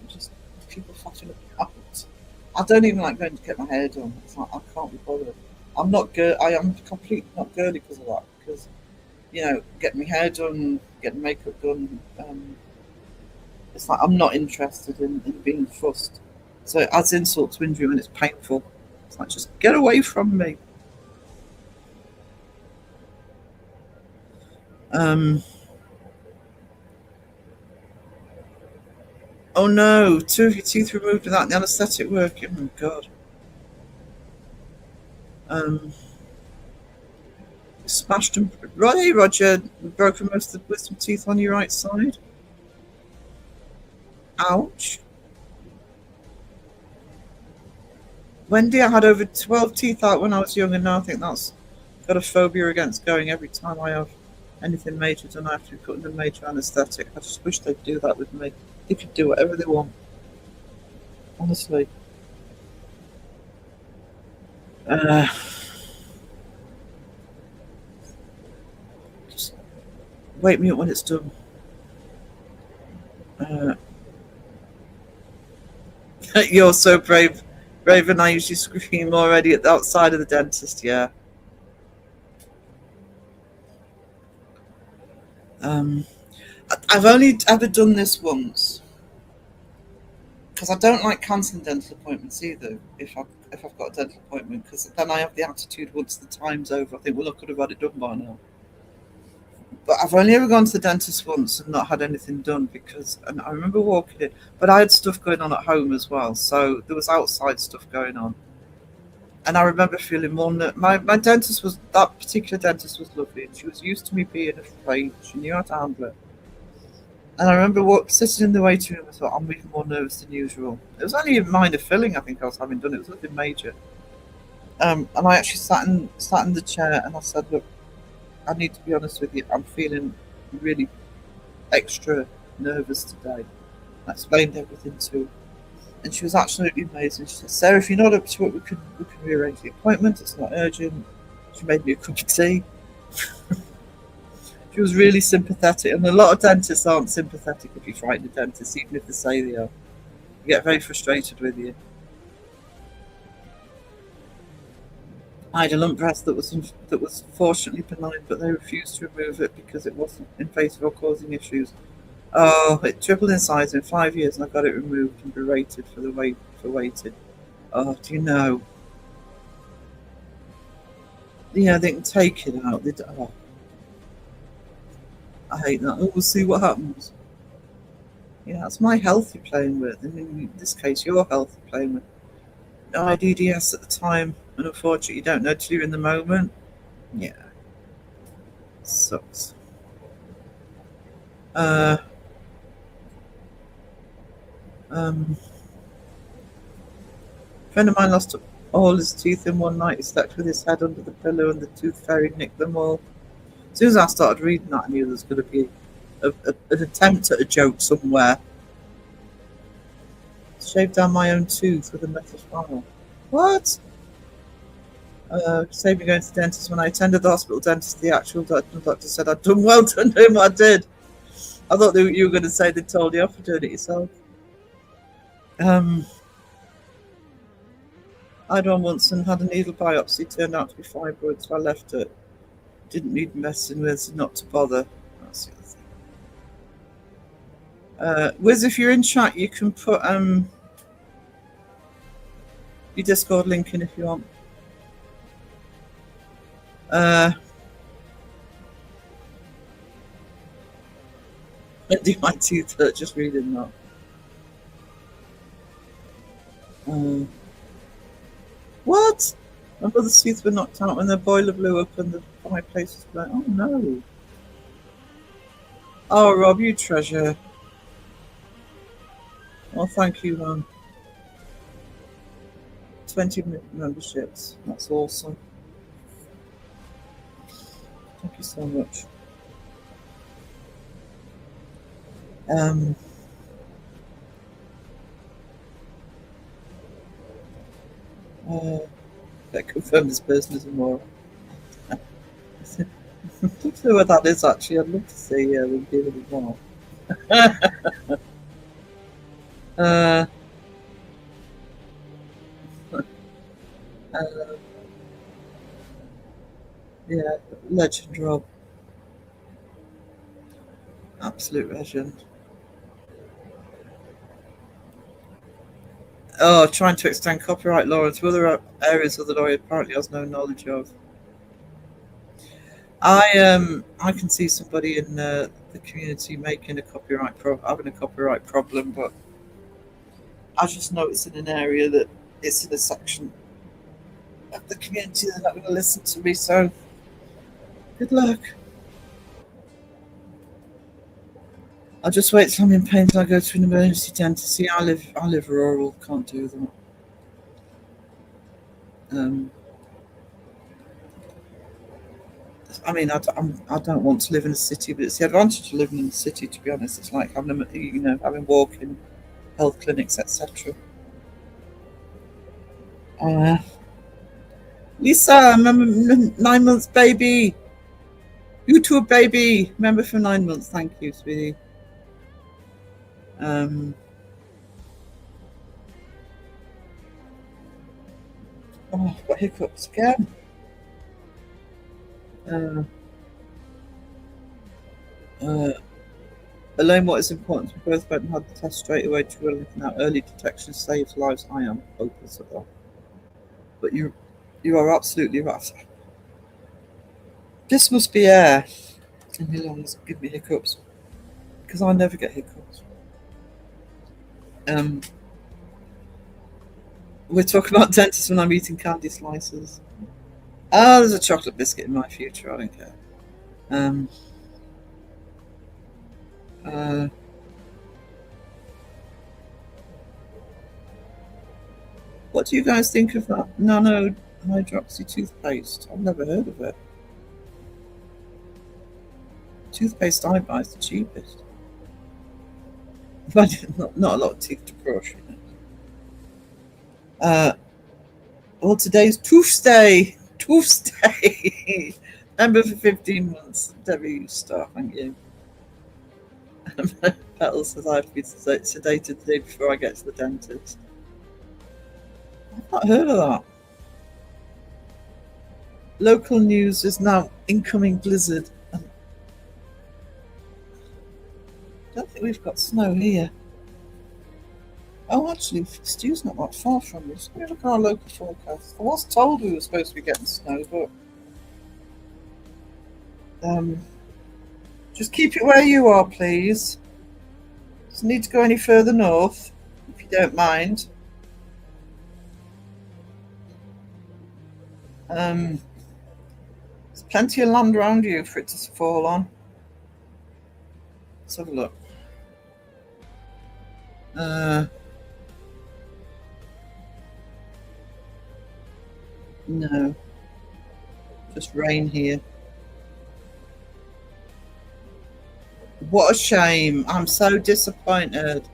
just people fucking about. I don't even like going to get my hair done. It's like I can't be bothered. I'm not good. I am completely not girly because of that. Because getting my hair done, getting makeup done. It's like I'm not interested in being fussed. So it adds insult to injury when it's painful. It's like, just get away from me. Oh no, 2 of your teeth removed without the anaesthetic working. Oh God. Smashed and hey Roger, broken most of the wisdom teeth on your right side. Ouch. Wendy, I had over 12 teeth out when I was young, and now I think that's got a phobia against going. Every time I have anything major done, I have to be put in major anaesthetic. I just wish they'd do that with me. They could do whatever they want. Honestly. Just wake me up when it's done. You're so brave. Raven, I usually scream already at the outside of the dentist, yeah. I've only ever done this once. Because I don't like cancelling dental appointments either, if I've got a dental appointment, because then I have the attitude once the time's over, I think, well, I could have had it done by now. But I've only ever gone to the dentist once and not had anything done and I remember walking in, but I had stuff going on at home as well, so there was outside stuff going on. And I remember feeling more my dentist that particular dentist was lovely, and she was used to me being afraid. She knew how to handle it. And I remember sitting in the waiting room, I thought, I'm even more nervous than usual. It was only a minor filling I think I was having done, it was nothing major. And I actually sat in the chair and I said, look, I need to be honest with you, I'm feeling really extra nervous today. I explained everything to her. And she was absolutely amazing. She said, Sarah, if you're not up to it, we can rearrange the appointment. It's not urgent. She made me a cup of tea. She was really sympathetic. And a lot of dentists aren't sympathetic if you frighten a dentist, even if they say they are. They get very frustrated with you. I had a lump breast that was fortunately benign, but they refused to remove it because it wasn't invasive or causing issues. Oh, it tripled in size in 5 years, and I got it removed and berated for waiting. Oh, do you know? Yeah, they can take it out. I hate that. Oh, we'll see what happens. Yeah, that's my health you're playing with. And in this case, your health you're playing with. No IDDS at the time, and unfortunately, you don't know till you're in the moment. Yeah, sucks. A friend of mine lost all his teeth in one night. He slept with his head under the pillow and the tooth fairy nicked them all. As soon as I started reading that, I knew there was going to be an attempt at a joke somewhere. Shaved down my own tooth with a metal file. What? Saved me going to the dentist. When I attended the hospital dentist, the actual doctor said I'd done well to doing what I did. I thought you were going to say they told you off for doing it yourself. I had one once and had a needle biopsy. Turned out to be fibroids, so I left it. Didn't need messing with, so not to bother. That's the other thing. Wiz, if you're in chat, you can put your Discord link in if you want. I do my teeth hurt just reading that. What? My brother's teeth were knocked out when the boiler blew up and the fireplace was blown. Oh no. Oh, Rob, you treasure. Oh, thank you, man. 20 memberships. That's awesome. Thank you so much. That confirm this person is immoral. I don't know what that is actually. I'd love to see them give it a more. Yeah, legend, Rob. Absolute legend. Oh, trying to extend copyright law into other areas of the law he apparently has no knowledge of. I can see somebody in the community making a having a copyright problem, but I just know it's in an area that it's in a section of the community they're not going to listen to me. So, good luck. I'll just wait till I'm in pain till I go to an emergency dentist. See, I live rural, can't do that. I mean, I don't want to live in a city, but it's the advantage of living in the city. To be honest, it's like having having walking health clinics, etc. Lisa, remember 9 months, baby. YouTube baby, remember for 9 months. Thank you, sweetie. Oh, I've got hiccups again. Elaine, what is important? We both went and had the test straight away to rule it out. Early detection saves lives. I am hopeless at that. But you are absolutely right. This must be air in my lungs. Give me hiccups. Because I never get hiccups. We're talking about dentists when I'm eating candy slices. Ah, there's a chocolate biscuit in my future. I don't care. What do you guys think of that nano hydroxy toothpaste? I've never heard of it. Toothpaste I buy is the cheapest. But not a lot of teeth to brush. Well, today's Tuesday. Tuesday. Member for 15 months. Debbie Star, thank you. Petal says I have to be sedated the day before I get to the dentist. I've not heard of that. Local news is now incoming blizzard. I don't think we've got snow here. Oh, actually, Stu's not that far from us. Let me look at our local forecast. I was told we were supposed to be getting snow, but just keep it where you are, please. Doesn't need to go any further north, if you don't mind. There's plenty of land around you for it to fall on. Let's have a look. No. Just rain here. What a shame. I'm so disappointed.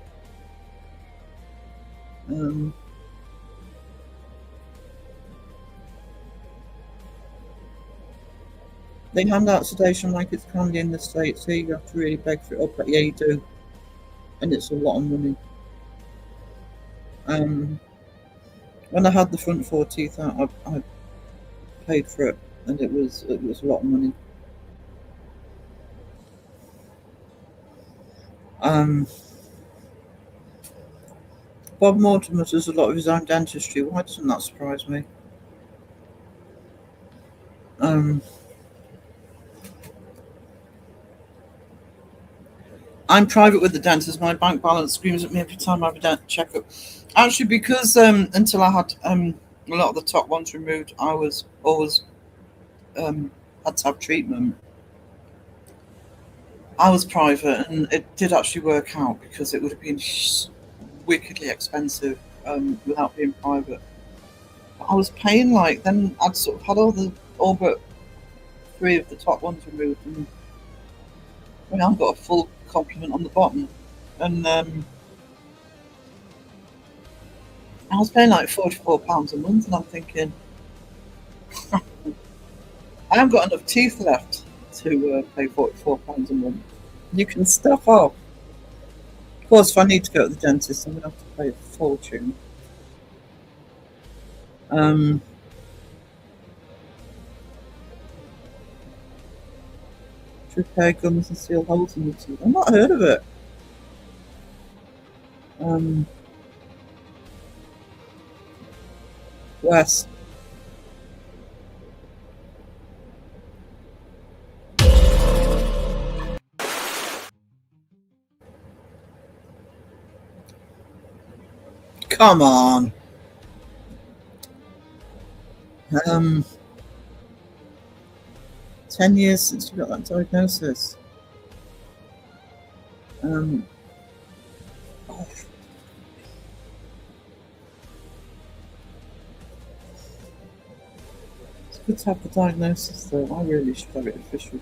They hand out sedation like it's candy in the States. Here you have to really beg for it up, but yeah, you do. And it's a lot of money. When I had the front 4 teeth out, I paid for it, and it was a lot of money. Bob Mortimer does a lot of his own dentistry. Why doesn't that surprise me? I'm private with the dentist. My bank balance screams at me every time I have a dental checkup. Actually, because until I had a lot of the top ones removed, I was always had to have treatment. I was private, and it did actually work out because it would have been wickedly expensive without being private. But I was paying then I'd sort of had all but 3 of the top ones removed, and I've got a full complement on the bottom, and I was paying £44 a month, and I'm thinking I haven't got enough teeth left to pay £44 a month. You can stuff off. Of course, if I need to go to the dentist, I'm going to have to pay a fortune. To repair gums and seal holes in the teeth. I've not heard of it. West. Come on. 10 years since you got that diagnosis. Oh. It's good to have the diagnosis, though. I really should have it official.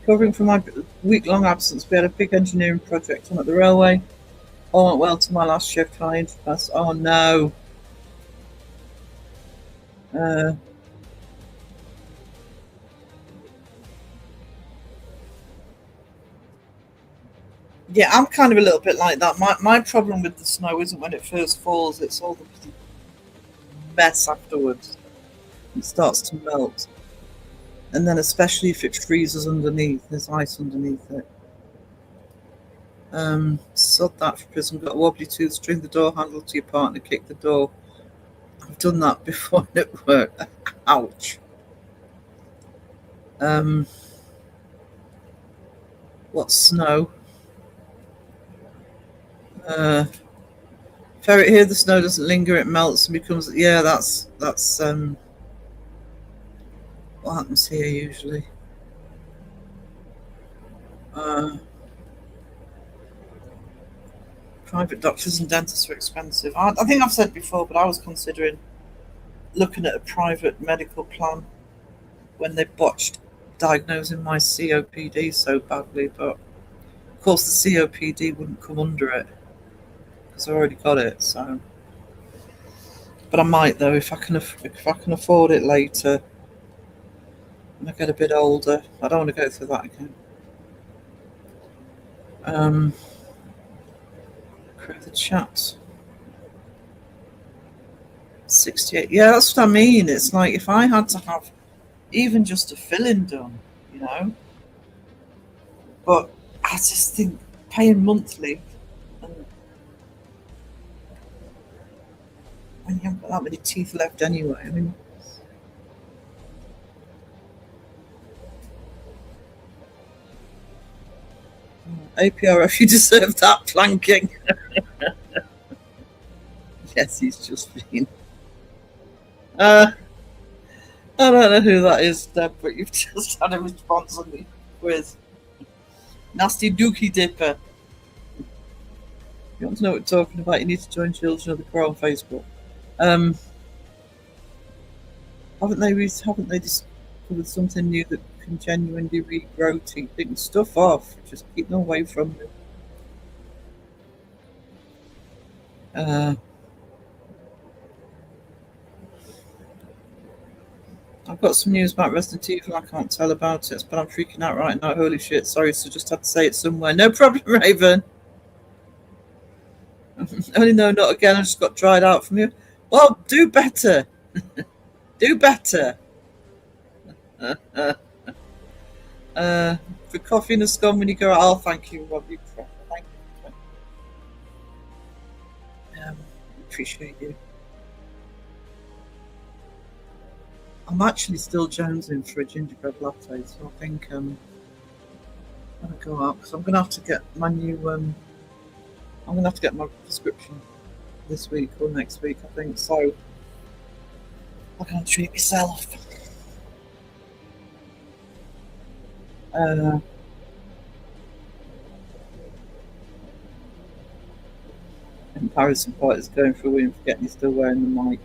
Covering for my week-long absence, we had a big engineering project on at the railway. All went well to my last shift client. Oh no. Yeah, I'm kind of a little bit like that. My problem with the snow isn't when it first falls, it's all the mess afterwards. It starts to melt. And then especially if it freezes underneath, there's ice underneath it. Sod that for prison. Got a wobbly tooth, string the door handle to your partner, kick the door. I've done that before and it worked. Ouch. What's snow? Ferret here, the snow doesn't linger, it melts and becomes, yeah, that's what happens here usually. Private doctors and dentists are expensive. I think I've said before, but I was considering looking at a private medical plan when they botched diagnosing my COPD so badly, but of course the COPD wouldn't come under it because I already got it. So, but I might though if I can afford it later. When I get a bit older, I don't want to go through that again. Correct the chat. 68. Yeah, that's what I mean. It's like if I had to have even just a filling done, you know. But I just think paying monthly, and when you haven't got that many teeth left anyway, I mean. APRF, you deserve that planking. Yes, he's just been. I don't know who that is, Deb, but you've just had a response on the quiz. Nasty Dookie Dipper. If you want to know what we're talking about, you need to join Children of the Crow on Facebook. Haven't they discovered with something new that can genuinely regrow teeth. They can stuff off. Just keep them away from me. I've got some news about Resident Evil. I can't tell about it, but I'm freaking out right now. Holy shit! Sorry, so just had to say it somewhere. No problem, Raven. Only no, not again. I just got dried out from you. Well, do better. Do better. For coffee and a scone when you go out. Oh, thank you, Rob. You crap. Thank you. Appreciate you. I'm actually still jonesing for a gingerbread latte, so I think I'm gonna go out because I'm gonna have to get my new. I'm gonna have to get my prescription this week or next week, I think. So I can't treat myself. And Harrison Part is going through and forgetting he's still wearing the mic.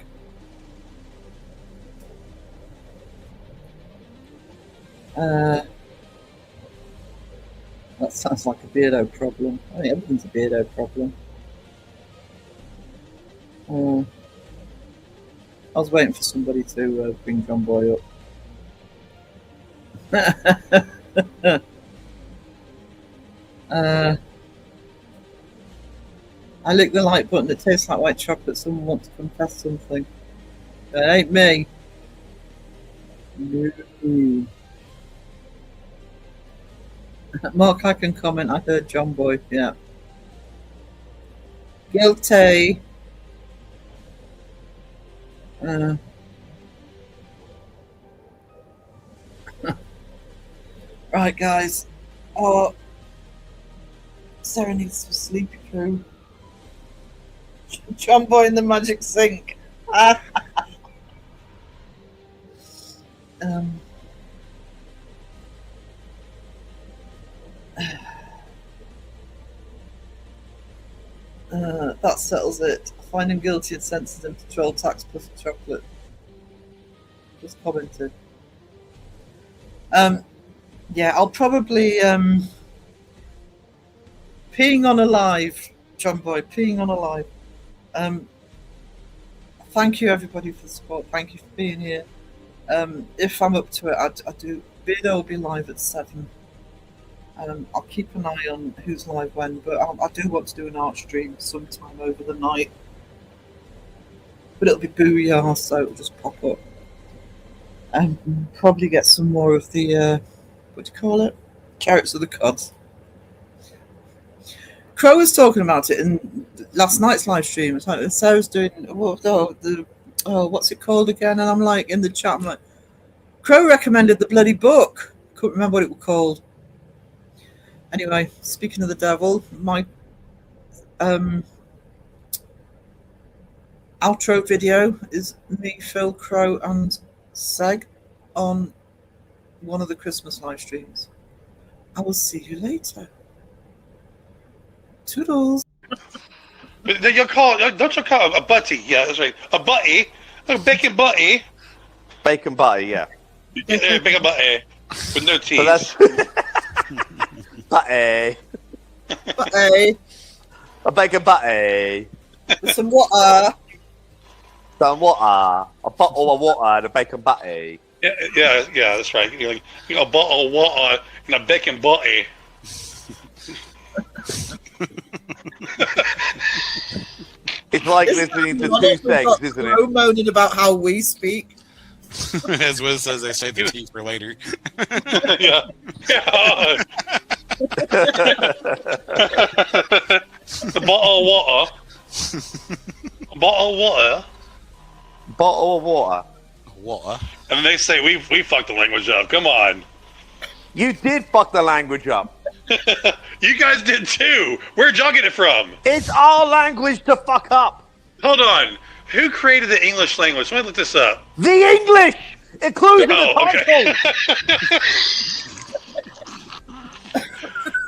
That sounds like a Beardo problem. I think everything's a Beardo problem. I was waiting for somebody to bring John Boy up. I lick the like button that tastes like white chocolate. Someone wants to confess something. It ain't me. No. Mark, I can comment. I heard John Boy. Yeah. Guilty. Right, guys. Oh, Sarah needs some sleepy crew. John Boy in the magic sink. That settles it. I find him guilty and sentences him to troll tax plus chocolate. Just commented. Yeah, I'll probably peeing on alive, John Boy, peeing on alive. Thank you everybody for the support. Thank you for being here. If I'm up to it, I do. Beardo will be live at 7. I'll keep an eye on who's live when, but I do want to do an art stream sometime over the night. But it'll be Booyah, so it'll just pop up. And probably get some more of the, what do you call it? Carrots of the Gods. Crow was talking about it in last night's live stream. It's like Sarah's doing, what's it called again? And I'm like, in the chat, I'm like, Crow recommended the bloody book. Couldn't remember what it was called. Anyway, speaking of the devil, my outro video is me, Phil, Crow, and Seg on one of the Christmas live streams. I will see you later. Toodles. Don't you call it a butty? Yeah, that's right. A butty, a bacon butty. Bacon butty, yeah. Yeah, bacon butty with no teeth. So that's butty. Butty. A bacon butty. With some water. Some water. A bottle of water and a bacon butty. Yeah, that's right. You got a bottle of water and a bacon butty. It's like listening to two things, isn't it? Crow moaning about how we speak. As Wiz says, they save the teeth for later. Yeah. A bottle of water. A bottle of water. Bottle of water. Water. And then they say we fucked the language up. Come on. You did fuck the language up. You guys did too. Where'd y'all get it from? It's our language to fuck up. Hold on. Who created the English language? Let me look this up. The English! Including the okay. title!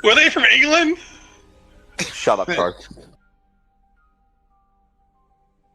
Were they from England? Shut up, Crow.